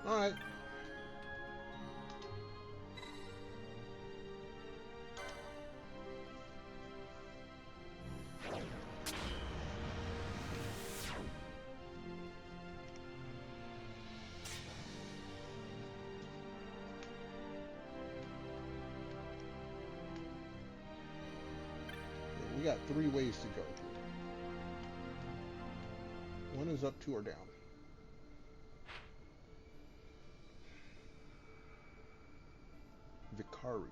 All right. We got 3 ways to go here. One is up, 2 are down. Vicari.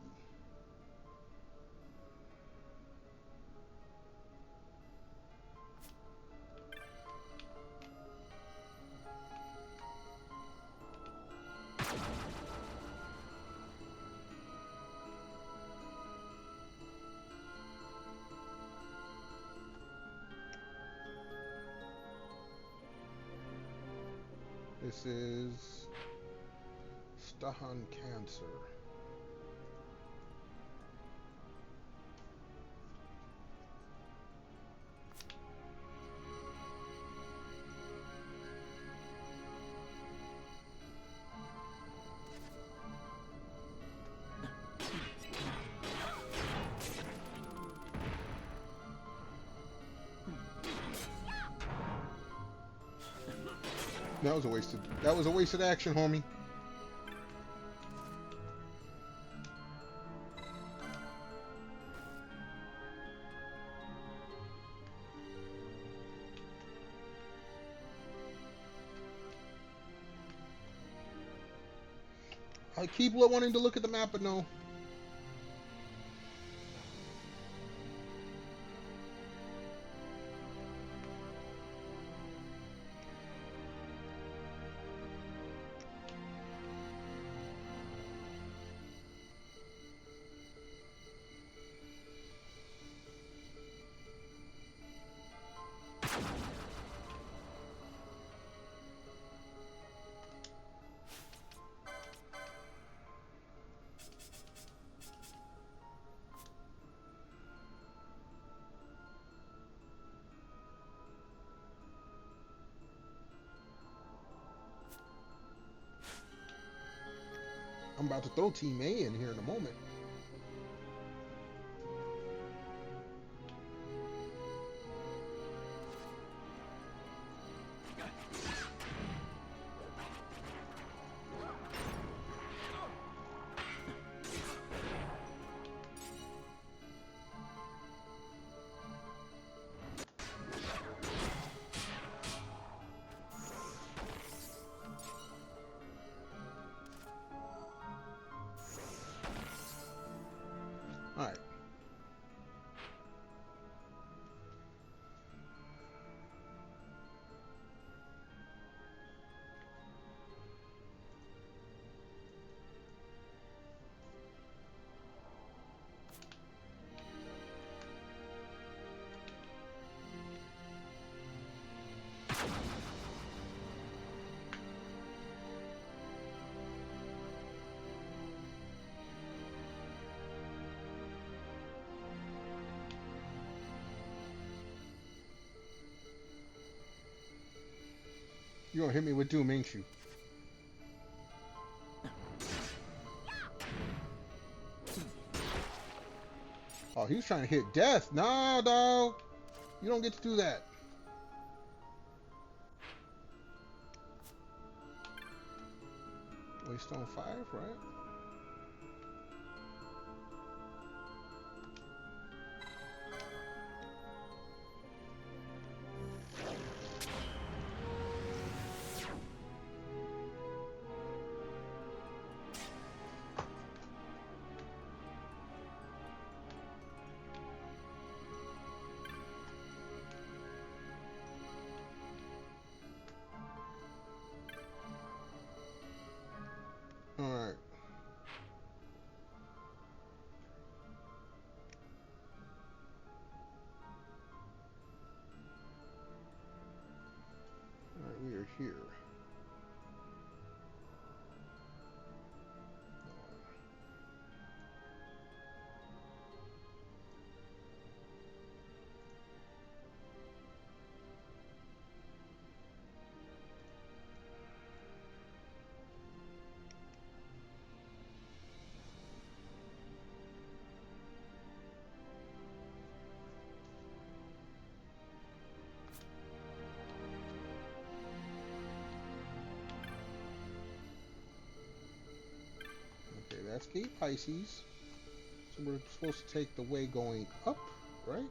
This is Stahan Cancer. That was a wasted action, homie. I keep wanting to look at the map, but no. I'm about to throw Team A in here in a moment. All right. You're gonna hit me with Doom, ain't you? Oh, he was trying to hit Death. No, dog. You don't get to do that. Waystone 5, right? Alright. that's Gate Pisces. So we're supposed to take the way going up, right?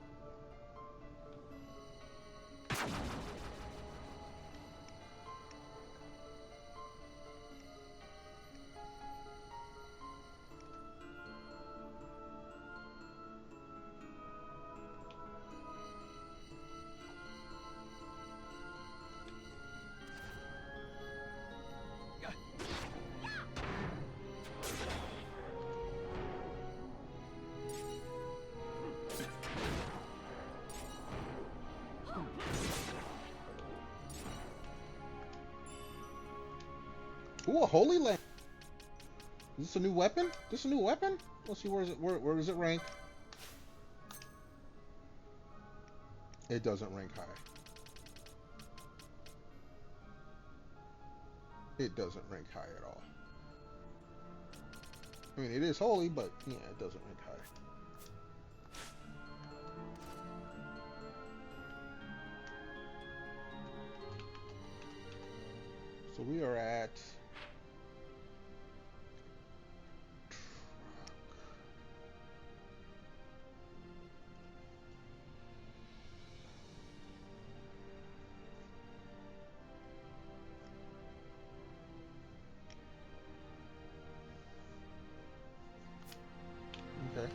Ooh, a Holy Land. Is this a new weapon? This a new weapon? Let's see, where is it? Where does it rank? It doesn't rank high. It doesn't rank high at all. I mean, it is holy, but yeah, it doesn't rank high. So we are at... Okay.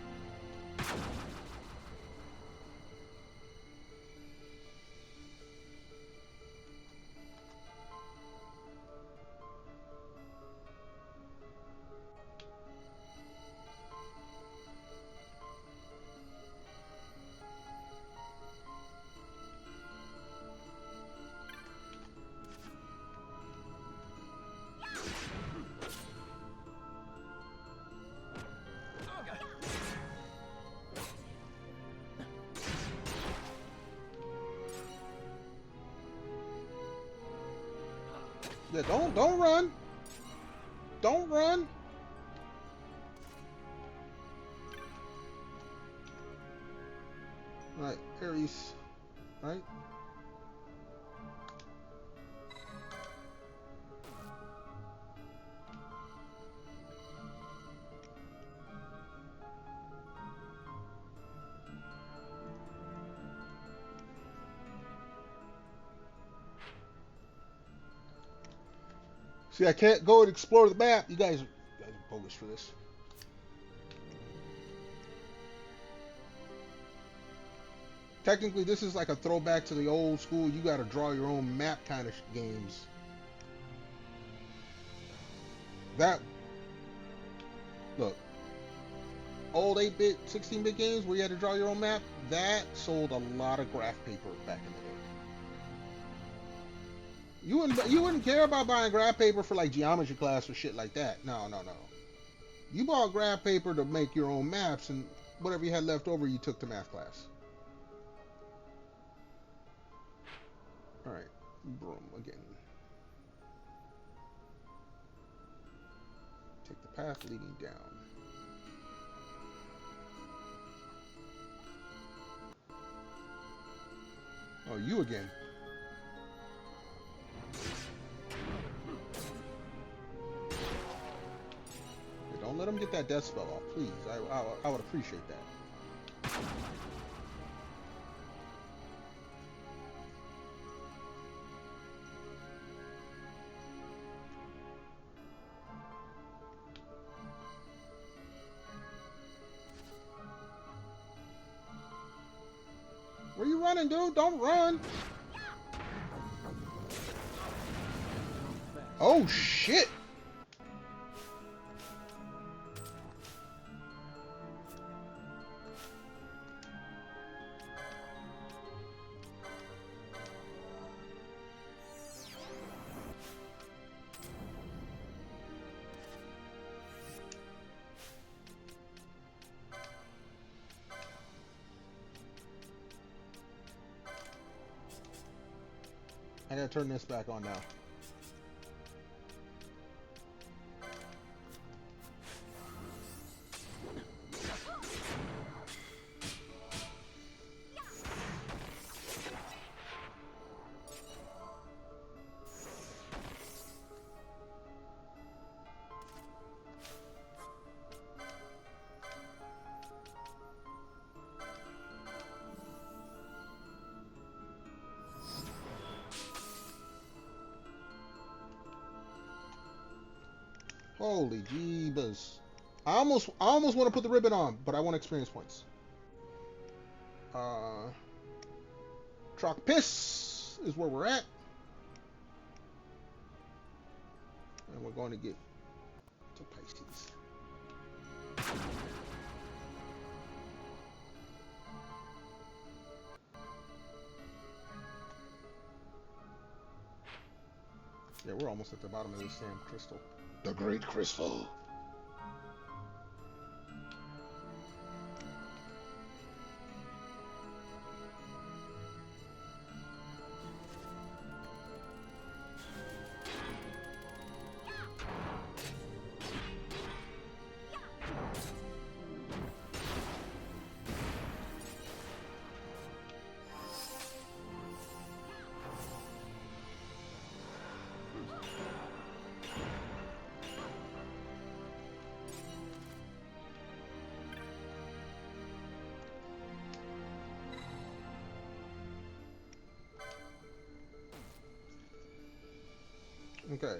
Yeah, don't run. Don't run. Right, Ares. Right? See, I can't go and explore the map. You guys are bogus for this. Technically, this is like a throwback to the old school, you gotta draw your own map kind of games. That, look, old 8-bit, 16-bit games where you had to draw your own map, that sold a lot of graph paper back in the day. You wouldn't care about buying graph paper for like geometry class or shit like that. No. You bought graph paper to make your own maps, and whatever you had left over, you took to math class. All right, broom again. Take the path leading down. Oh, you again. Don't let him get that death spell off, please. I would appreciate that. Where you running, dude? Don't run. Oh, shit. I gotta turn this back on now. Holy jeebus. I almost want to put the ribbon on, but I want experience points. Troc Piss is where we're at. And we're going to get to Pisces. Yeah, we're almost at the bottom of this damn crystal. The Great Crystal. Okay.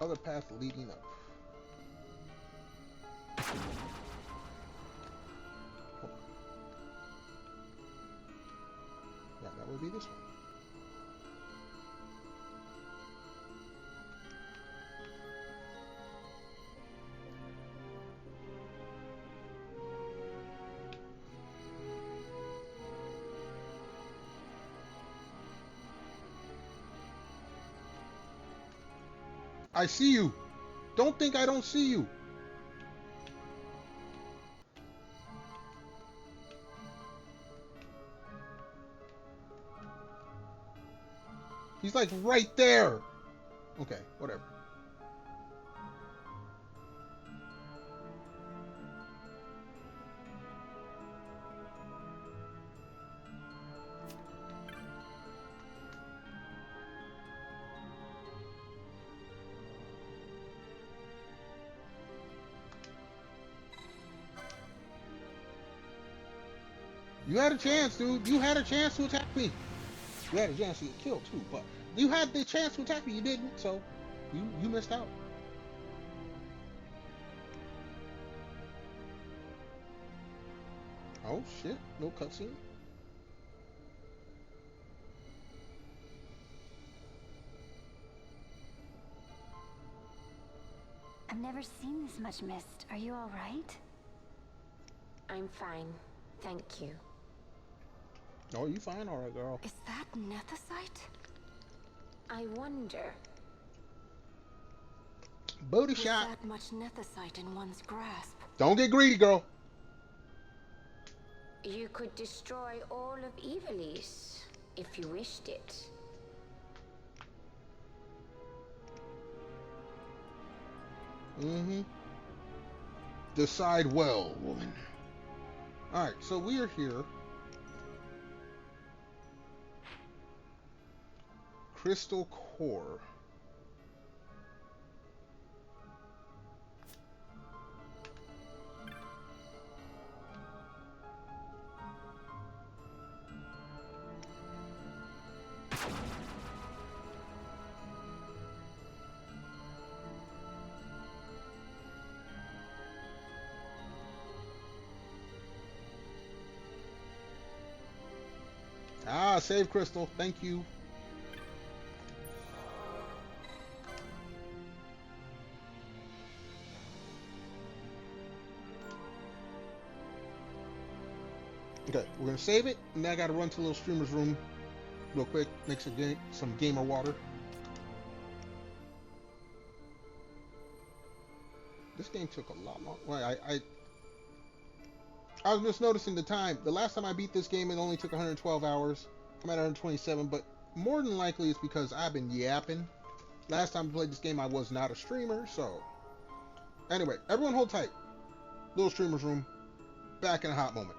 Other path leading up. Oh. Yeah, that would be this one. I see you. Don't think I don't see you. He's like right there. Okay, whatever. You had a chance, dude. You had a chance to attack me. You had a chance to get killed too, but you had the chance to attack me. You didn't, so you missed out. Oh shit! No cutscene. I've never seen this much mist. Are you all right? I'm fine, thank you. Oh, you fine, all right, girl. Is that nethicite? I wonder. Booty With shot. that much nethicite in one's grasp. Don't get greedy, girl. You could destroy all of Evilise if you wished it. Mm-hmm. Decide well, woman. Alright, so we are here. Crystal Core. Ah, save crystal. Thank you. Okay, we're gonna save it, and then I gotta run to the little streamer's room real quick, make some gamer water. This game took a lot long. Well, I was just noticing the time. The last time I beat this game, it only took 112 hours. I'm at 127, but more than likely it's because I've been yapping. Last time I played this game, I was not a streamer, so... Anyway, everyone hold tight. Little streamer's room. Back in a hot moment.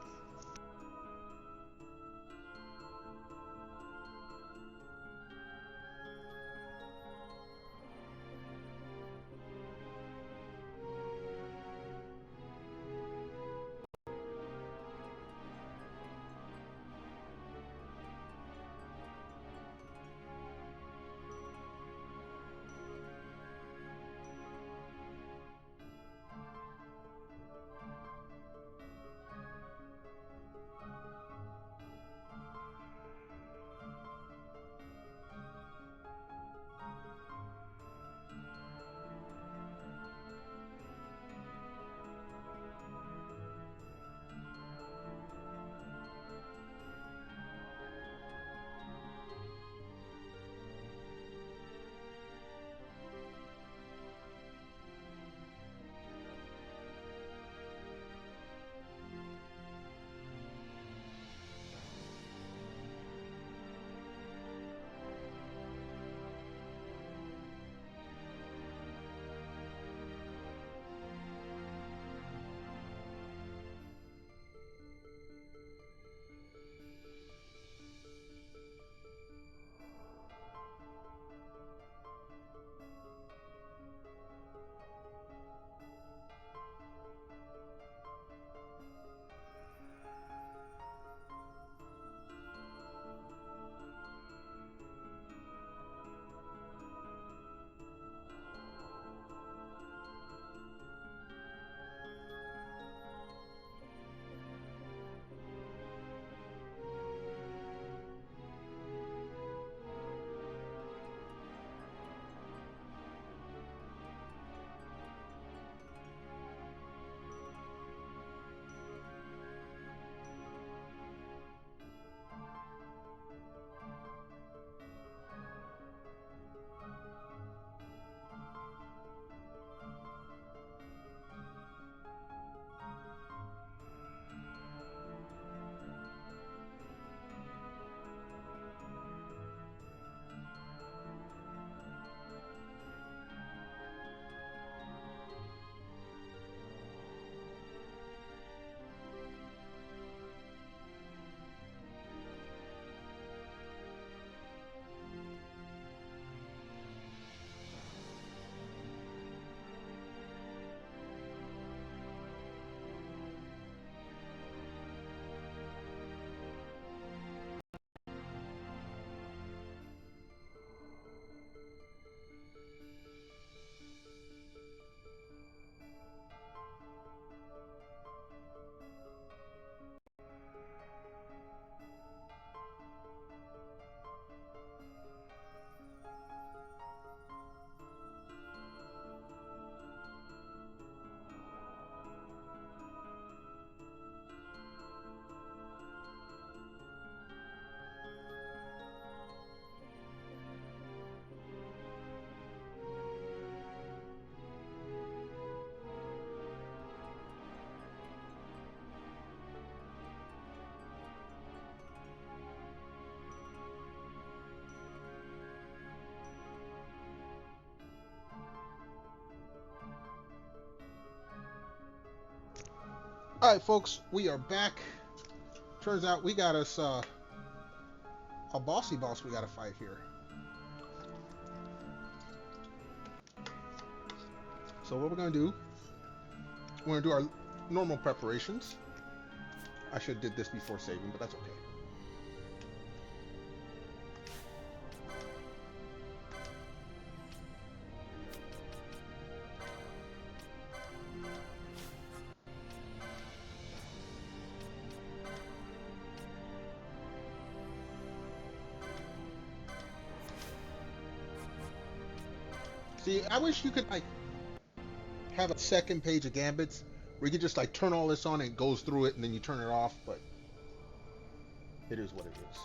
Alright folks, we are back. Turns out we got us a bossy boss we gotta fight here. So what we're gonna do, we're gonna do our normal preparations. I should have did this before saving, but that's okay. See, I wish you could like have a second page of gambits where you could just like turn all this on and it goes through it and then you turn it off, but it is what it is.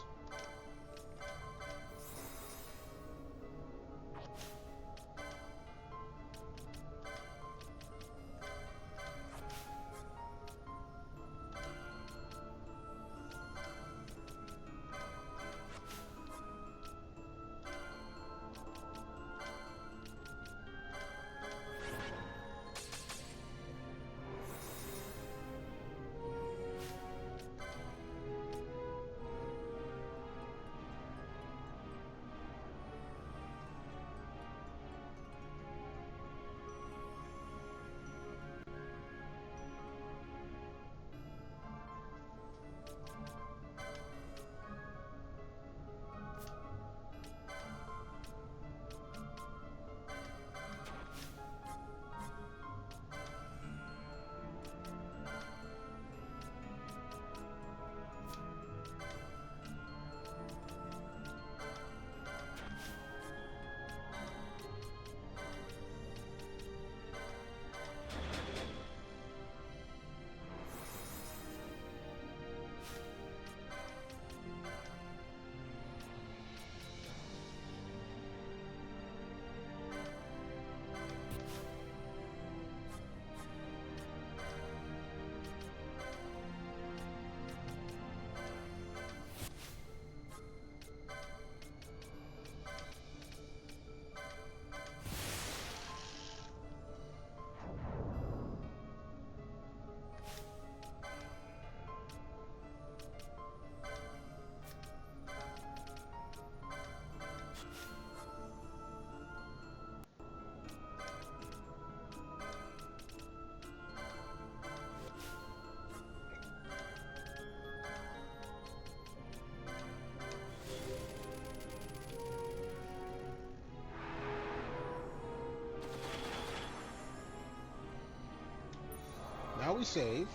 Now we save.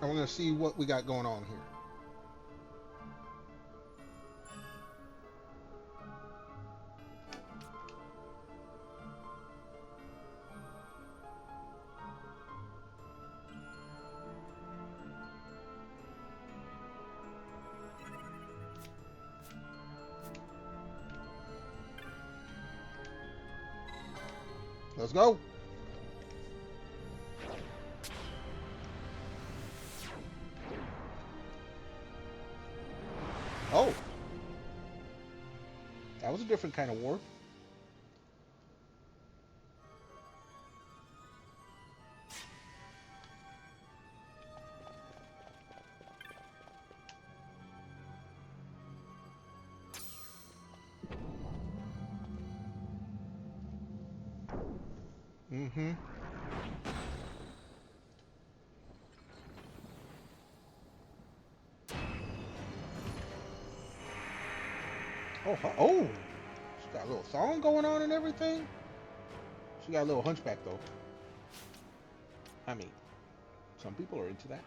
And we're going to see what we got going on here. Let's go. Oh. That was a different kind of war. Mm-hmm. Oh, she got a little song going on and everything. She got a little hunchback though. I mean, some people are into that.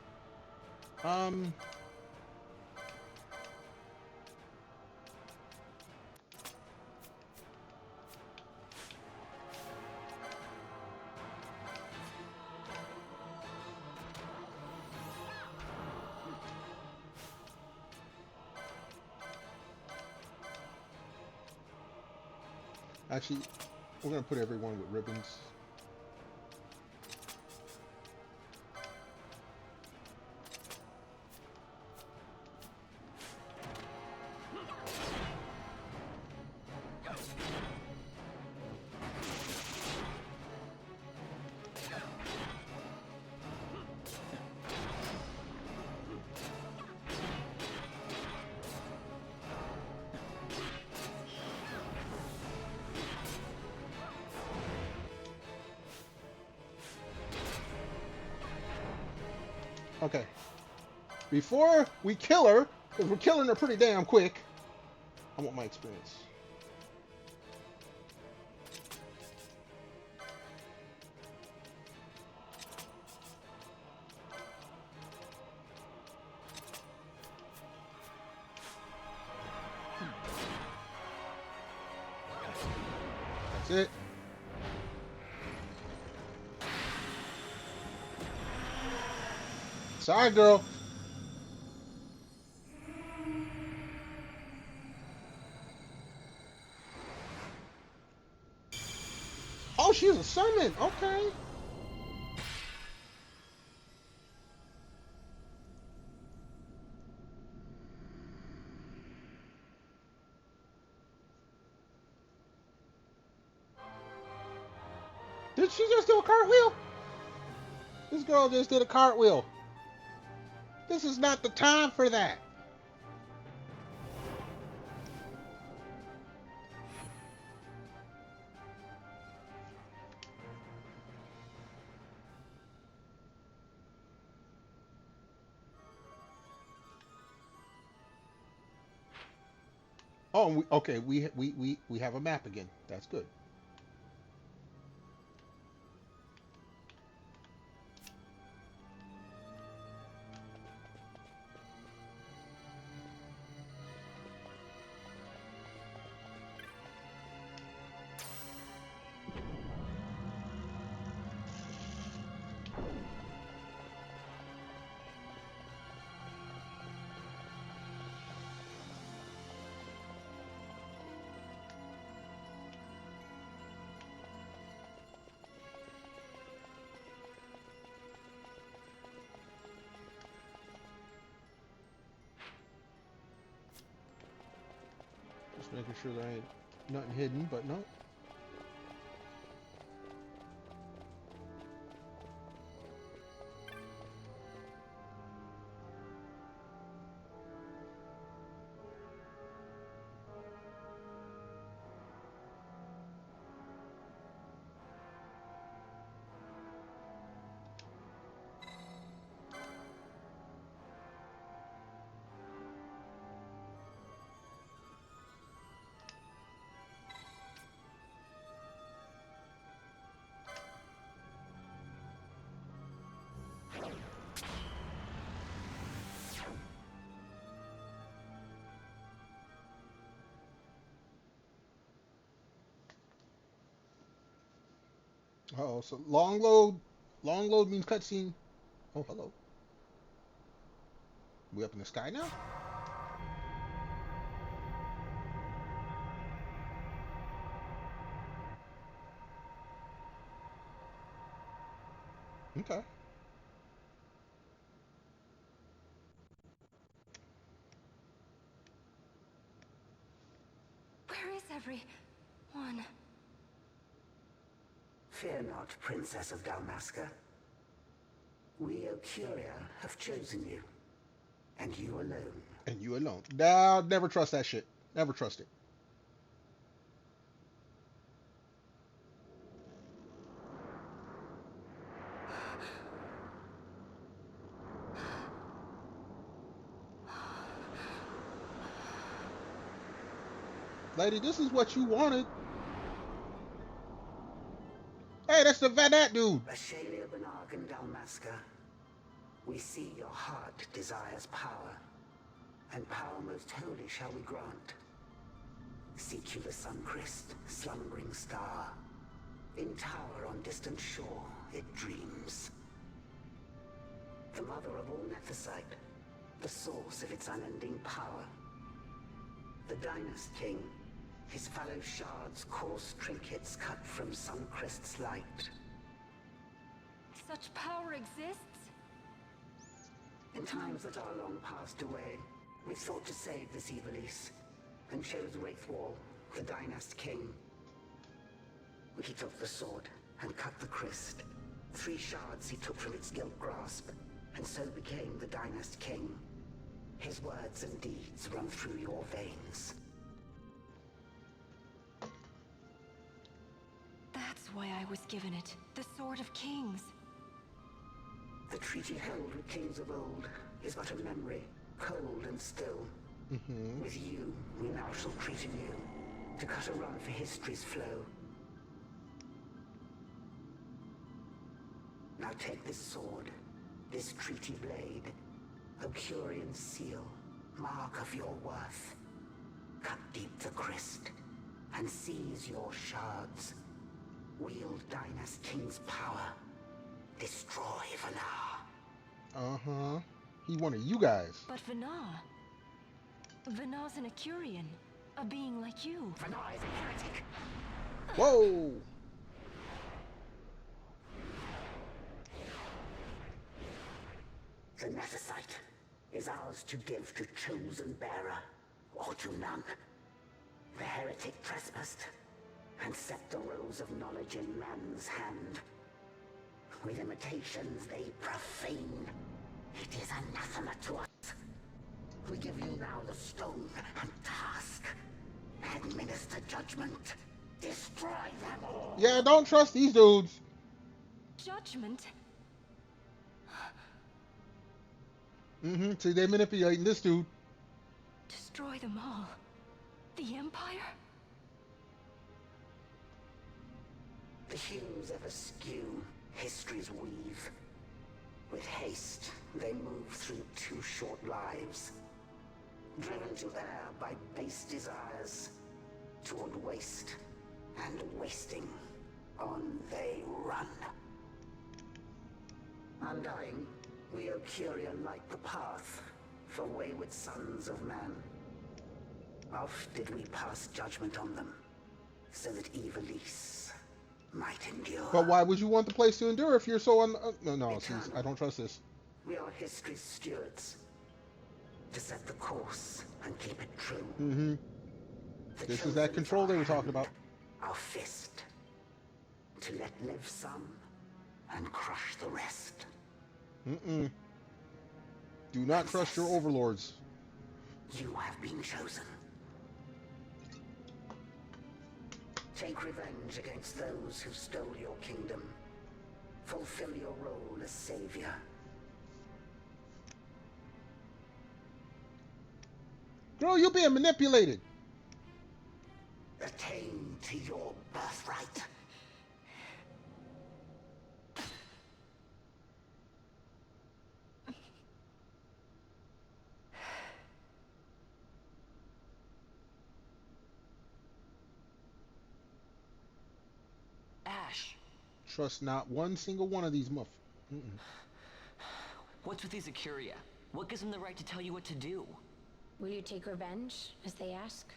Actually, we're going to put everyone with ribbons. Okay. Before we kill her, because we're killing her pretty damn quick, I want my experience. That's it. Sorry, girl. Oh, she's a summon. Okay. Did she just do a cartwheel? This girl just did a cartwheel. This is not the time for that. Oh, okay. We have a map again. That's good. Just making sure there ain't nothing hidden, but no. Oh, so long load. Long load means cutscene. Oh, hello. We up in the sky now? Okay. Where is everyone? Fear not, Princess of Dalmasca. We, Ocuria, have chosen you. And you alone. And you alone. Now, never trust that shit. Never trust it. Lady, this is what you wanted. Hey, that's the Vanat dude. Ashalia Banag and Dalmasca. We see your heart desires power. And power most holy shall we grant. Seek you the sun-crest, slumbering star. In tower on distant shore, it dreams. The mother of all Nephesite, the source of its unending power. The Dynast King, his fallow shards coarse trinkets cut from Suncrest's light. Such power exists? In times that are long passed away, we sought to save this Evilise, and chose Wraithwall, the Dynast King. He took the sword and cut the crest. 3 shards he took from its gilt grasp, and so became the Dynast King. His words and deeds run through your veins. That's why I was given it. The Sword of Kings. The treaty held with kings of old is but a memory, cold and still. With you, we now shall treat anew, to cut a run for history's flow. Now take this sword, this treaty blade, Ocurian seal, mark of your worth. Cut deep the crest, and seize your shards. Wield Dynas King's power. Destroy Vanar. He one of you guys. But Vanar... Vanar's an Ocurian, a being like you. Vanar is a heretic. Whoa! The Nephesite is ours to give to chosen bearer, or to none. The heretic trespassed, and set the rose of knowledge in man's hand. With imitations they profane. It is anathema to us. We give you now the stone and task. Administer judgment. Destroy them all. Yeah, don't trust these dudes. Judgment? See, they're manipulating this dude. Destroy them all? The Empire? The hues ever skew history's weave. With haste, they move through too short lives. Driven to err by base desires. Toward waste, and wasting, on they run. Undying, we Ocurian light the path for wayward sons of man. Oft did we pass judgment on them, so that Ivalice might endure. But why would you want the place to endure if you're so no, see, I don't trust this. We are history's stewards, to set the course and keep it true. This is that control they were talking about. Our fist, to let live some and crush the rest. Do not trust your overlords. You have been chosen. Take revenge against those who stole your kingdom. Fulfill your role as savior. Girl, you're being manipulated. Attain to your birthright. Ash! Trust not one single one of these What's with these Ocuria? What gives them the right to tell you what to do? Will you take revenge, as they ask?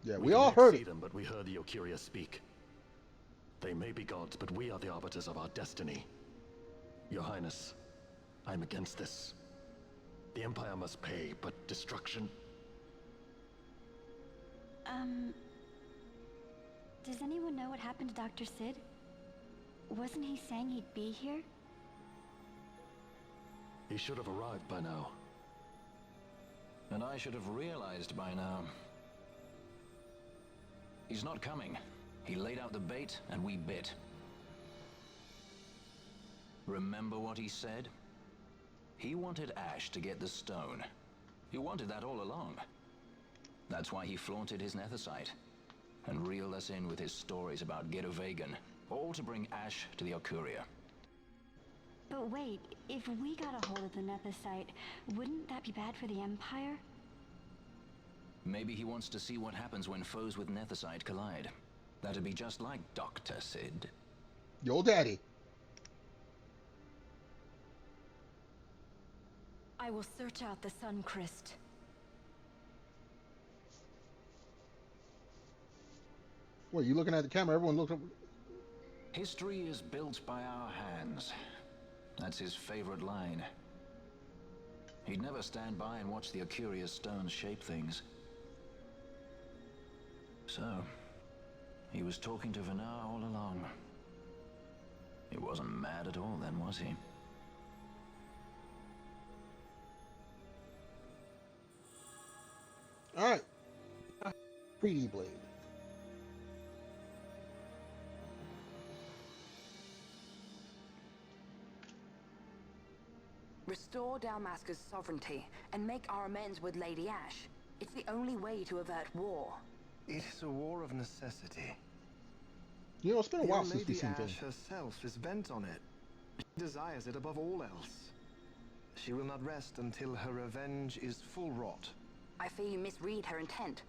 Yeah, we all heard it. Them, but we heard the Ocuria speak. They may be gods, but we are the arbiters of our destiny. Your Highness, I'm against this. The Empire must pay, but destruction... Does anyone know what happened to Dr. Sid? Wasn't he saying he'd be here? He should have arrived by now. And I should have realized by now. He's not coming. He laid out the bait, and we bit. Remember what he said? He wanted Ash to get the stone. He wanted that all along. That's why he flaunted his nethicite, and reeled us in with his stories about Giruvegan, all to bring Ash to the Ocuria. But wait, if we got a hold of the nethicite, wouldn't that be bad for the Empire? Maybe he wants to see what happens when foes with nethicite collide. That'd be just like Dr. Sid. Yo, daddy. I will search out the Sun Crest. What, you looking at the camera? Everyone looked up. History is built by our hands. That's his favorite line. He'd never stand by and watch the Ocuria stones shape things. So, he was talking to Vanar all along. He wasn't mad at all then, was he? Alright. Pretty blade. Restore Dalmasca's sovereignty and make our amends with Lady Ash. It's the only way to avert war. It is a war of necessity. You know, it's been a while since we've seen Lady Ash Vayne. herself is bent on it. She desires it above all else. She will not rest until her revenge is full wrought. I fear you misread her intent.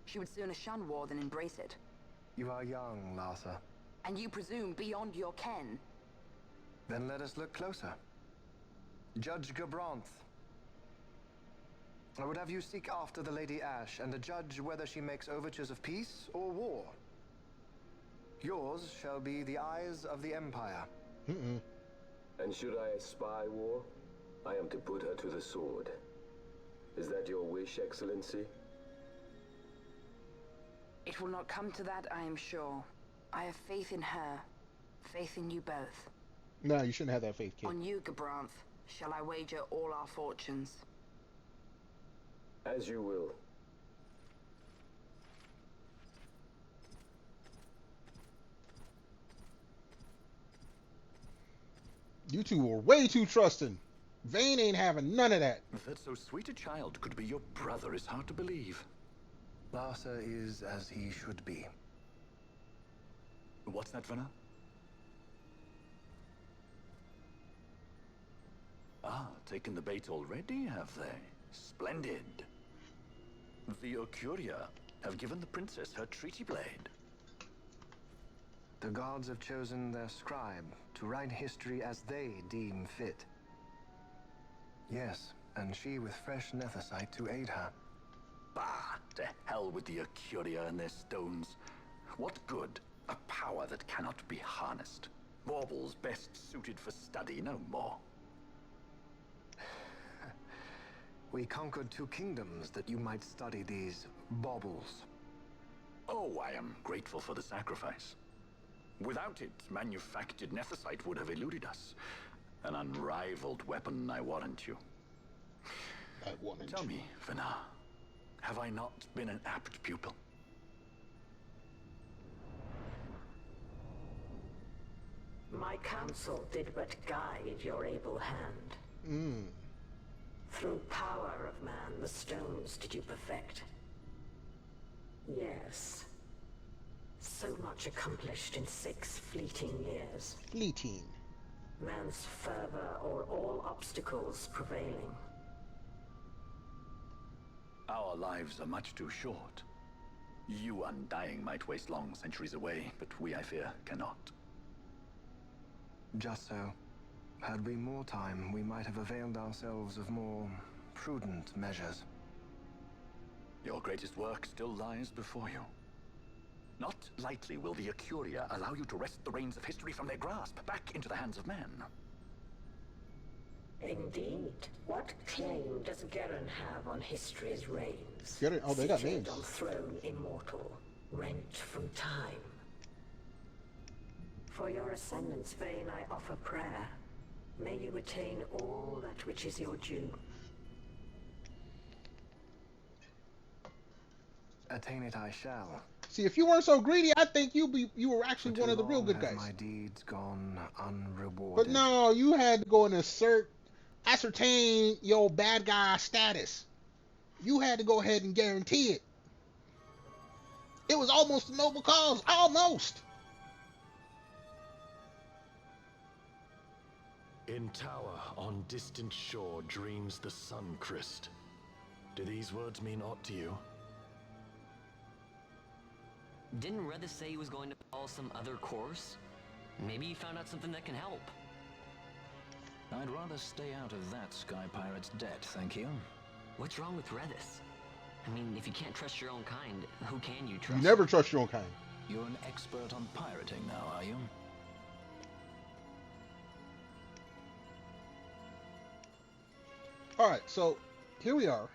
She would sooner shun war than embrace it. You are young, Larsa. And you presume beyond your ken. Then let us look closer. Judge Gabranth. I would have you seek after the Lady Ash and judge whether she makes overtures of peace or war. Yours shall be the eyes of the Empire. And should I spy war, I am to put her to the sword. Is that your wish, Excellency? It will not come to that, I am sure. I have faith in her. Faith in you both. No, you shouldn't have that faith, kid. On you, Gabranth, shall I wager all our fortunes? As you will. You two were way too trusting. Vayne ain't having none of that. That so sweet a child could be your brother is hard to believe. Larsa is as he should be. What's that, Venna? Ah, taken the bait already, have they? Splendid. The Ocuria have given the princess her treaty blade. The gods have chosen their scribe to write history as they deem fit. Yes, and she with fresh nethicite to aid her. Bah, to hell with the Ocuria and their stones. What good? A power that cannot be harnessed. Baubles best suited for study, no more. We conquered 2 kingdoms that you might study these baubles. Oh, I am grateful for the sacrifice. Without it, manufactured nethicite would have eluded us. An unrivaled weapon, I warrant you. Tell me, Venna, have I not been an apt pupil? My counsel did but guide your able hand. Through power of man, the stones did you perfect. Yes. So much accomplished in 6 fleeting years. Fleeting. Man's fervor o'er all obstacles prevailing. Our lives are much too short. You undying might waste long centuries away, but we, I fear, cannot. Just so. Had we more time, we might have availed ourselves of more prudent measures. Your greatest work still lies before you. Not lightly will the Ocuria allow you to wrest the reins of history from their grasp, back into the hands of men. Indeed. What claim does Garen have on history's reins? Garen, oh, they got Seated names. on throne immortal, rent from time. For your ascendant's vein I offer prayer. May you attain all that which is your due. Attain it I shall. See, if you weren't so greedy, I think you were actually For one of the too real long good have guys. my deeds gone unrewarded. But no, you had to go and ascertain your bad guy status. You had to go ahead and guarantee it. It was almost a noble cause. Almost. In tower on distant shore dreams the sun Christ. Do these words mean aught to you? Didn't Redis say he was going to follow some other course? Maybe he found out something that can help. I'd rather stay out of that Sky Pirate's debt, thank you. What's wrong with Redis? I mean, if you can't trust your own kind, who can you trust? You never trust your own kind. You're an expert on pirating now, are you? Alright, so here we are.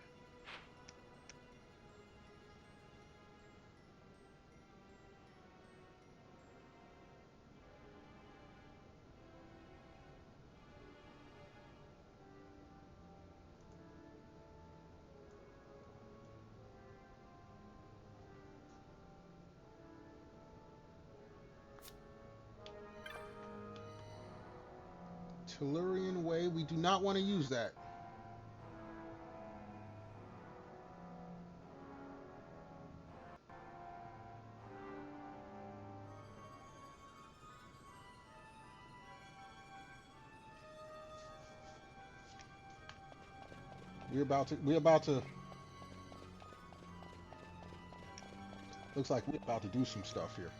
Tellurian Way. We do not want to use that. We're about to looks like we're about to do some stuff here.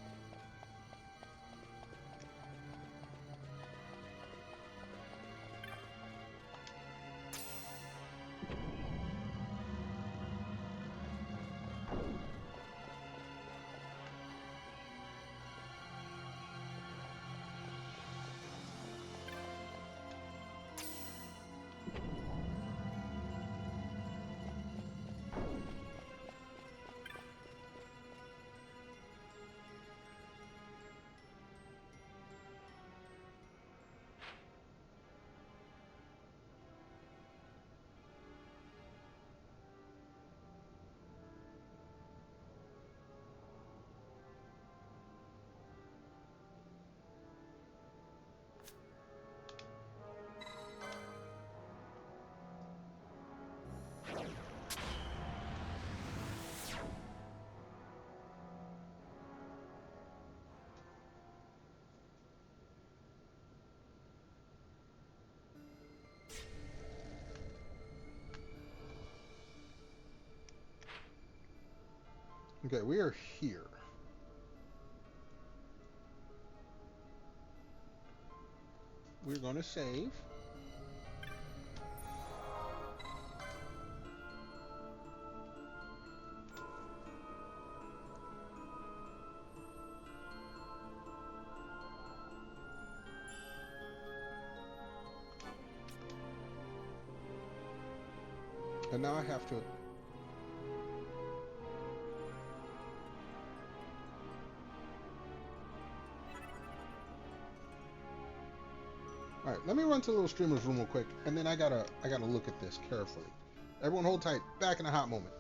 Okay, we are here. We're going to save. And now I have to... All right, let me run to the little streamer's room real quick, and then I gotta look at this carefully. Everyone hold tight. Back in a hot moment.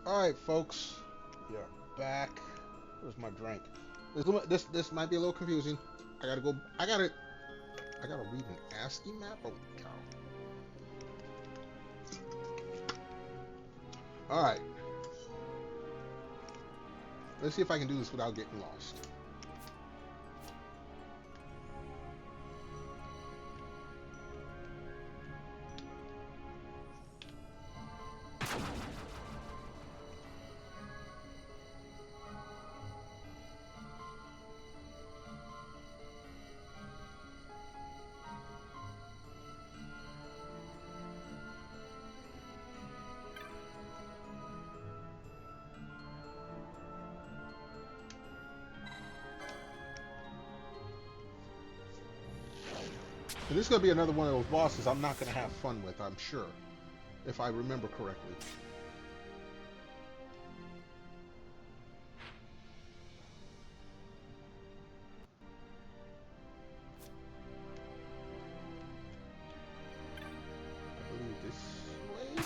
Alright, folks. We are back. Where's my drink? This might be a little confusing. I gotta read an ASCII map? Holy cow. Alright. Let's see if I can do this without getting lost. And this is going to be another one of those bosses I'm not going to have fun with, I'm sure. If I remember correctly. I believe this way.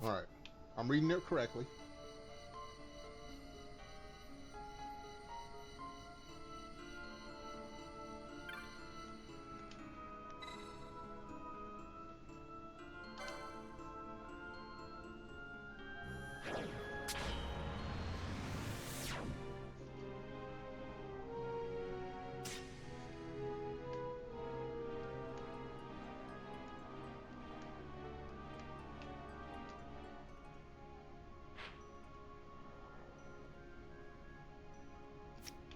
Alright. I'm reading it correctly.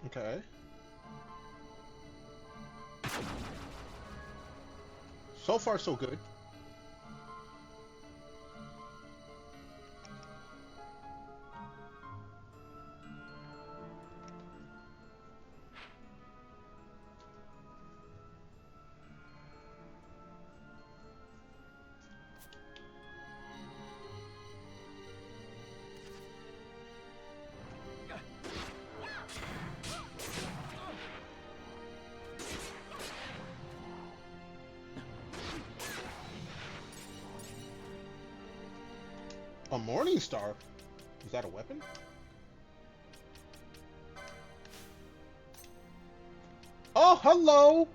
Okay. So far, so good. A Morning Star? Is that a weapon? Oh, hello!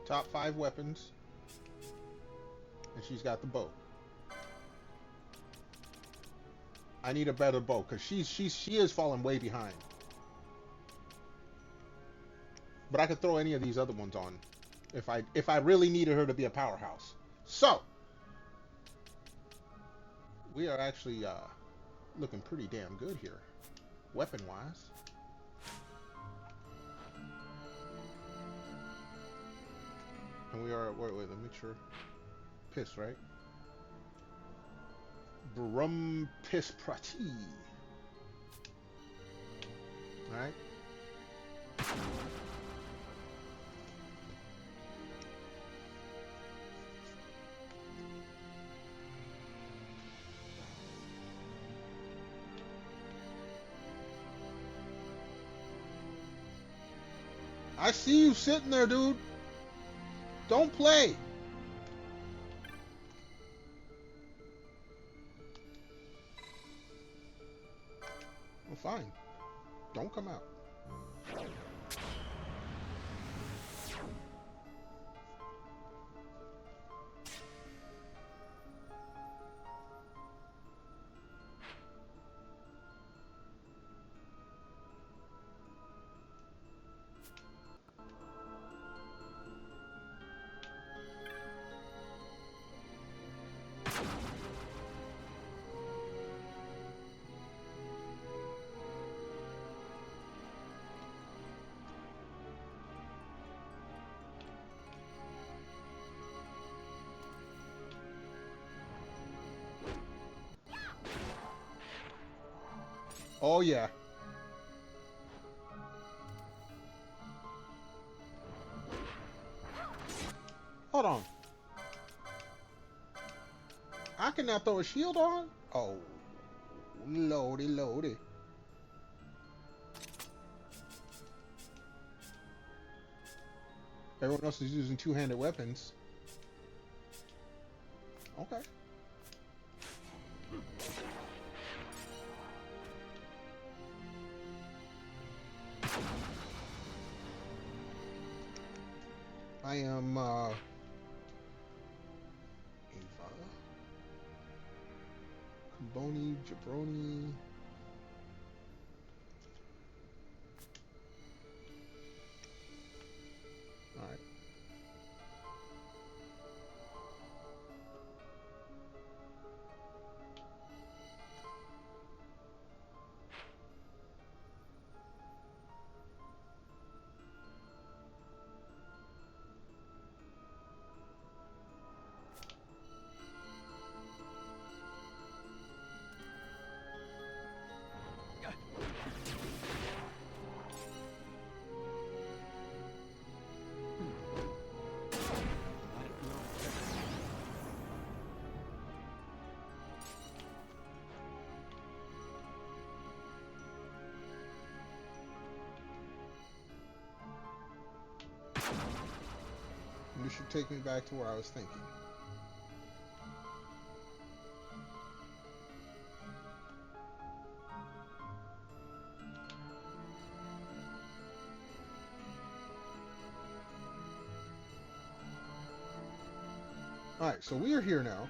Top 5 weapons. And she's got the bow. I need a better bow, because she is falling way behind. But I could throw any of these other ones on if I really needed her to be a powerhouse. So we are actually looking pretty damn good here, weapon wise. And we are, wait, let me make sure. Piss, right? Brum Piss Prati. Alright. I see you sitting there, dude. Don't play. Well, fine. Don't come out. Oh yeah. Hold on. I can now throw a shield on? Oh, lordy, lordy. Everyone else is using two-handed weapons. Okay. I am, Ava. Boni, Jabroni. Alright. You should take me back to where I was thinking. Alright, so we are here now.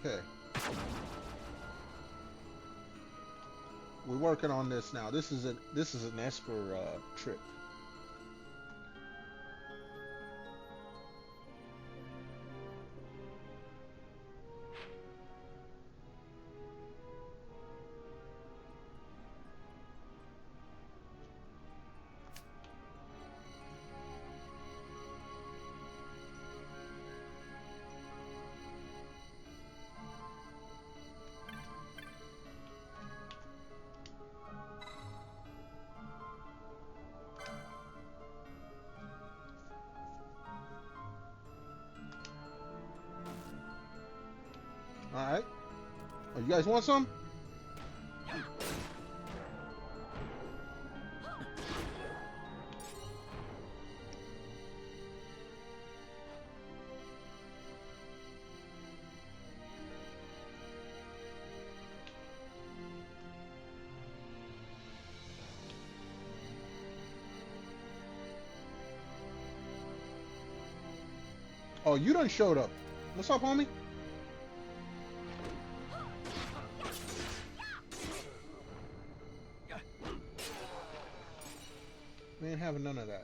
Okay. We're working on this now. This is an Esper trip. Alright. Oh, you guys want some? Oh, you done showed up. What's up, homie? We ain't having none of that.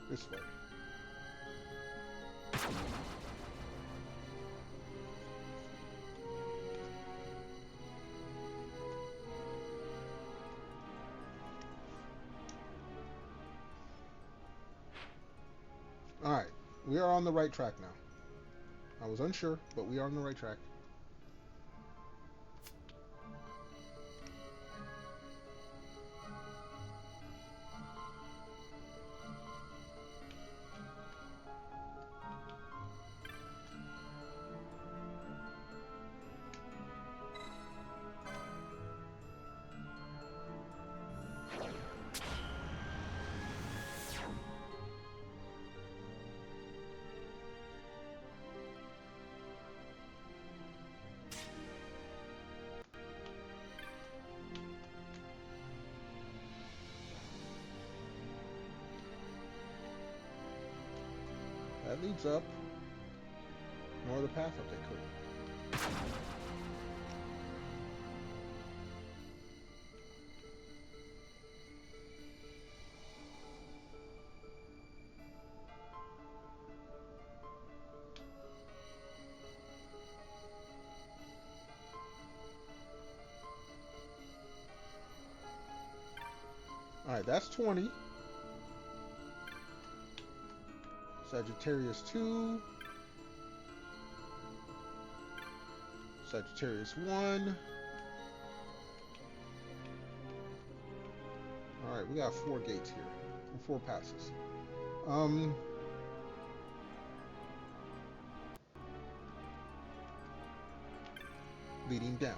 This way. Alright, we are on the right track now. I was unsure, but we are on the right track. That leads up. No other path up there, cool. Alright, that's 20. Sagittarius 2. Sagittarius 1. Alright, we got 4 gates here. 4 passes. Leading down.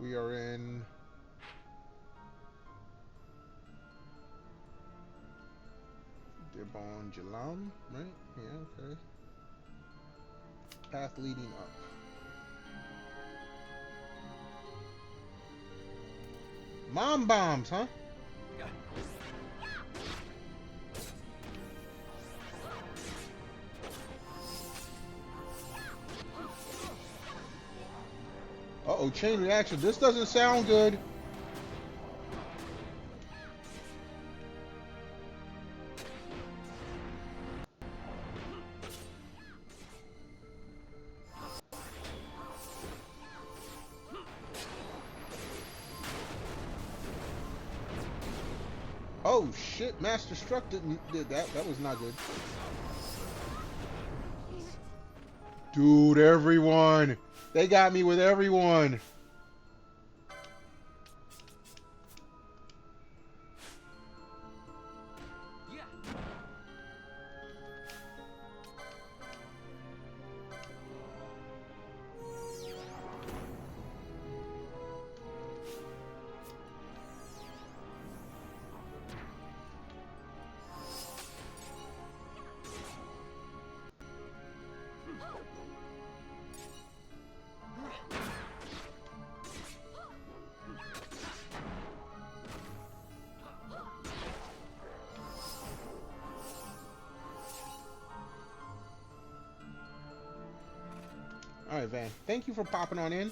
We are in Debon Jalam, right? Yeah, okay. Path leading up. Mom bombs, huh? Uh-oh, chain reaction. This doesn't sound good. Oh shit, Master Struck did that. That was not good. Dude, everyone. They got me with everyone. Alright, Van. Thank you for popping on in.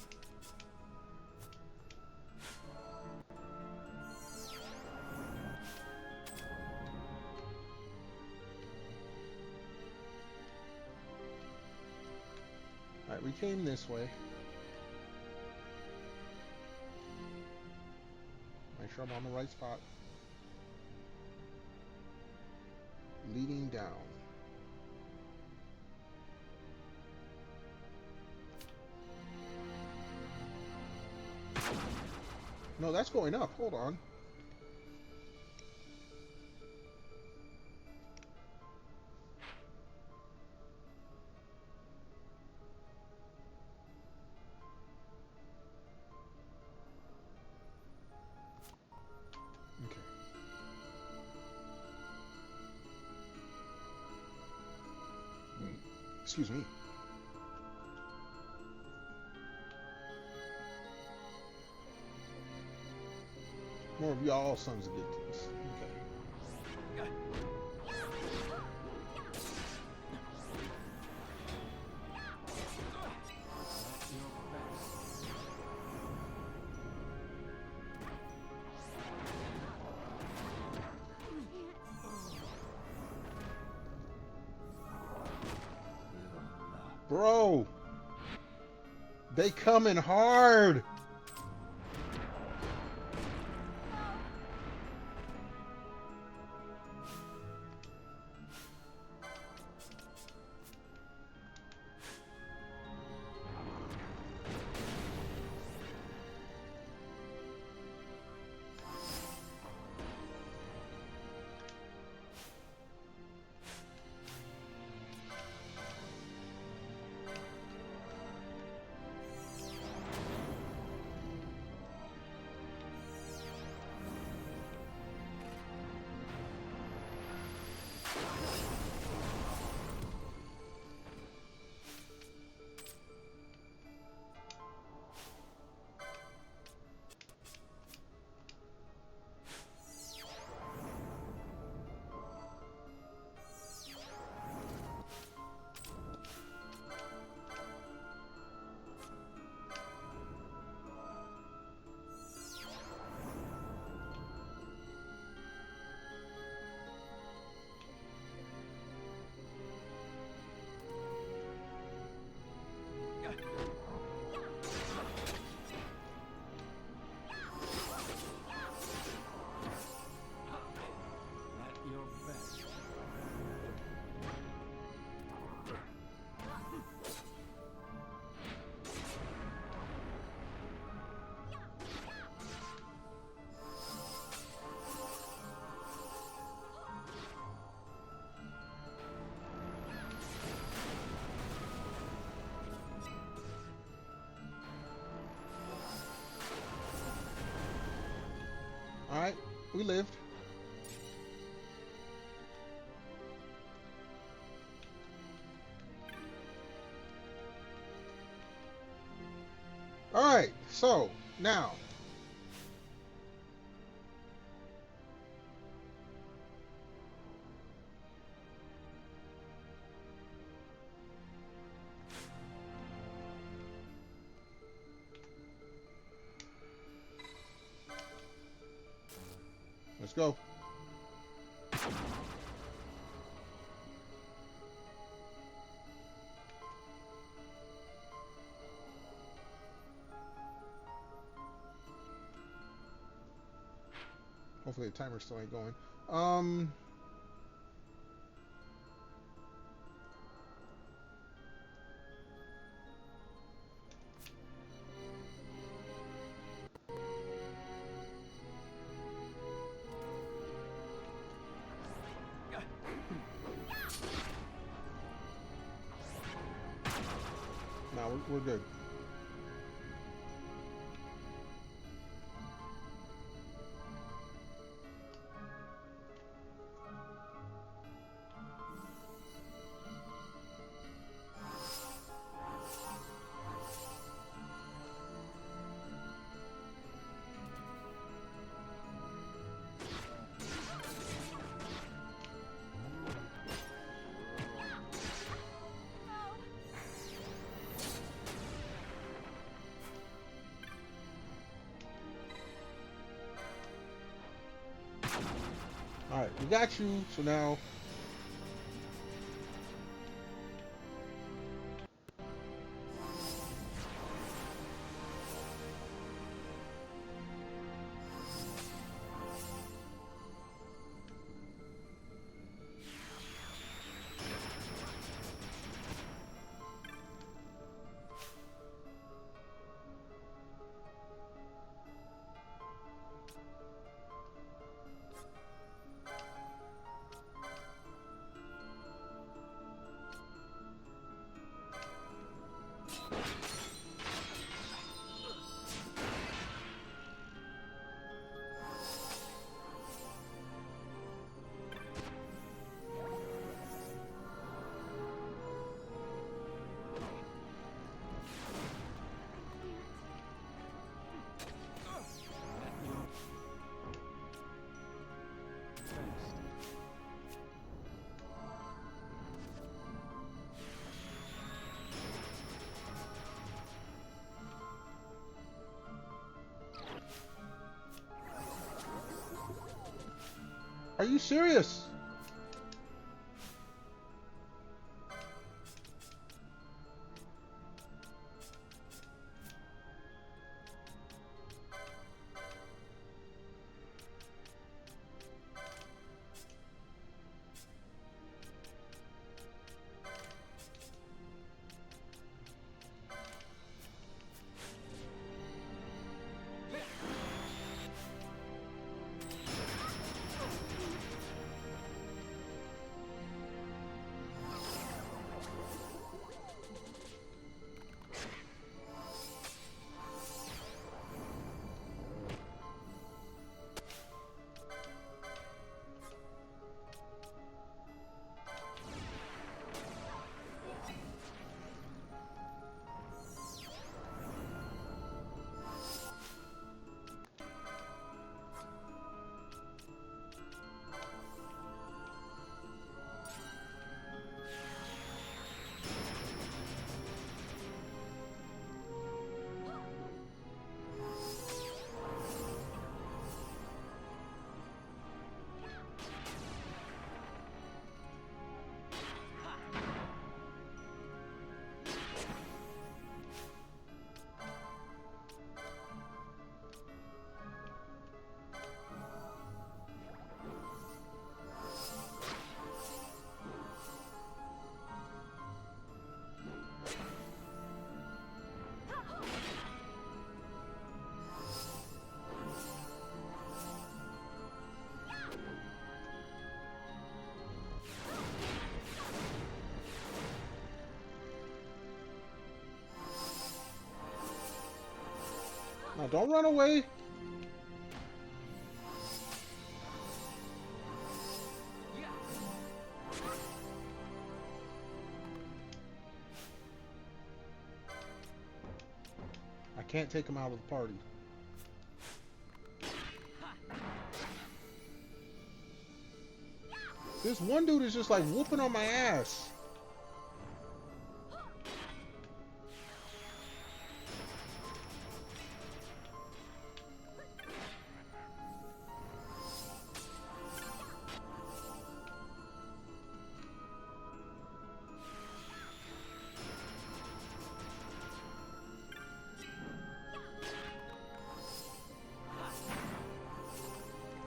Alright, we came this way. Make sure I'm on the right spot. Leading down. No, that's going up. Hold on. Okay. Excuse me. More of y'all sons of bitches. Okay. Bro, they coming hard. we lived. All right, so now. Let's go. Hopefully the timer still ain't going. No, we're good. Alright, we got you, so now... Are you serious? Now don't run away. can't take him out of the party. This one dude is just like whooping on my ass.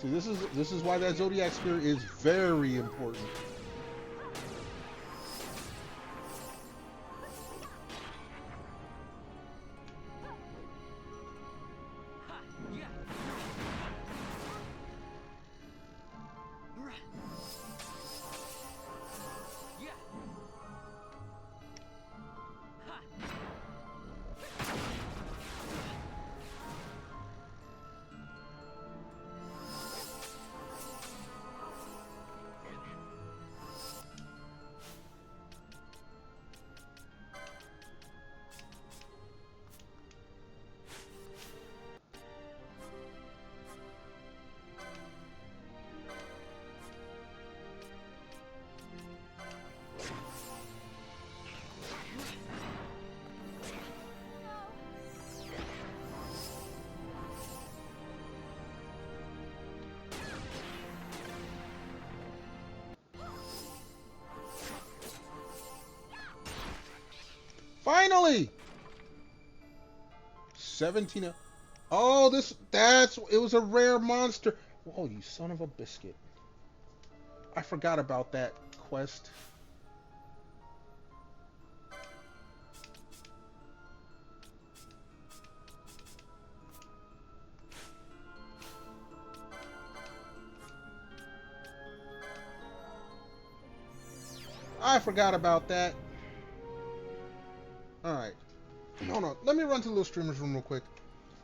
See, this is why that Zodiac Spear is very important. Finally! 17. Oh, it was a rare monster. Oh, you son of a biscuit. I forgot about that quest. I forgot about that. Alright. Hold on. Let me run to the little streamer's room real quick.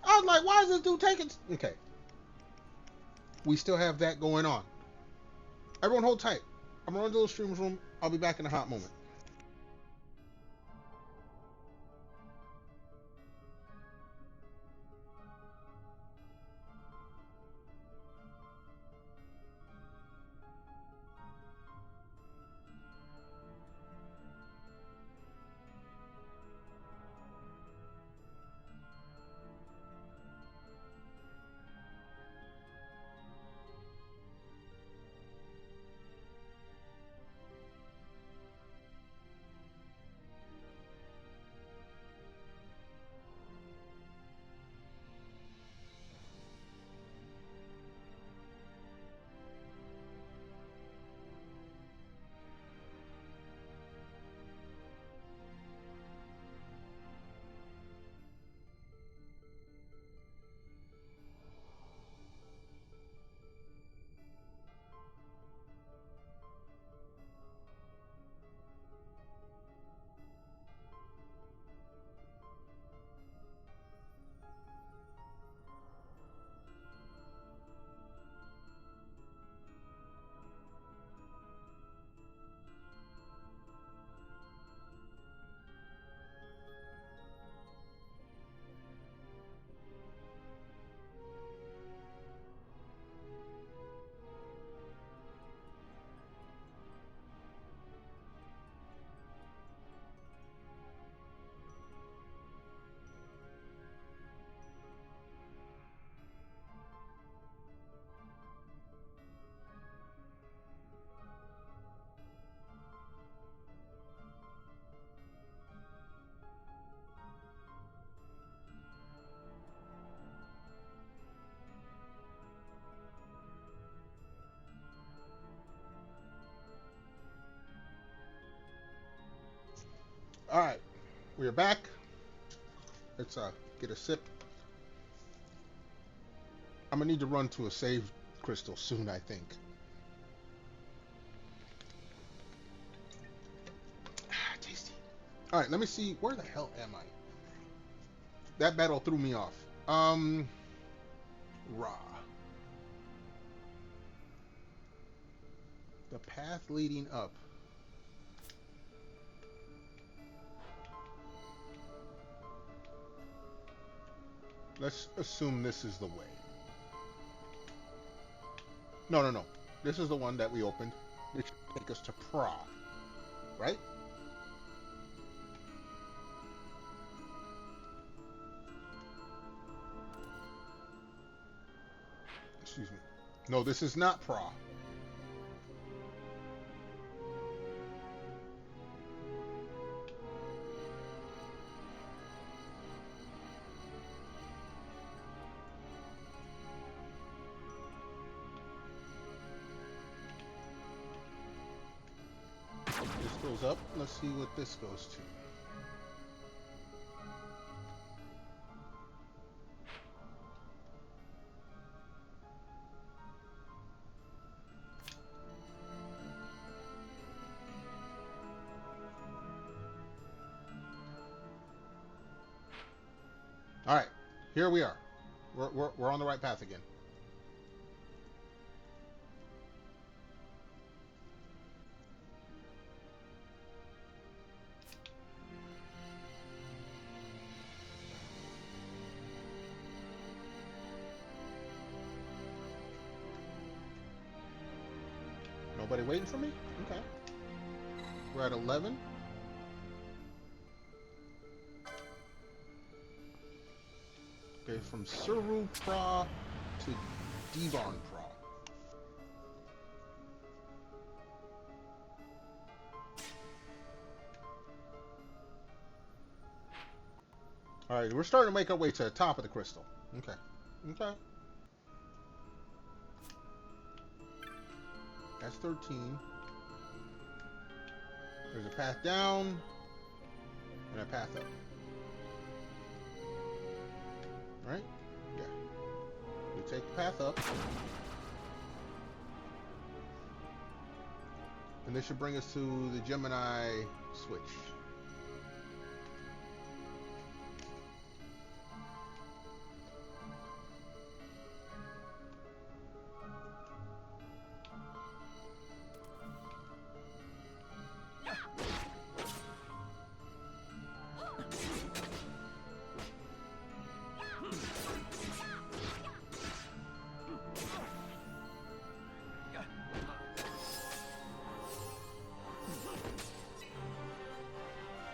I was like, why is this dude taking... Okay. We still have that going on. Everyone hold tight. I'm going to run to the little streamer's room. I'll be back in a hot moment. Alright, we are back. Let's get a sip. I'm gonna need to run to a save crystal soon, I think. Tasty. Alright, let me see. Where the hell am I? That battle threw me off. Raw. The path leading up. Let's assume this is the way. No, no, no. This is the one that we opened. This should take us to Pra, right? Excuse me. No, this is not Pra. This goes up. Let's see what this goes to. All right, here we are. We're on the right path again. Nobody waiting for me? Okay. We're at 11. Okay, from Suru Pra to Devon Pra. Alright, we're starting to make our way to the top of the crystal. Okay. Okay. That's 13. There's a path down and a path up. Right? Yeah. We take the path up. And this should bring us to the Gemini switch.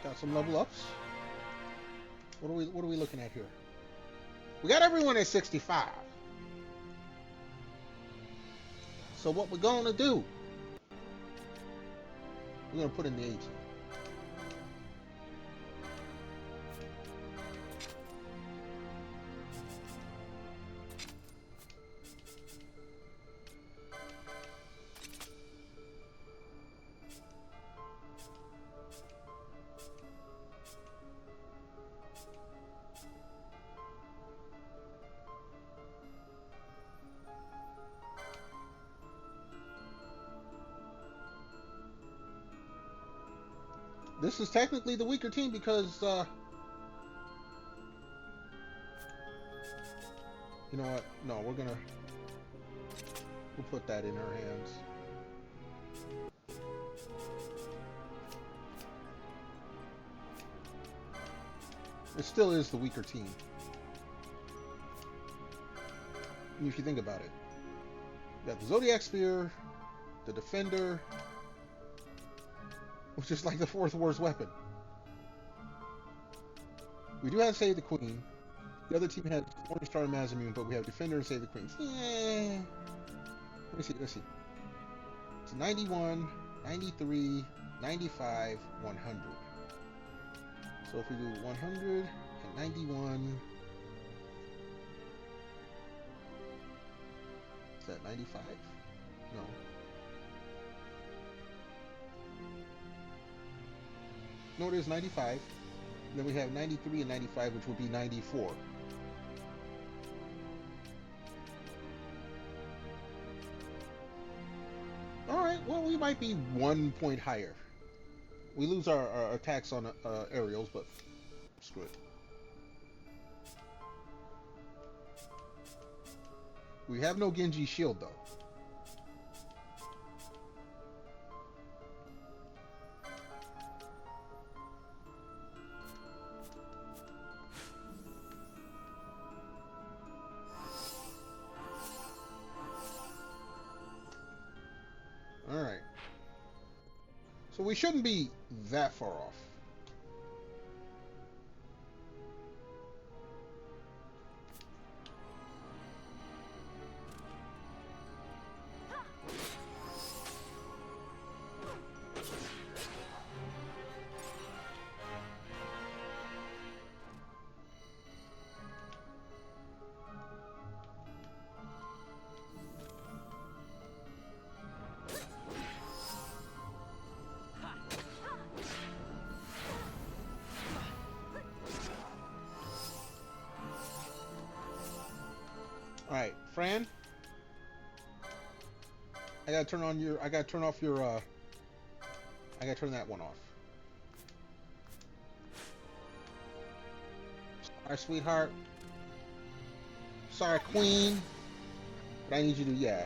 Got some level ups. What are we looking at here? We got everyone at 65. So what we're gonna do? We're gonna put in the 18. This is technically the weaker team because, you know what? No, we'll put that in her hands. It still is the weaker team. If you think about it. You got the Zodiac Spear, the Defender, which is like the fourth worst weapon. We do have Save the Queen. The other team has Morningstar and Masamune, but we have Defender and Save the Queen. Yeah. Let's see. It's 91, 93, 95, 100. So if we do 100 and 91, is that 95? No. No, it is 95. Then we have 93 and 95, which will be 94. Alright, well, we might be 1 point higher. We lose our attacks on aerials, but screw it. We have no Genji shield, though. So we shouldn't be that far off. Alright, Fran. I gotta turn on your, I gotta turn off your, I gotta turn that one off. Sorry, sweetheart. Sorry, queen. But I need you to, yeah.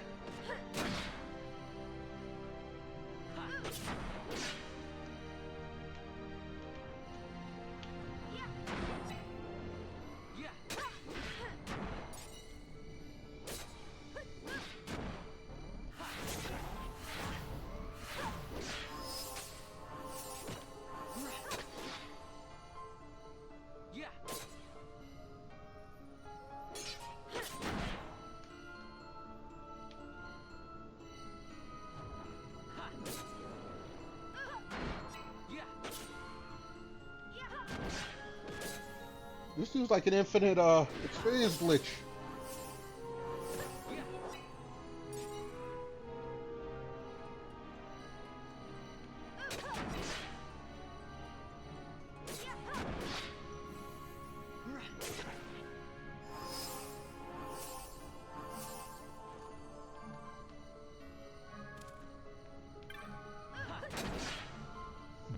This seems like an infinite experience glitch.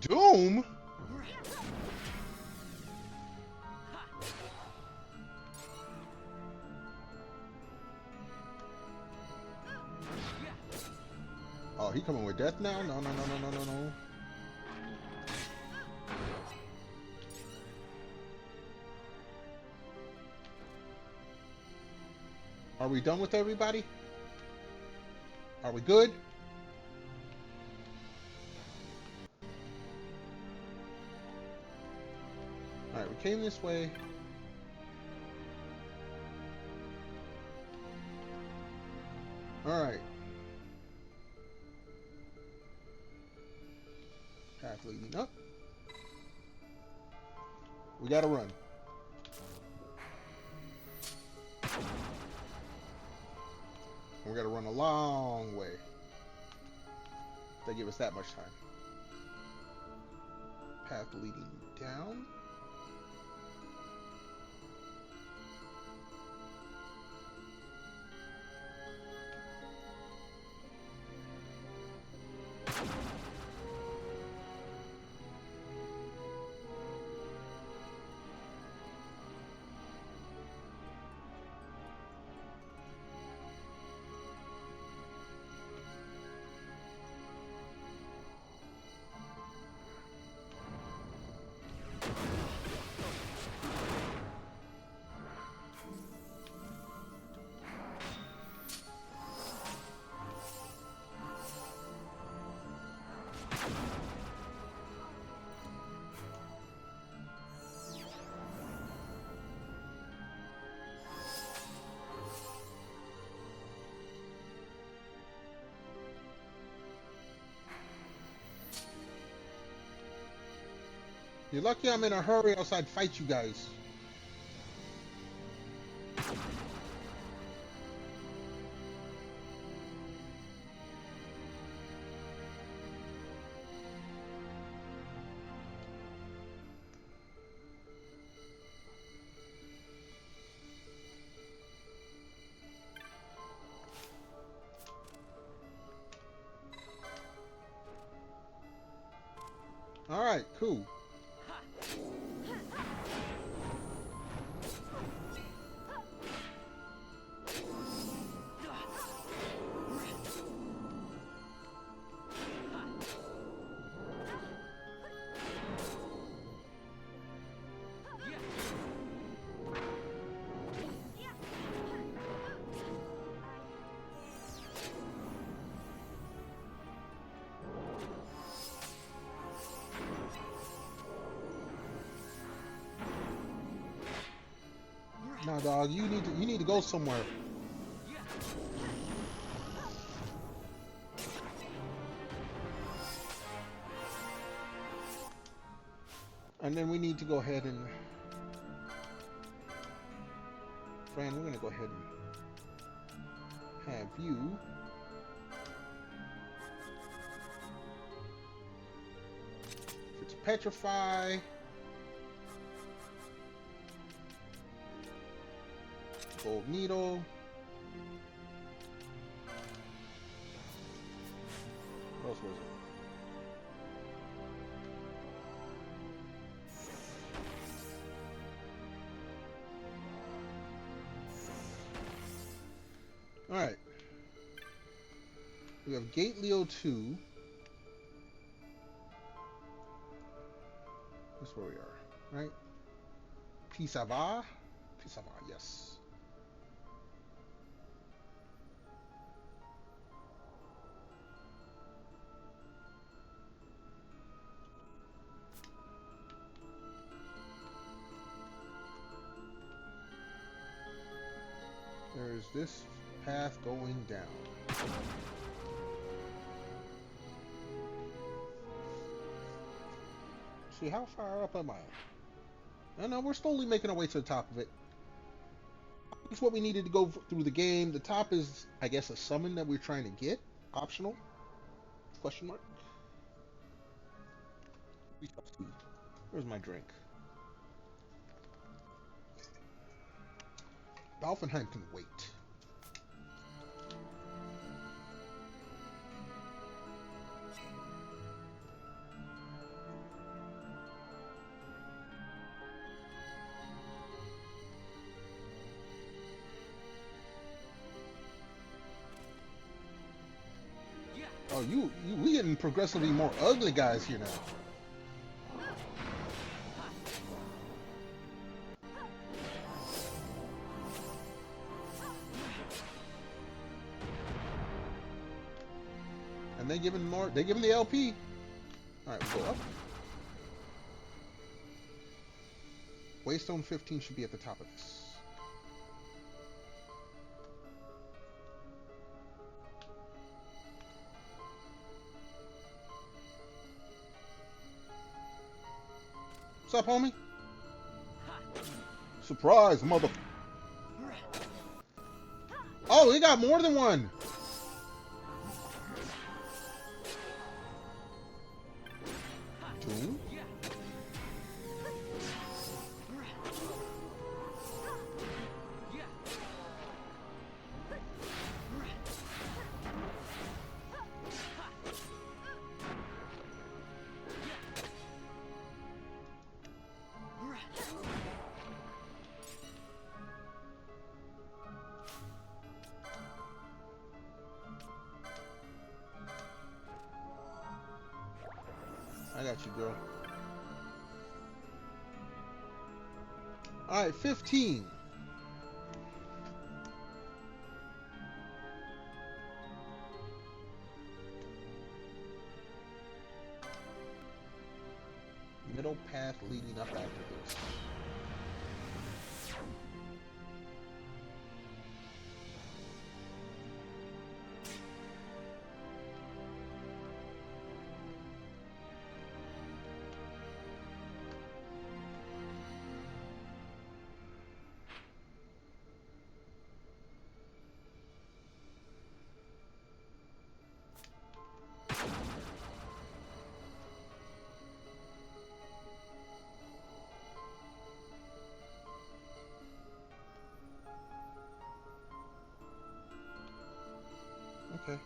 Doom? Oh, he coming with death now? No, no, no, no, no, no, no. Are we done with everybody? Are we good? Alright, we came this way. Alright. Path leading up. We gotta run. We gotta run a long way. They give us that much time. Path leading down. You're lucky I'm in a hurry, else I'd fight you guys. All right, cool. Nah, dog, you need to go somewhere. And then we need to go ahead and... Fran, we're going to go ahead and have you... If it's petrify... Gold needle... What else was it? Alright. We have Gate Leo 2. That's where we are, right? Pisava? Pisava, yes. There's this path going down. See, how far up am I? No, we're slowly making our way to the top of it. It's what we needed to go through the game. The top is, I guess, a summon that we're trying to get. Optional? Question mark? We shall see. Where's my drink? Balfenheim can wait. Oh, we getting progressively more ugly guys here now. And they giving more. They giving the LP. All right, we go up. Waystone 15 should be at the top of this. What's up, homie? Surprise, mother... Oh, he got more than one! Two? I got you, girl. Alright, 15. Middle path leading up after this. Okay.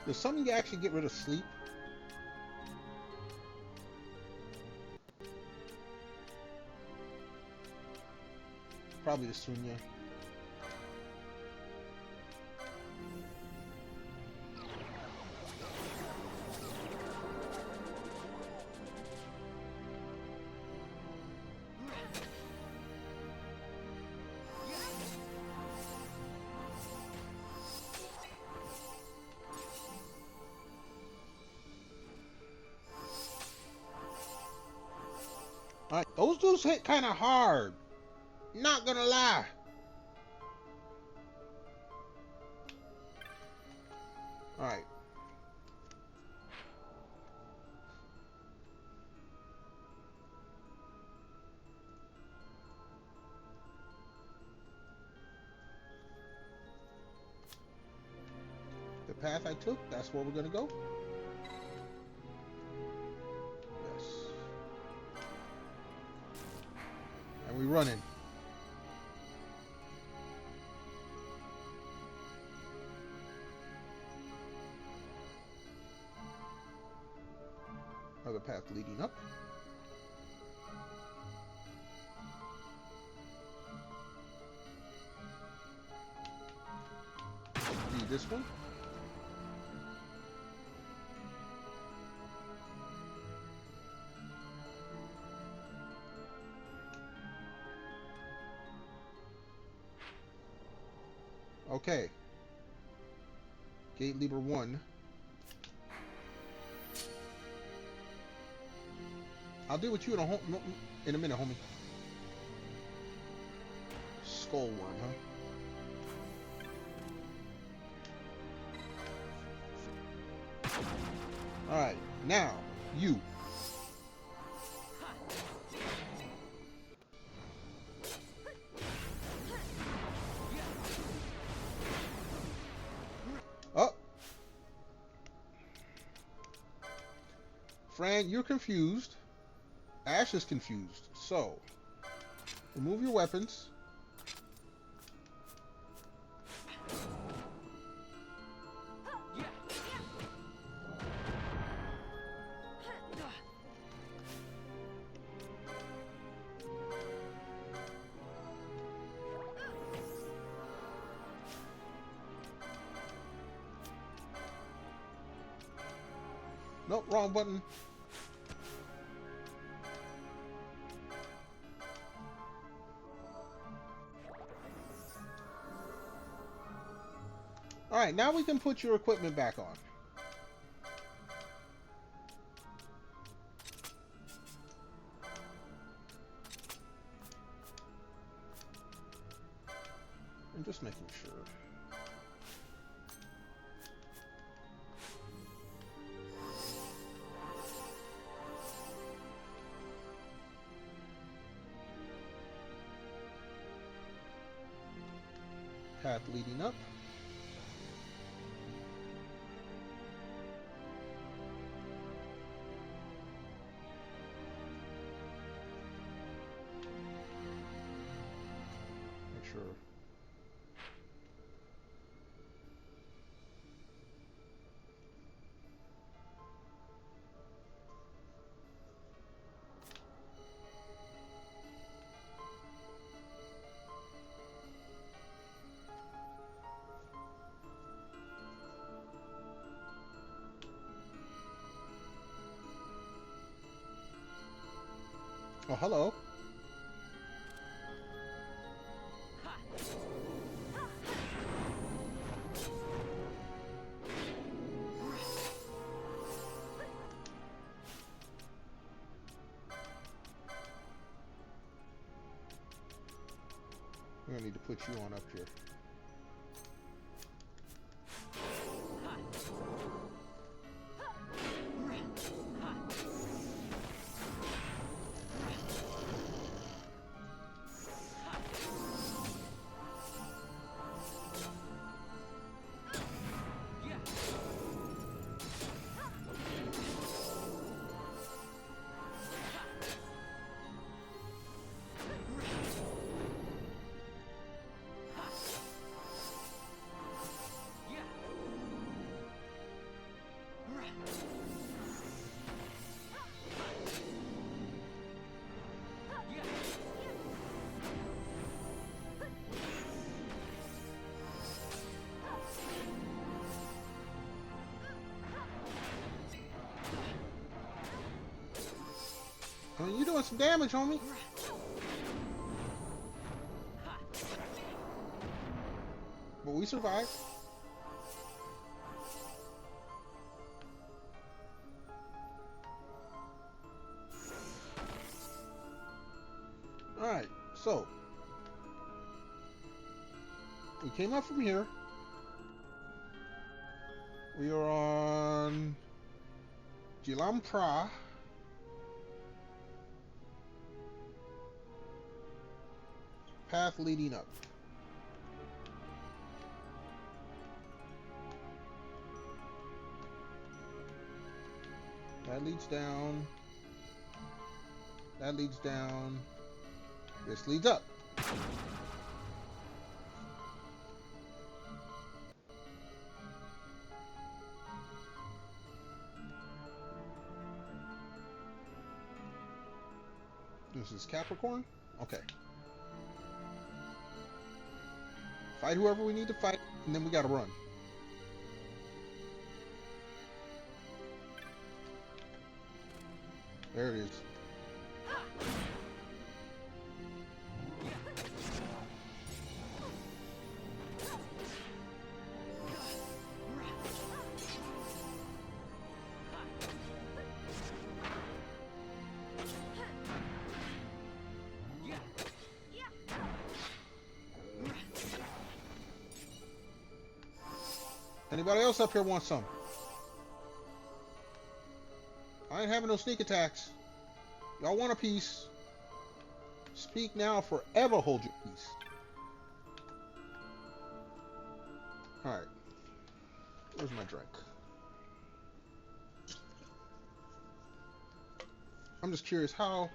Does something actually get rid of sleep? Probably the Sunya. Alright, those dudes hit kind of hard. Not gonna lie. Alright. The path I took, that's where we're gonna go. Yes. And we running. Other path leading up. Need this one. Okay. Gate lever 1. I'll deal with you in a minute, homie. Skull worm, huh? Alright, now, you. Oh! Fran, you're confused. Ash is confused. So, remove your weapons. Nope, wrong button. Alright, now we can put your equipment back on. I'm just making sure. Path leading up. Make sure. Oh, hello. We're gonna need to put you on up here. you're doing some damage, homie. But we survived. Alright, so we came up from here. We are on Gilampra. Path leading up. That leads down. That leads down. This leads up. This is Capricorn? Okay. Fight whoever we need to fight, and then we gotta run. There it is. Anybody else up here want some? I ain't having no sneak attacks. Y'all want a piece? Speak now, forever hold your peace. Alright. Where's my drink? I'm just curious how...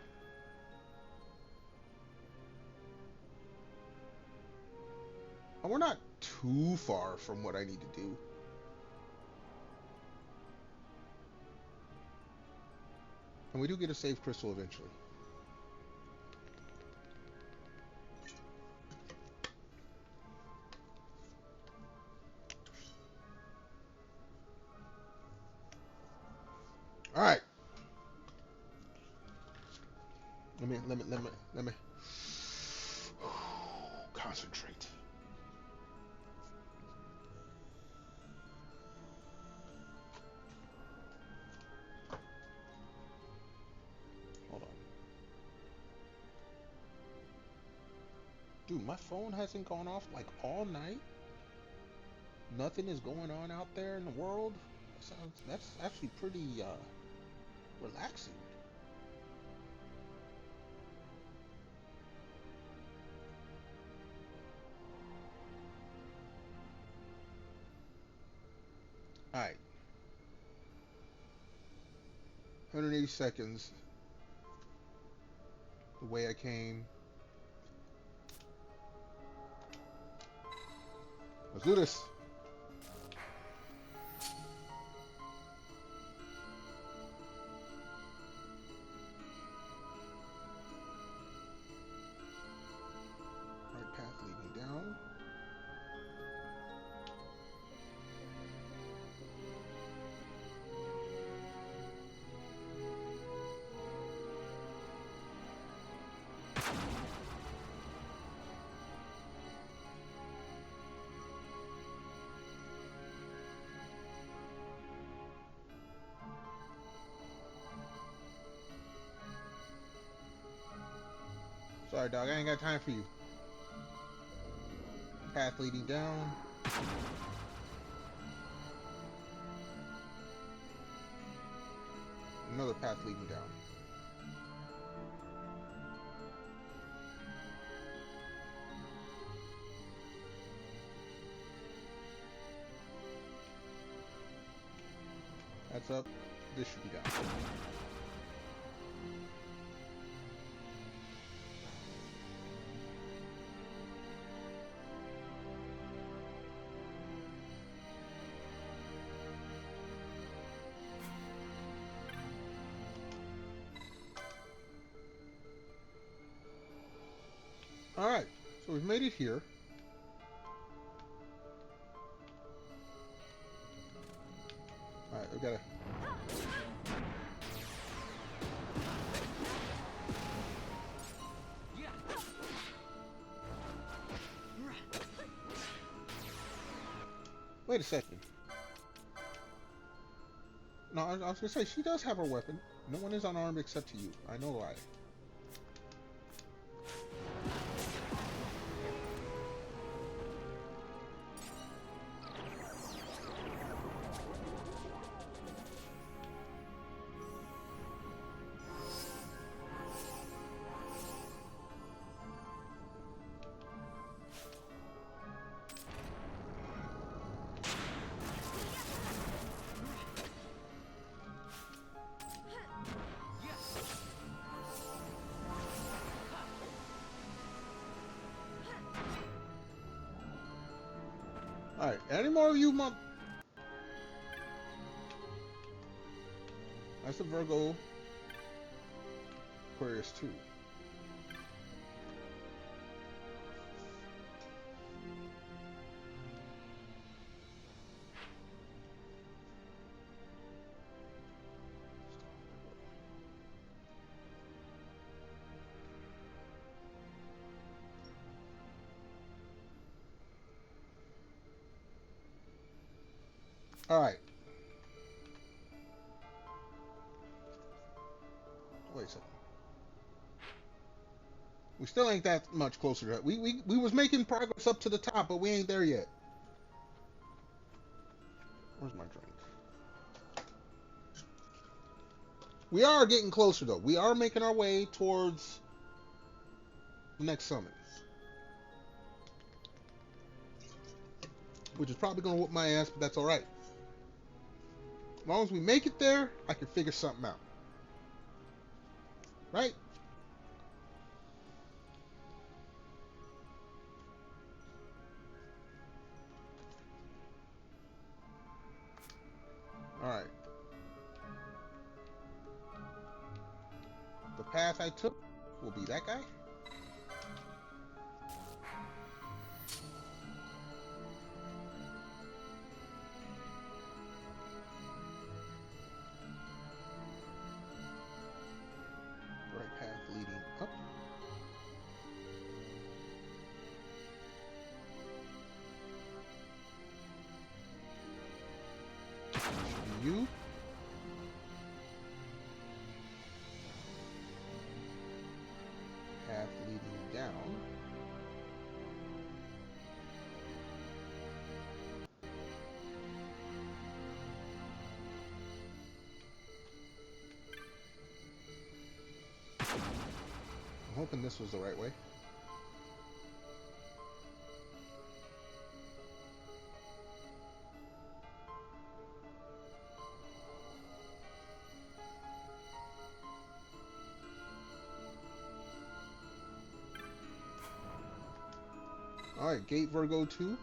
Oh, we're not too far from what I need to do. And we do get a save crystal eventually. All right. Let me concentrate. Dude, my phone hasn't gone off like all night. Nothing is going on out there in the world. That's actually pretty relaxing. All right. 180 seconds. The way I came. Let's do this. Right path leading down. Sorry, dog. I ain't got time for you. Path leading down. Another path leading down. That's up. This should be down. Alright, so we've made it here. Alright, we gotta... Wait a second. No, I was gonna say, she does have her weapon. No one is unarmed except you. I know why. Alright, any more of you That's the Virgo Aquarius 2. Alright. Wait a second. We still ain't that much closer to that. We was making progress up to the top, but we ain't there yet. Where's my drink? We are getting closer though. We are making our way towards the next summons. Which is probably gonna whoop my ass, but that's alright. As long as we make it there, I can figure something out. Right? Alright. The path I took will be that guy. Right path leading up. You. Path leading down. I'm hoping this was the right way. Alright, Gate Virgo 2.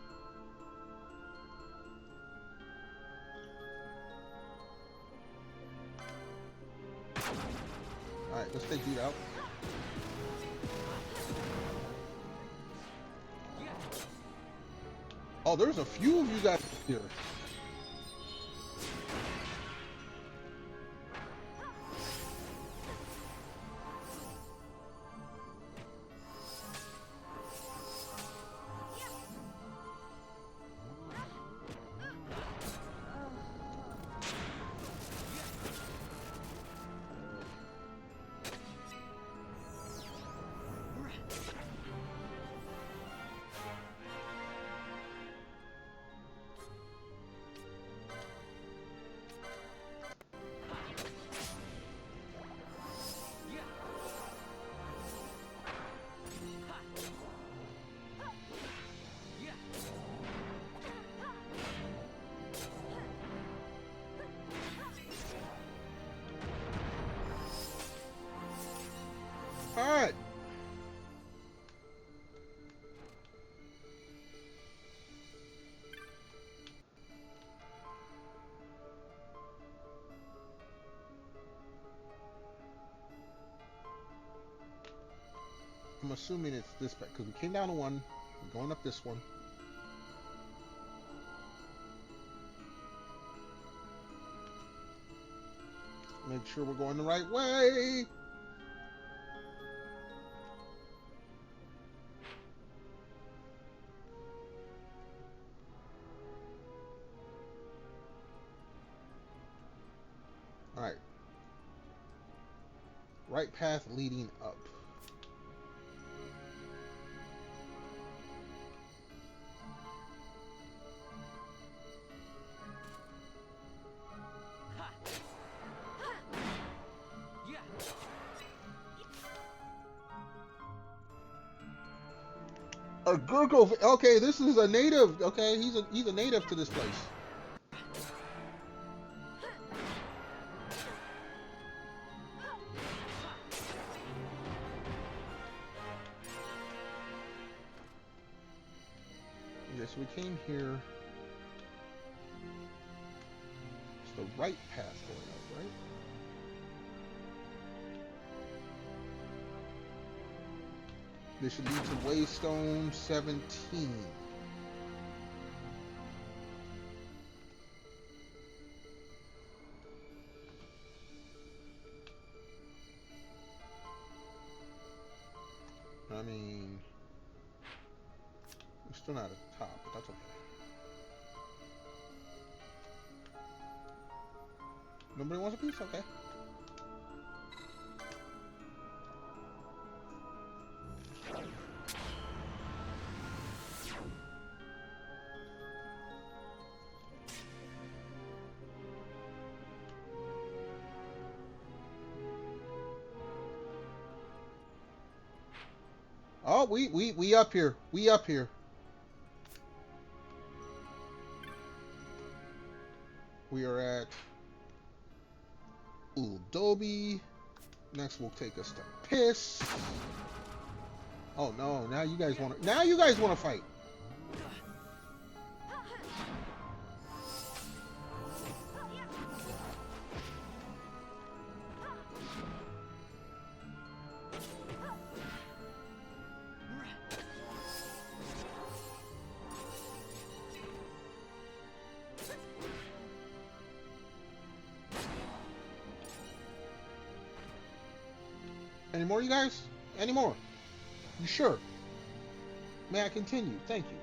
Alright, let's take you out. Oh, there's a few of you guys here. Alright. I'm assuming it's this back because we came down to one. We're going up this one. Make sure we're going the right way. Right path leading up. A Gurgle. Okay, this is a native. Okay, he's a native to this place. Okay, so we came here. It's the right path going up, right? This should lead to Waystone 17. I mean, we're still not at the top, but that's okay. Nobody wants a piece? Okay. Oh, we up here. We up here. We are at Uldobi. Next will take us to Piss. Oh no, now you guys want to fight. Any more, you guys? Any more? You sure? May I continue? Thank you.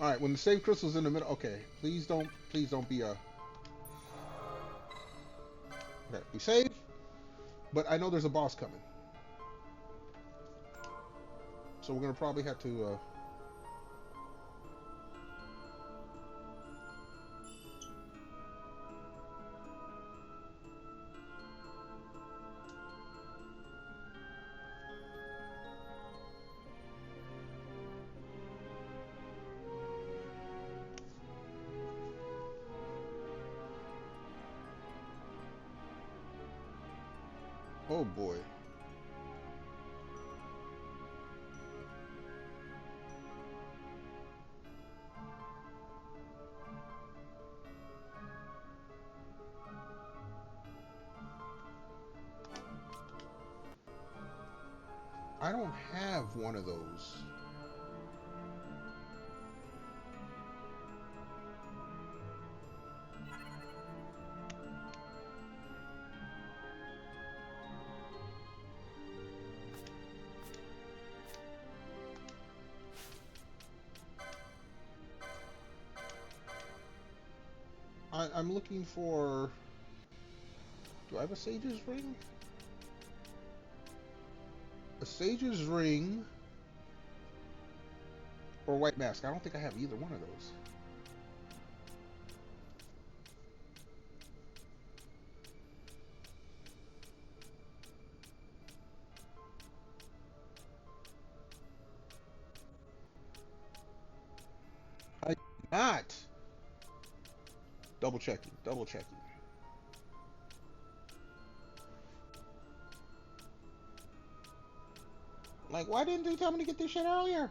All right, when the save crystal's in the middle, okay. Please don't be a. Okay, we save, but I know there's a boss coming. So we're gonna probably have to oh boy. I don't have one of those. I'm looking for... Do I have a Sage's Ring? A Sage's Ring or White Mask. I don't think I have either one of those. I do not. Double checking. Double checking. Like, why didn't they tell me to get this shit earlier?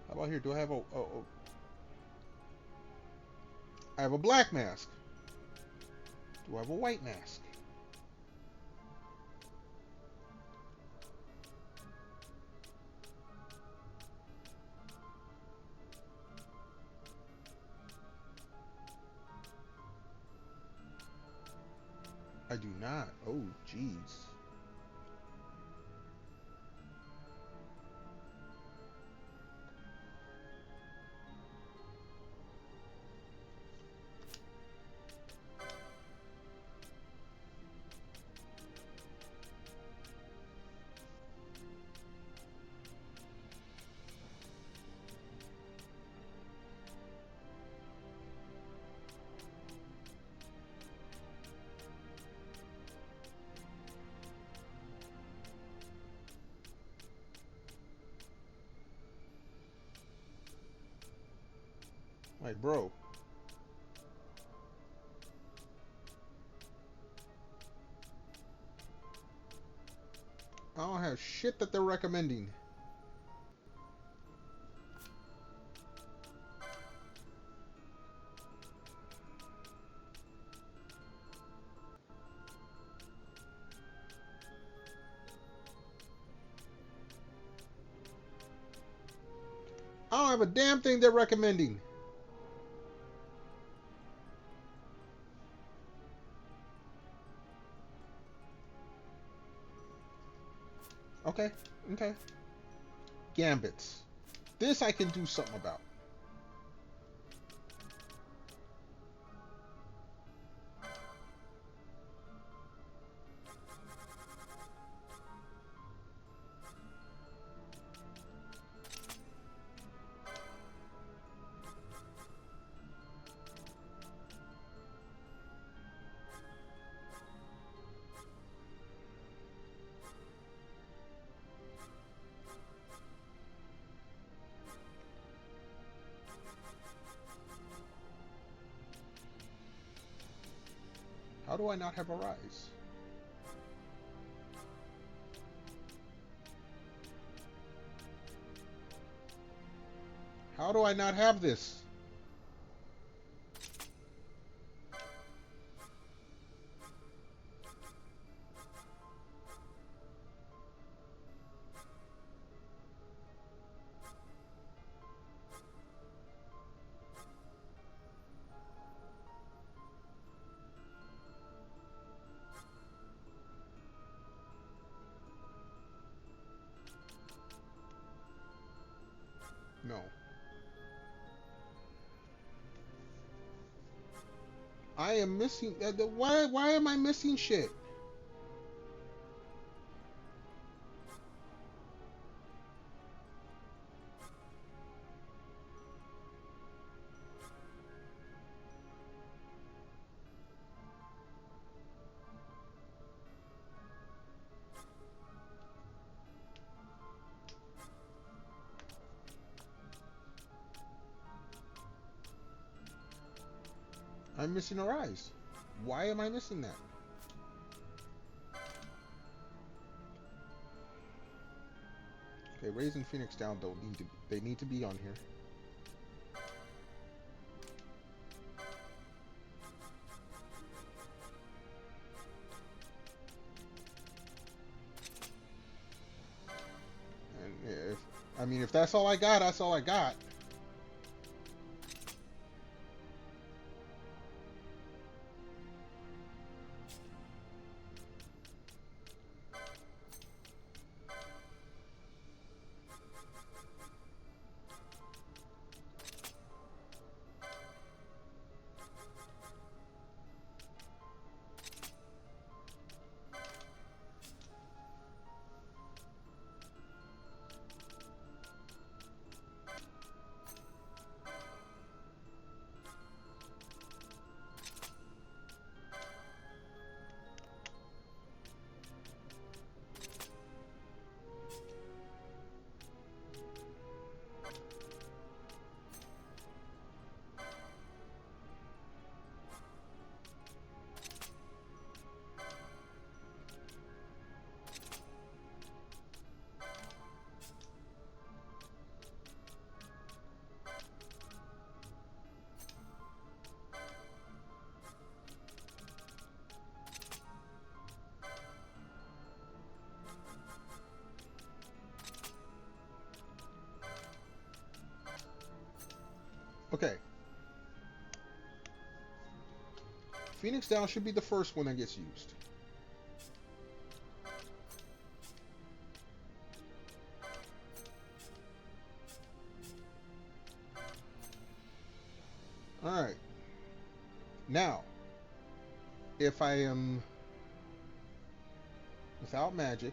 How about here? Do I have I have a black mask. Do I have a white mask? I do not. Oh, jeez. Like, bro. I don't have shit that they're recommending. I don't have a damn thing they're recommending. Okay, okay. Gambits. This I can do something about. How do I not have a rise? How do I not have this? No. I am missing. Why am I missing shit? I'm missing a rise. Why am I missing that? Okay, Raise and Phoenix Down don't need to. They need to be on here. And if that's all I got, that's all I got. Okay. Phoenix Down should be the first one that gets used. Alright. Now, if I am without magic,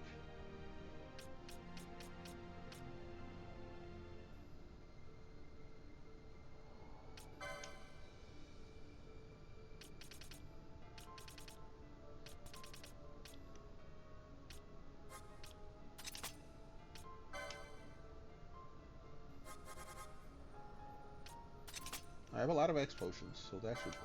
I have a lot of X potions, so that should work.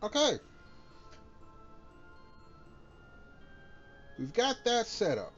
Okay. We've got that set up.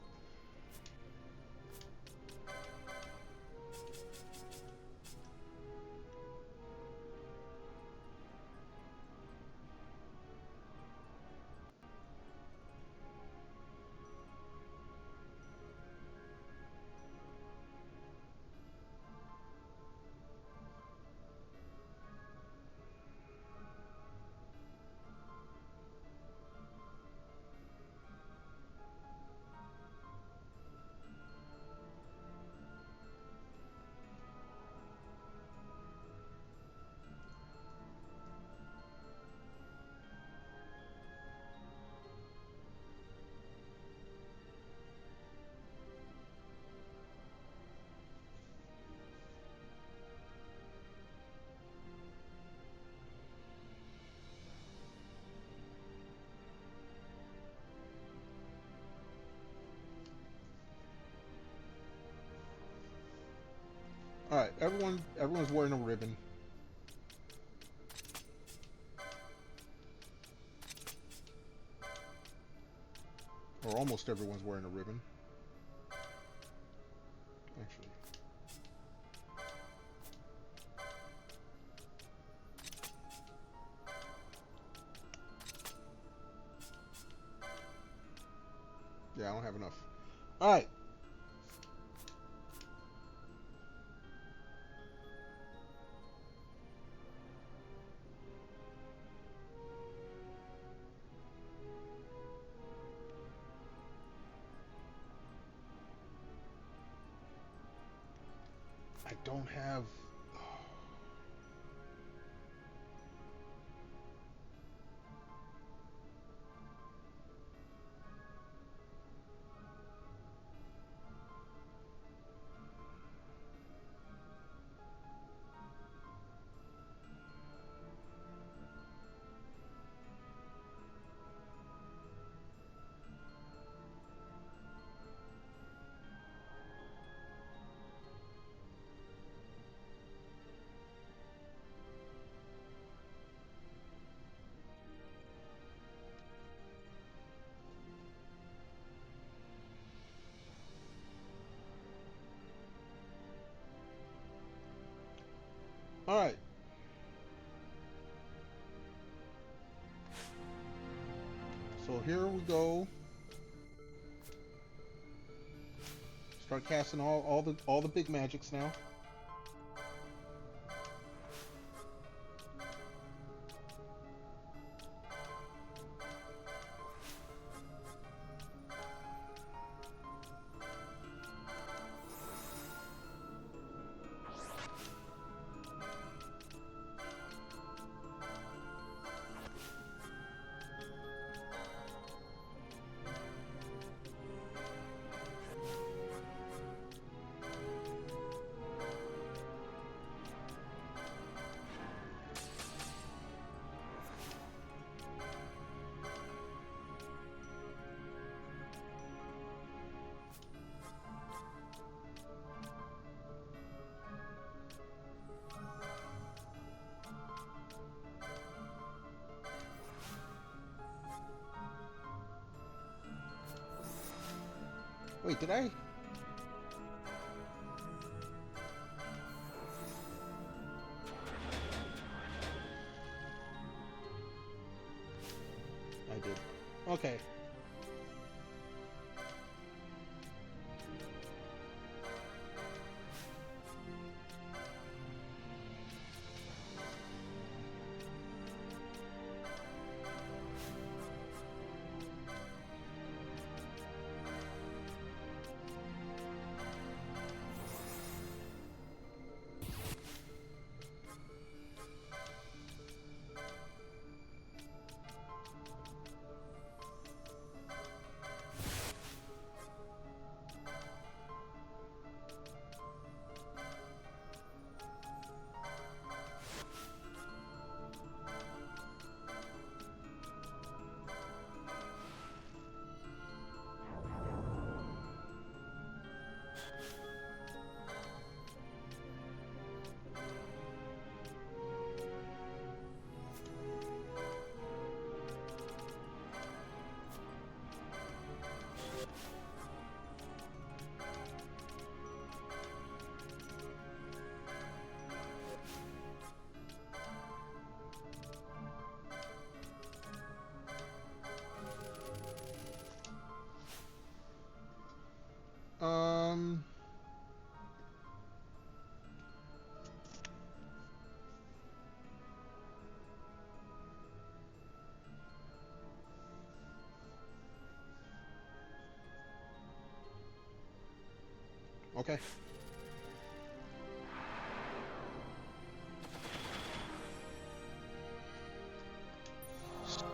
All right, everyone's wearing a ribbon. Or almost everyone's wearing a ribbon. Actually. Yeah, I don't have enough. All right. I don't have... All right. So here we go. Start casting all the big magics now. Wait, did I? I did. Okay. Okay.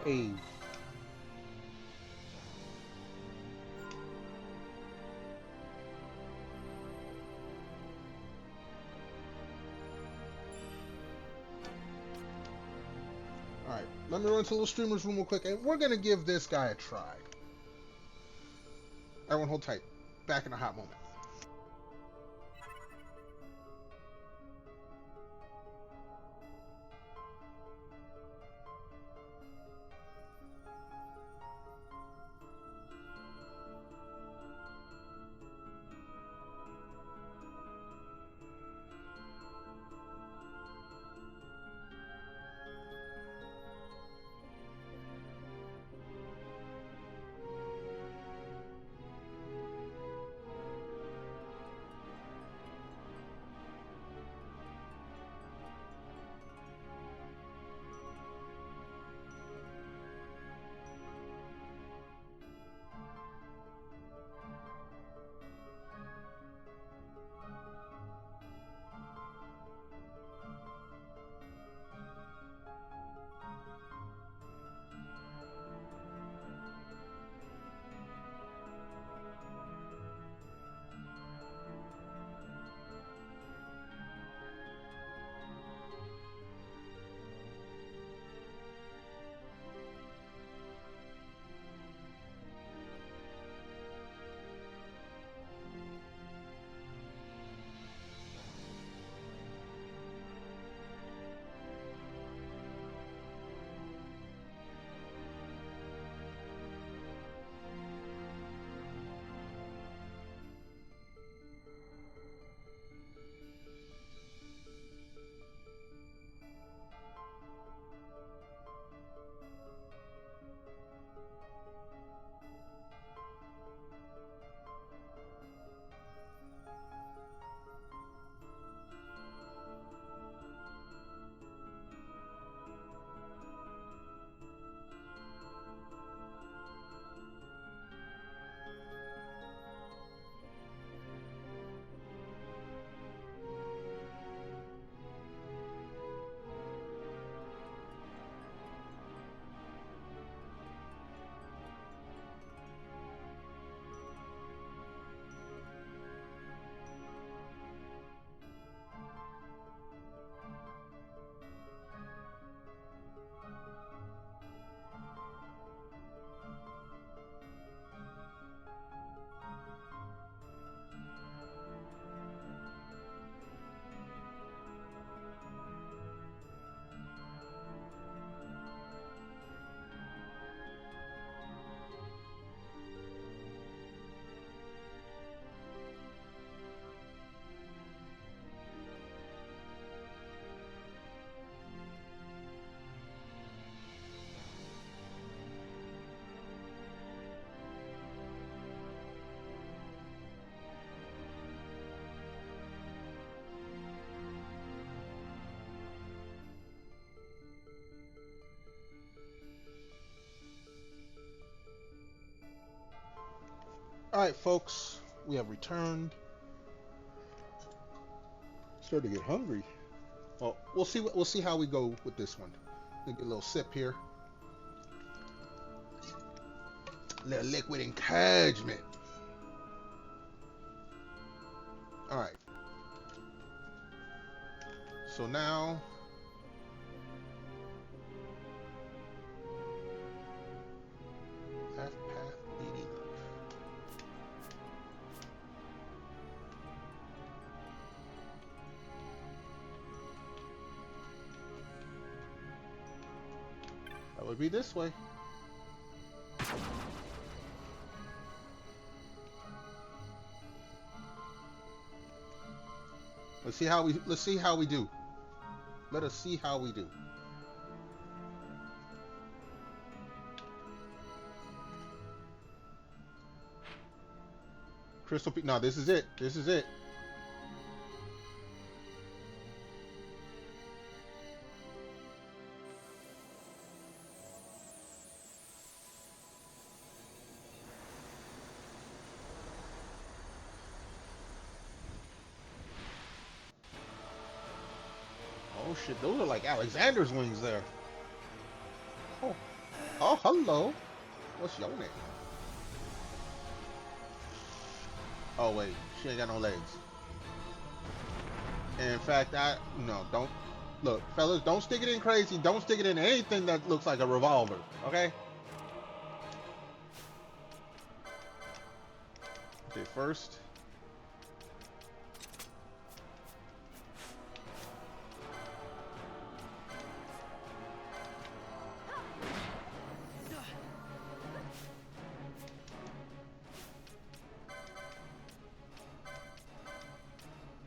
Save. Alright, let me run to the little streamer's room real quick, and we're gonna give this guy a try. Everyone hold tight. Back in a hot moment. Alright, folks, we have returned. Starting to get hungry. Well, we'll see how we go with this one. Get a little sip here. A little liquid encouragement. Alright. So now half path leading up. That would be this way. Let's see how we do. Let us see how we do. Crystal Peak. No, this is it. This is it. Oh shit, those are like Alexander's wings there. Oh, hello. What's your name? Oh wait, she ain't got no legs. And in fact, don't look, fellas, don't stick it in crazy. Don't stick it in anything that looks like a revolver, okay? Okay, first.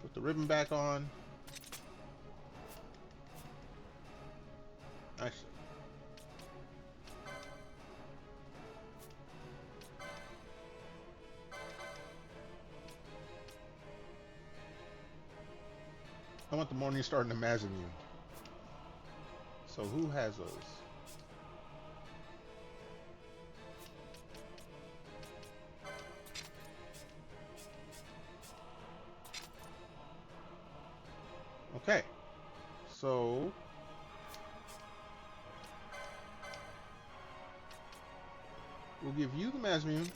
Put the ribbon back on. Actually. I want the Morning Star and the Mazimune. So who has those? Okay, so we'll give you the Mazimune.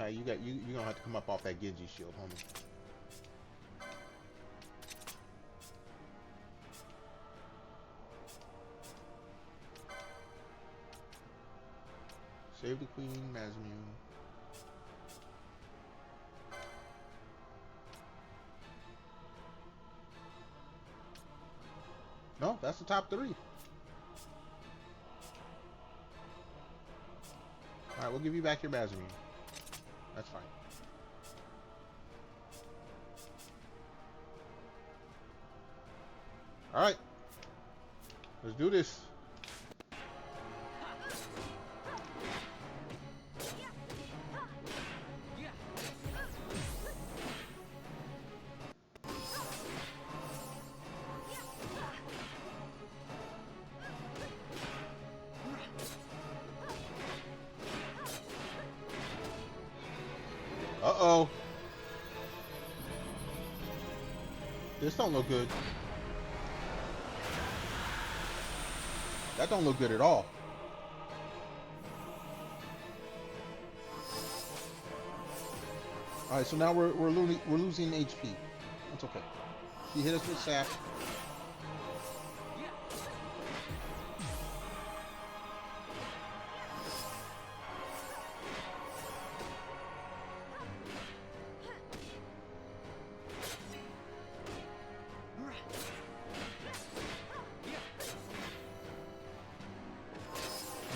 You gonna have to come up off that Genji shield, homie. Save the Queen, Mazimune. No, that's the top three. Alright, we'll give you back your Mazimune. That's fine. Alright. Let's do this. Uh-oh. This don't look good. That don't look good at all. Alright, so now we're losing HP. That's okay. She hit us with sap.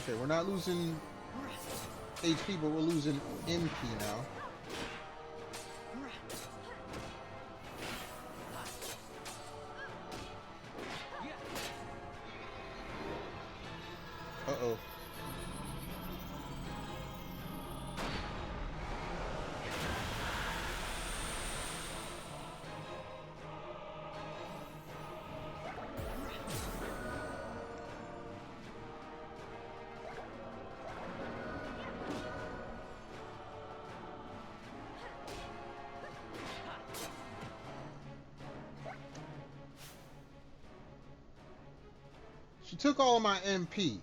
Okay, we're not losing HP, but we're losing MP now. Uh-oh. She took all of my MP.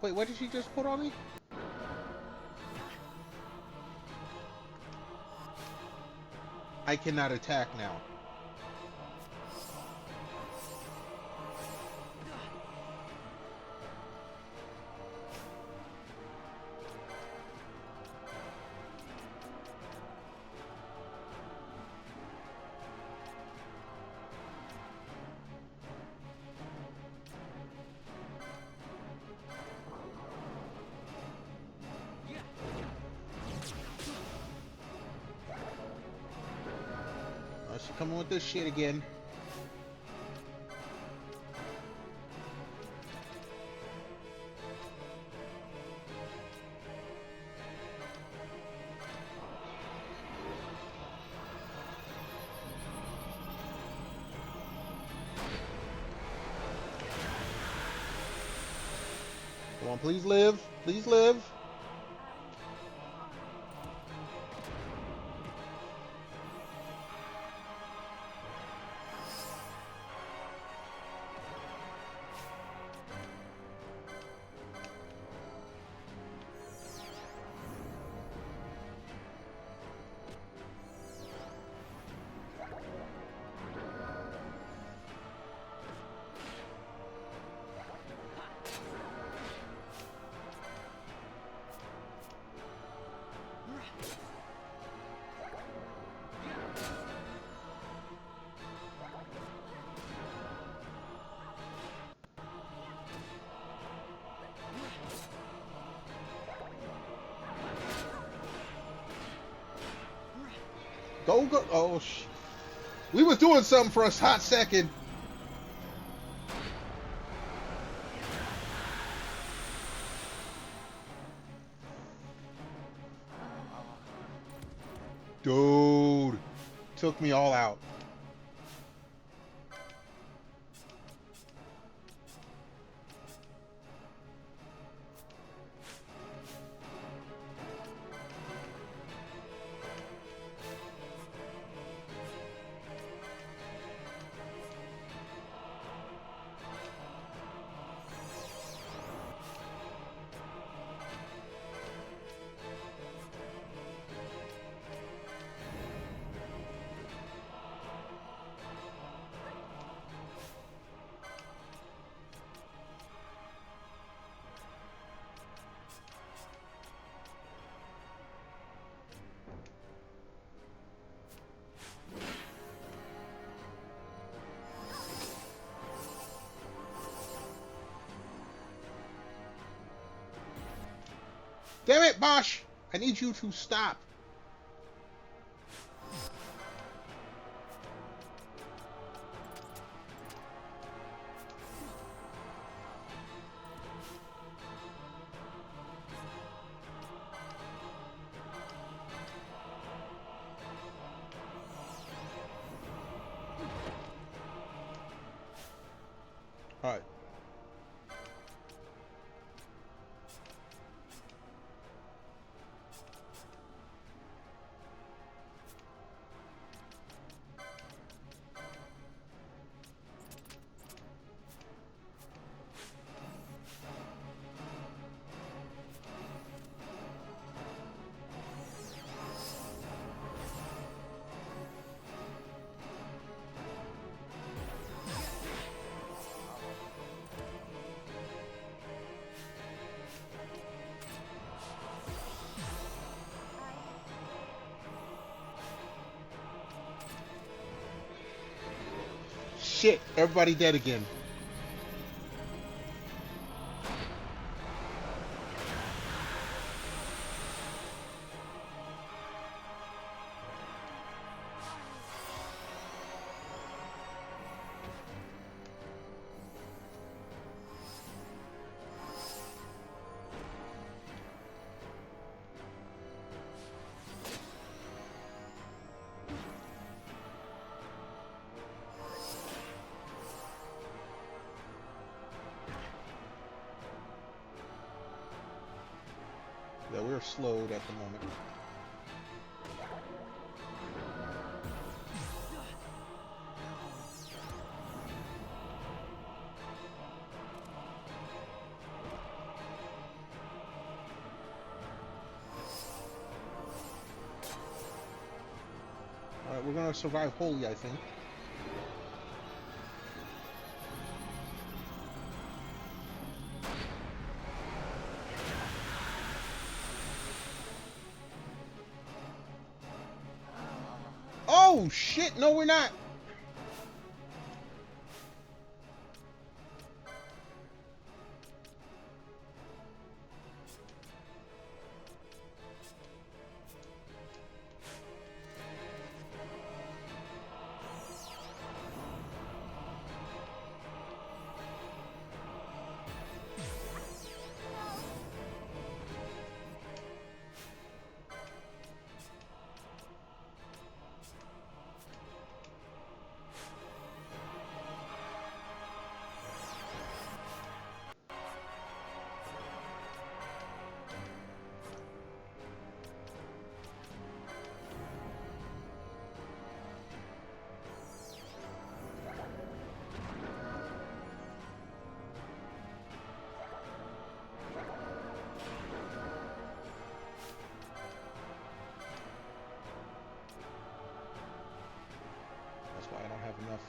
Wait, what did she just put on me? I cannot attack now. She coming with this shit again. Come on, please live. Please live. Go, go. Oh, we was doing something for a hot second. Dude, took me all out. Damn it, Bosch! I need you to stop. All right. shit, everybody dead again. Yeah, we're slowed at the moment. Alright, we're gonna survive wholly, I think. Oh shit, no we're not. That's why I don't have enough.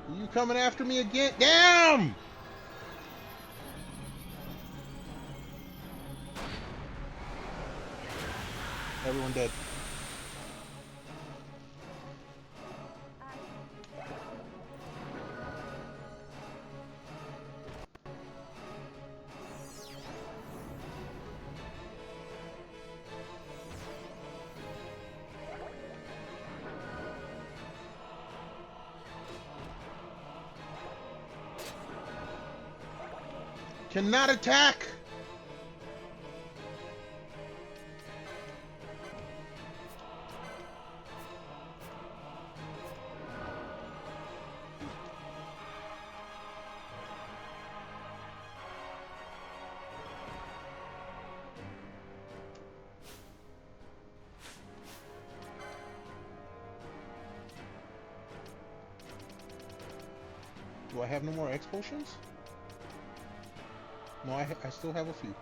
Are you coming after me again? Damn! Everyone dead. Cannot attack! Do I have no more X potions? No, I still have a few.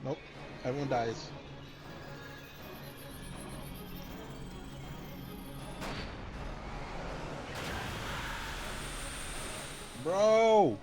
Nope, everyone dies. Bro!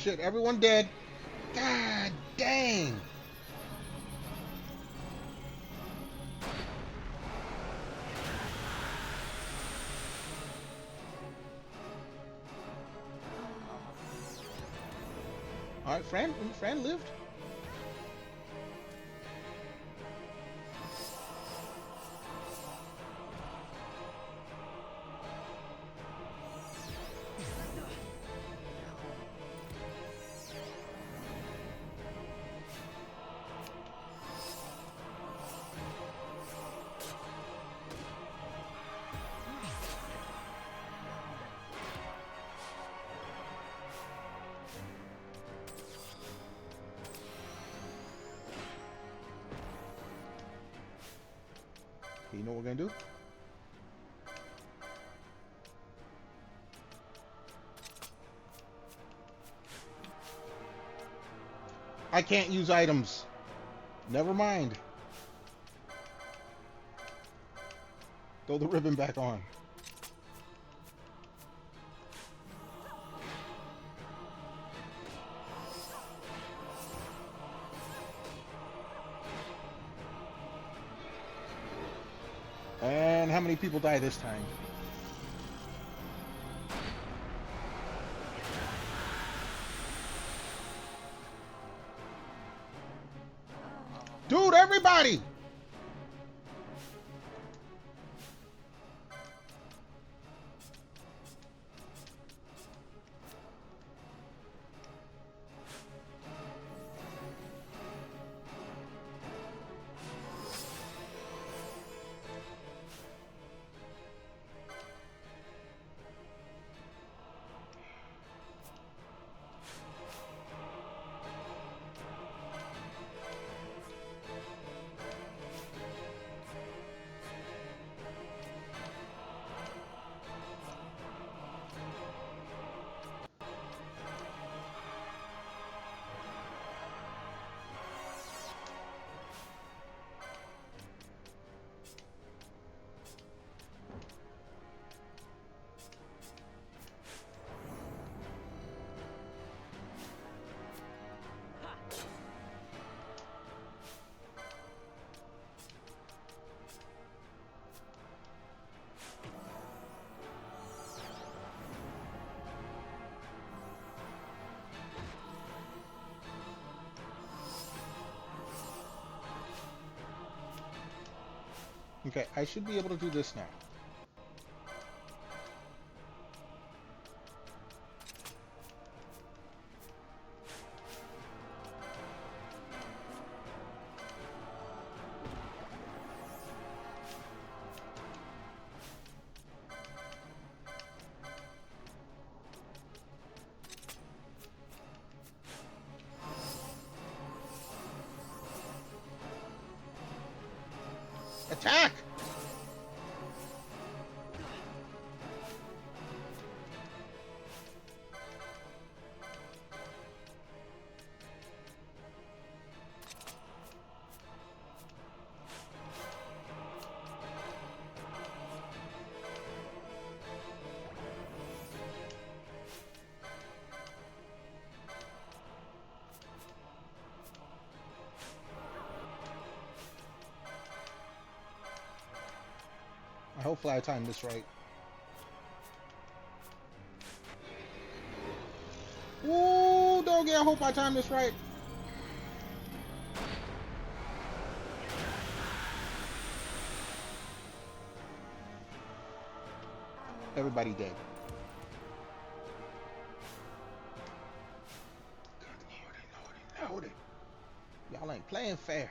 shit, everyone dead. God dang. All right, Fran lived. You know what we're gonna do? I can't use items. Never mind. Throw the ribbon back on. And how many people die this time? Dude, everybody! Okay, I should be able to do this now. Attack! Hopefully I timed this right. Ooh, doggy, I hope I timed this right. Everybody dead. Good lordy. Y'all ain't playing fair.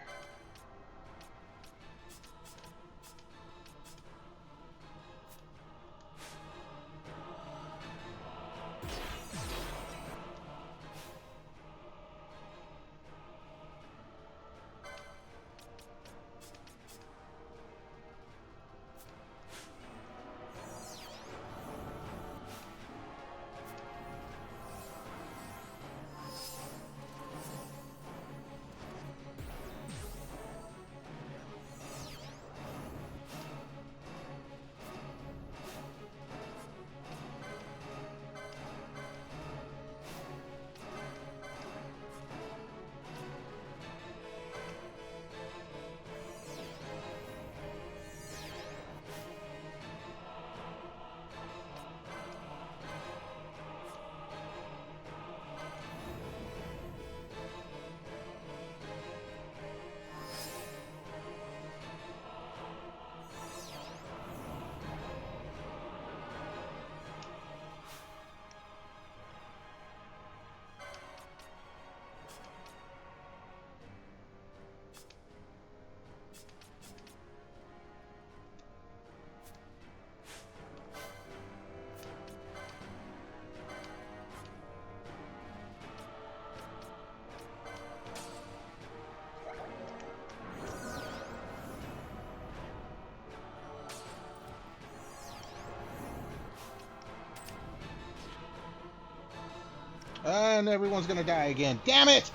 And everyone's gonna die again. Damn it!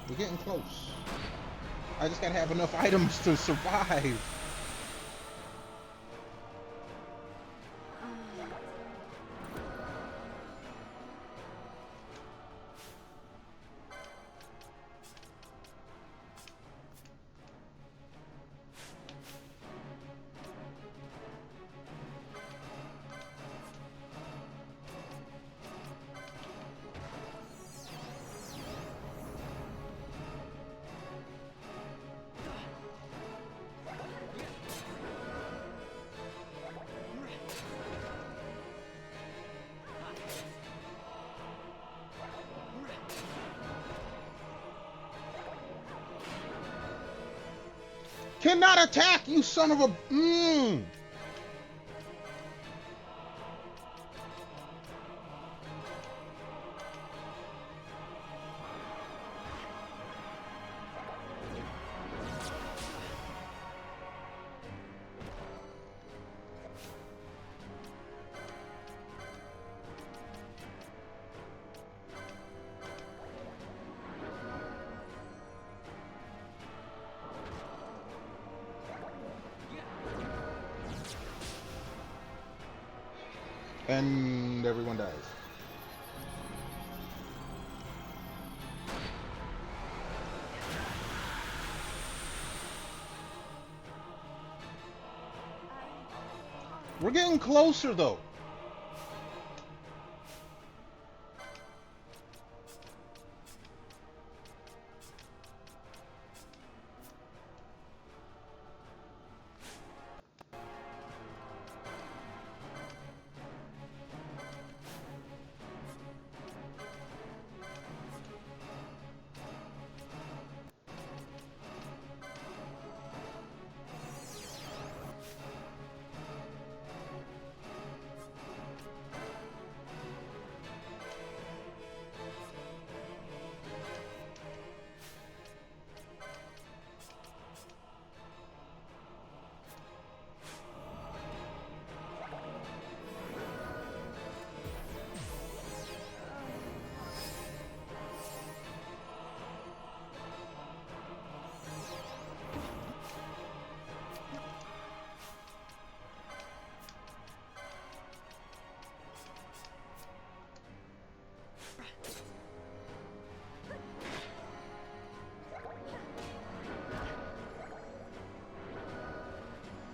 We're getting close. I just gotta have enough items to survive. Cannot attack, you son of a... And everyone dies. We're getting closer though.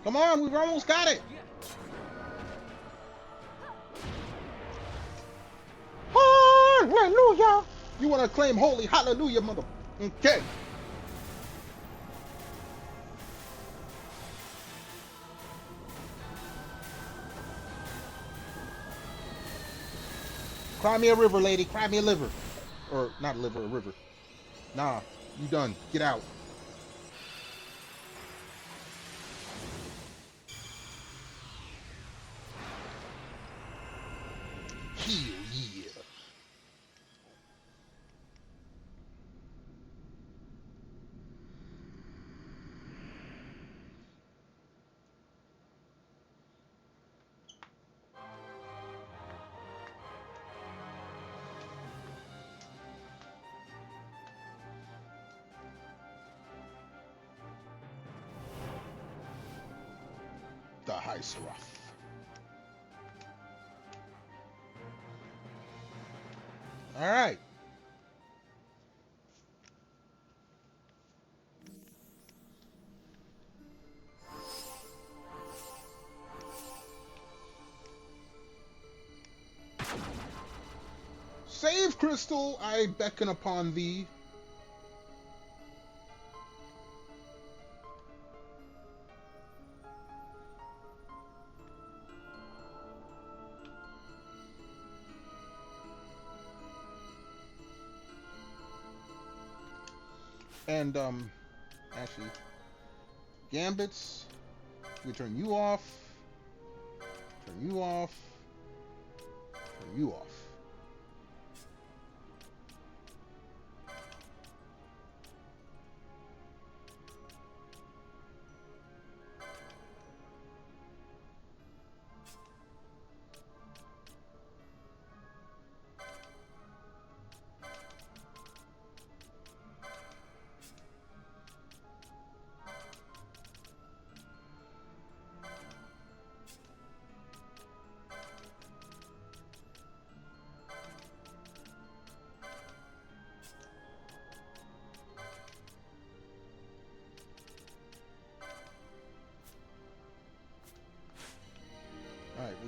Come on, we've almost got it. Hallelujah. You want to claim holy hallelujah, mother. Okay. Cry me a river, lady. Cry me a liver. Or not a liver, a river. Nah, you done. Get out. Hell yeah. The High Seraph. All right. Save, Crystal, I beckon upon thee. And, actually, Gambits, we turn you off, turn you off, turn you off.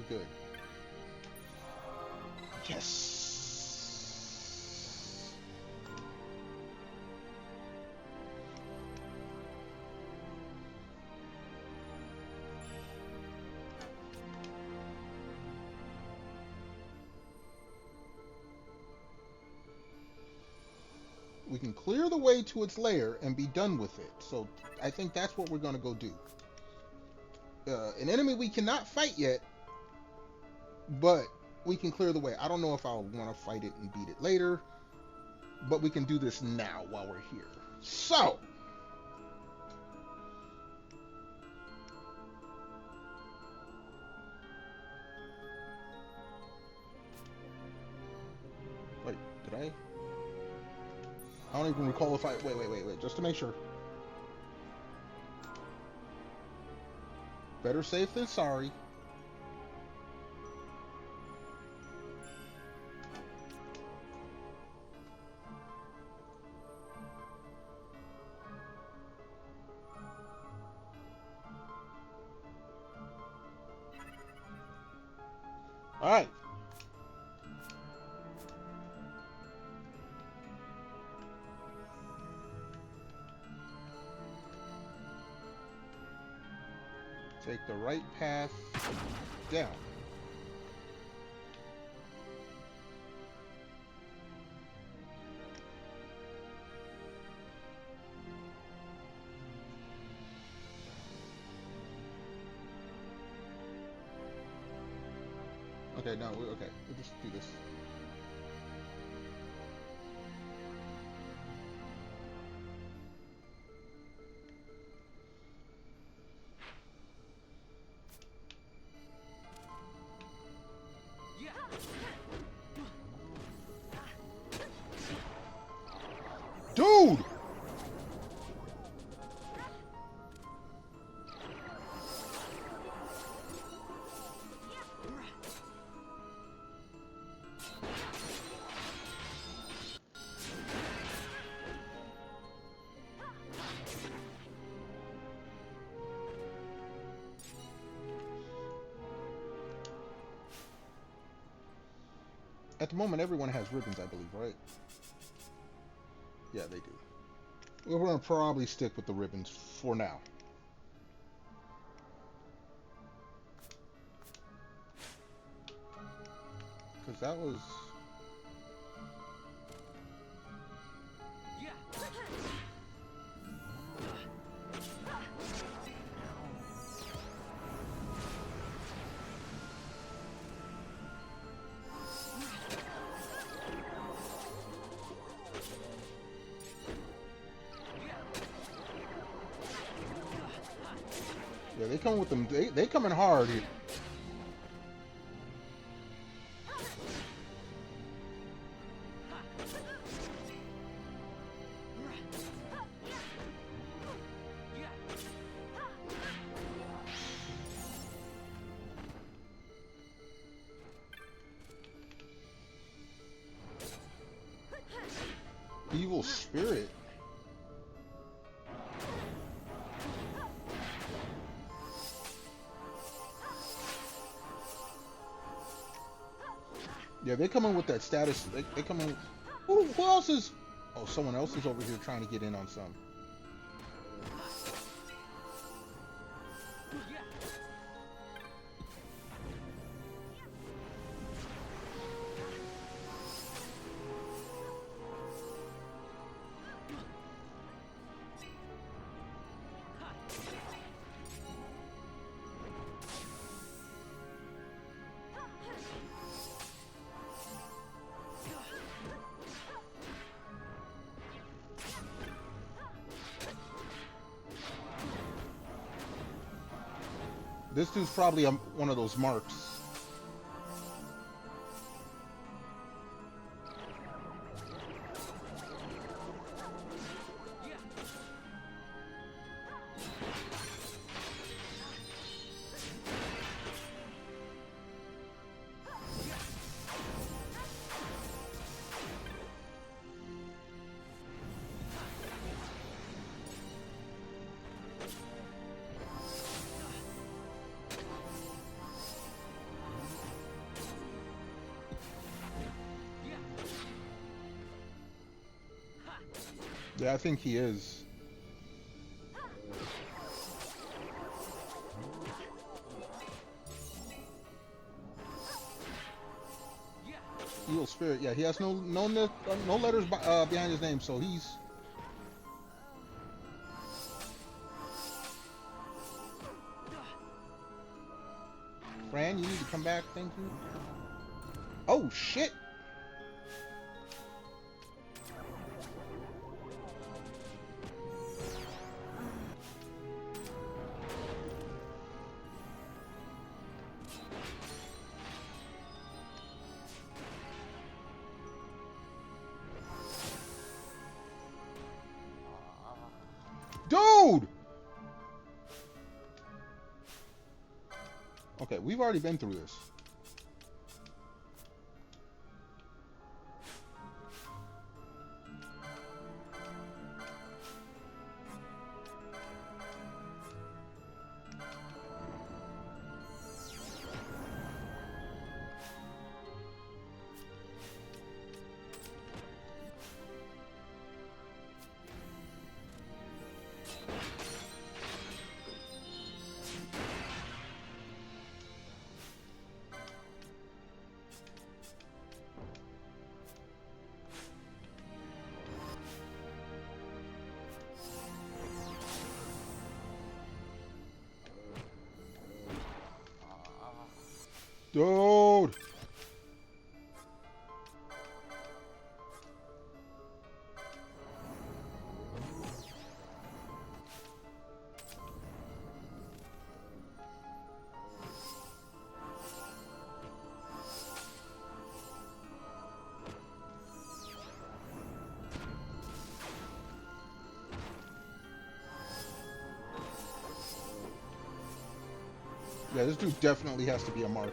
good. Yes. We can clear the way to its lair and be done with it. So I think that's what we're going to go do. An enemy we cannot fight yet, but we can clear the way. I don't know if I'll want to fight it and beat it later, but we can do this now while we're here. So, wait, did I don't even recall if I... Wait, just to make sure. Better safe than sorry. All right. Take the right path down. Okay, no, okay. We'll just do this. Dude! At the moment, everyone has ribbons, I believe, right? Yeah, they do. We're going to probably stick with the ribbons for now. Because that was... Yeah, they come with them. They coming hard here. Evil spirit. Yeah, they come in with that status. They come in. Who else is? Oh, someone else is over here trying to get in on some. This dude's probably one of those marks. Yeah, I think he is. Evil spirit. Yeah, he has no letters behind his name, so he's. Fran, you need to come back. Thank you. Oh shit! Dude! Okay, we've already been through this. Dude! Yeah, this dude definitely has to be a mark.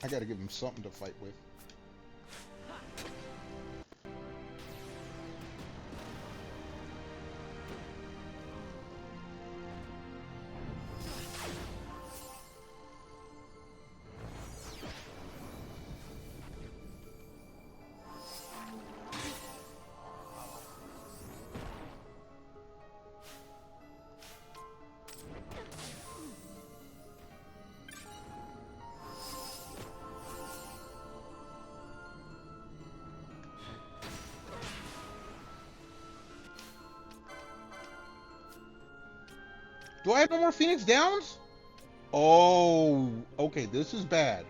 I gotta give him something to fight with. Do I have no more Phoenix Downs? Oh, okay, this is bad.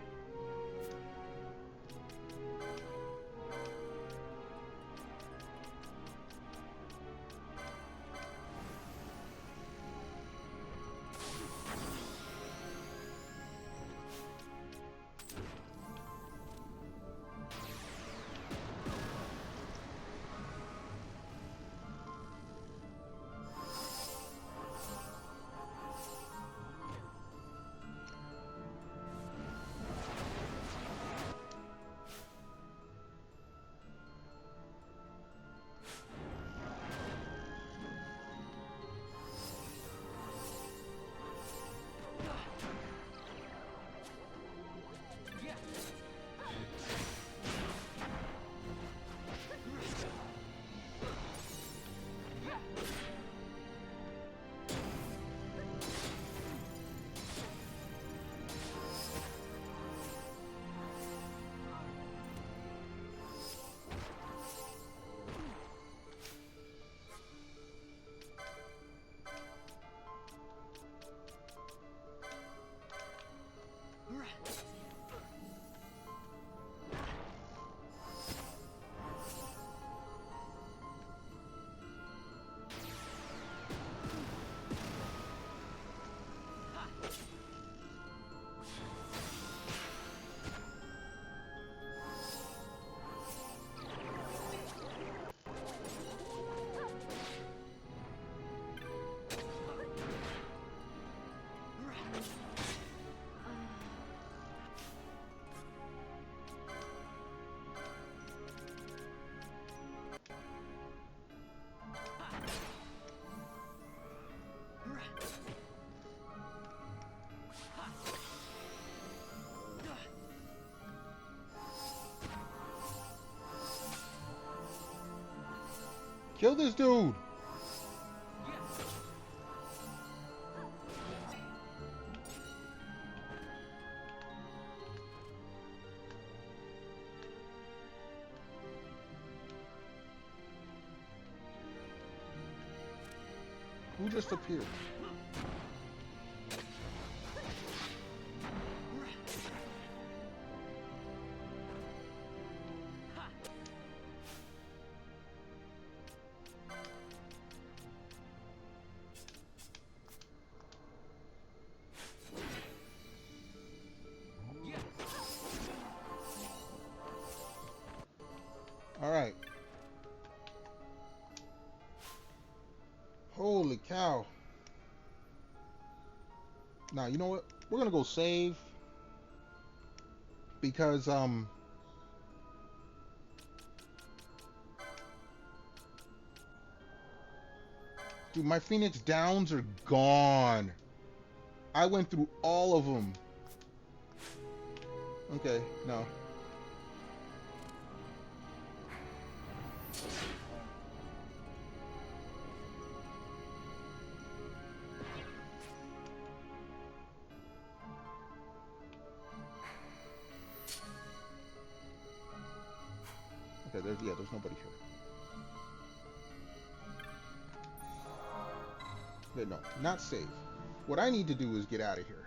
Kill this dude. Who just appeared? All right. Holy cow. Now, you know what? We're going to go save because dude, my Phoenix Downs are gone. I went through all of them. Okay, no. Okay, there's nobody here. Okay, no, not safe. What I need to do is get out of here.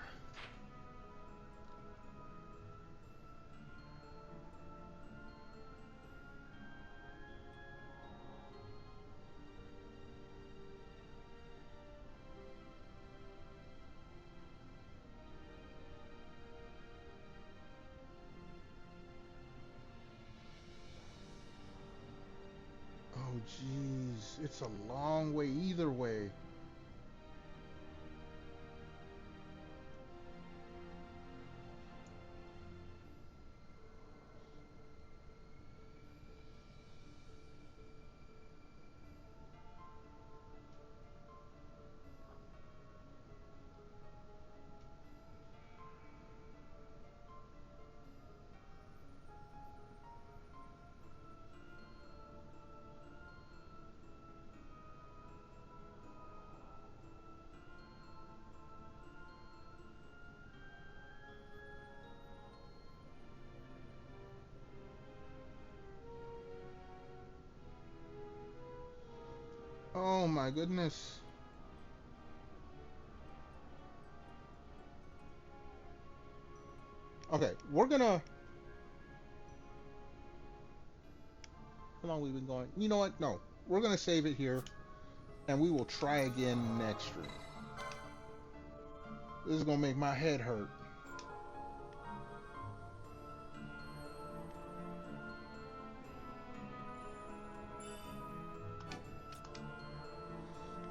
Oh, jeez. It's a long way either way. Oh my goodness. Okay, we're gonna... How long have we been going? You know what? No. We're gonna save it here. And we will try again next stream. This is gonna make my head hurt.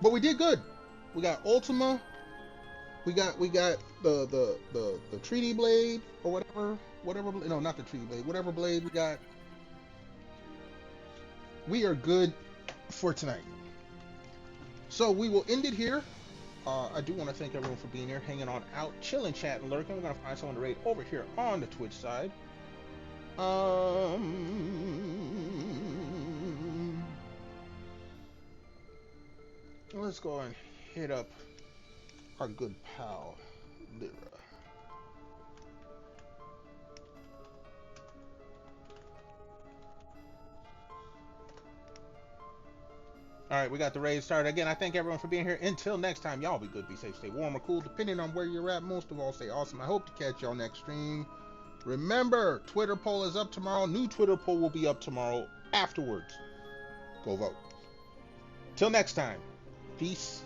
But we did good. We got Ultima. We got the treaty blade or whatever. No, not the treaty blade. Whatever blade we got. We are good for tonight. So we will end it here. I do want to thank everyone for being here, hanging on out, chilling, chatting, lurking. We're gonna find someone to raid over here on the Twitch side. Let's go and hit up our good pal, Lyra. Alright, we got the raid started. Again, I thank everyone for being here. Until next time, y'all be good, be safe, stay warm or cool, depending on where you're at. Most of all, stay awesome. I hope to catch y'all next stream. Remember, Twitter poll is up tomorrow. New Twitter poll will be up tomorrow afterwards. Go vote. Till next time, peace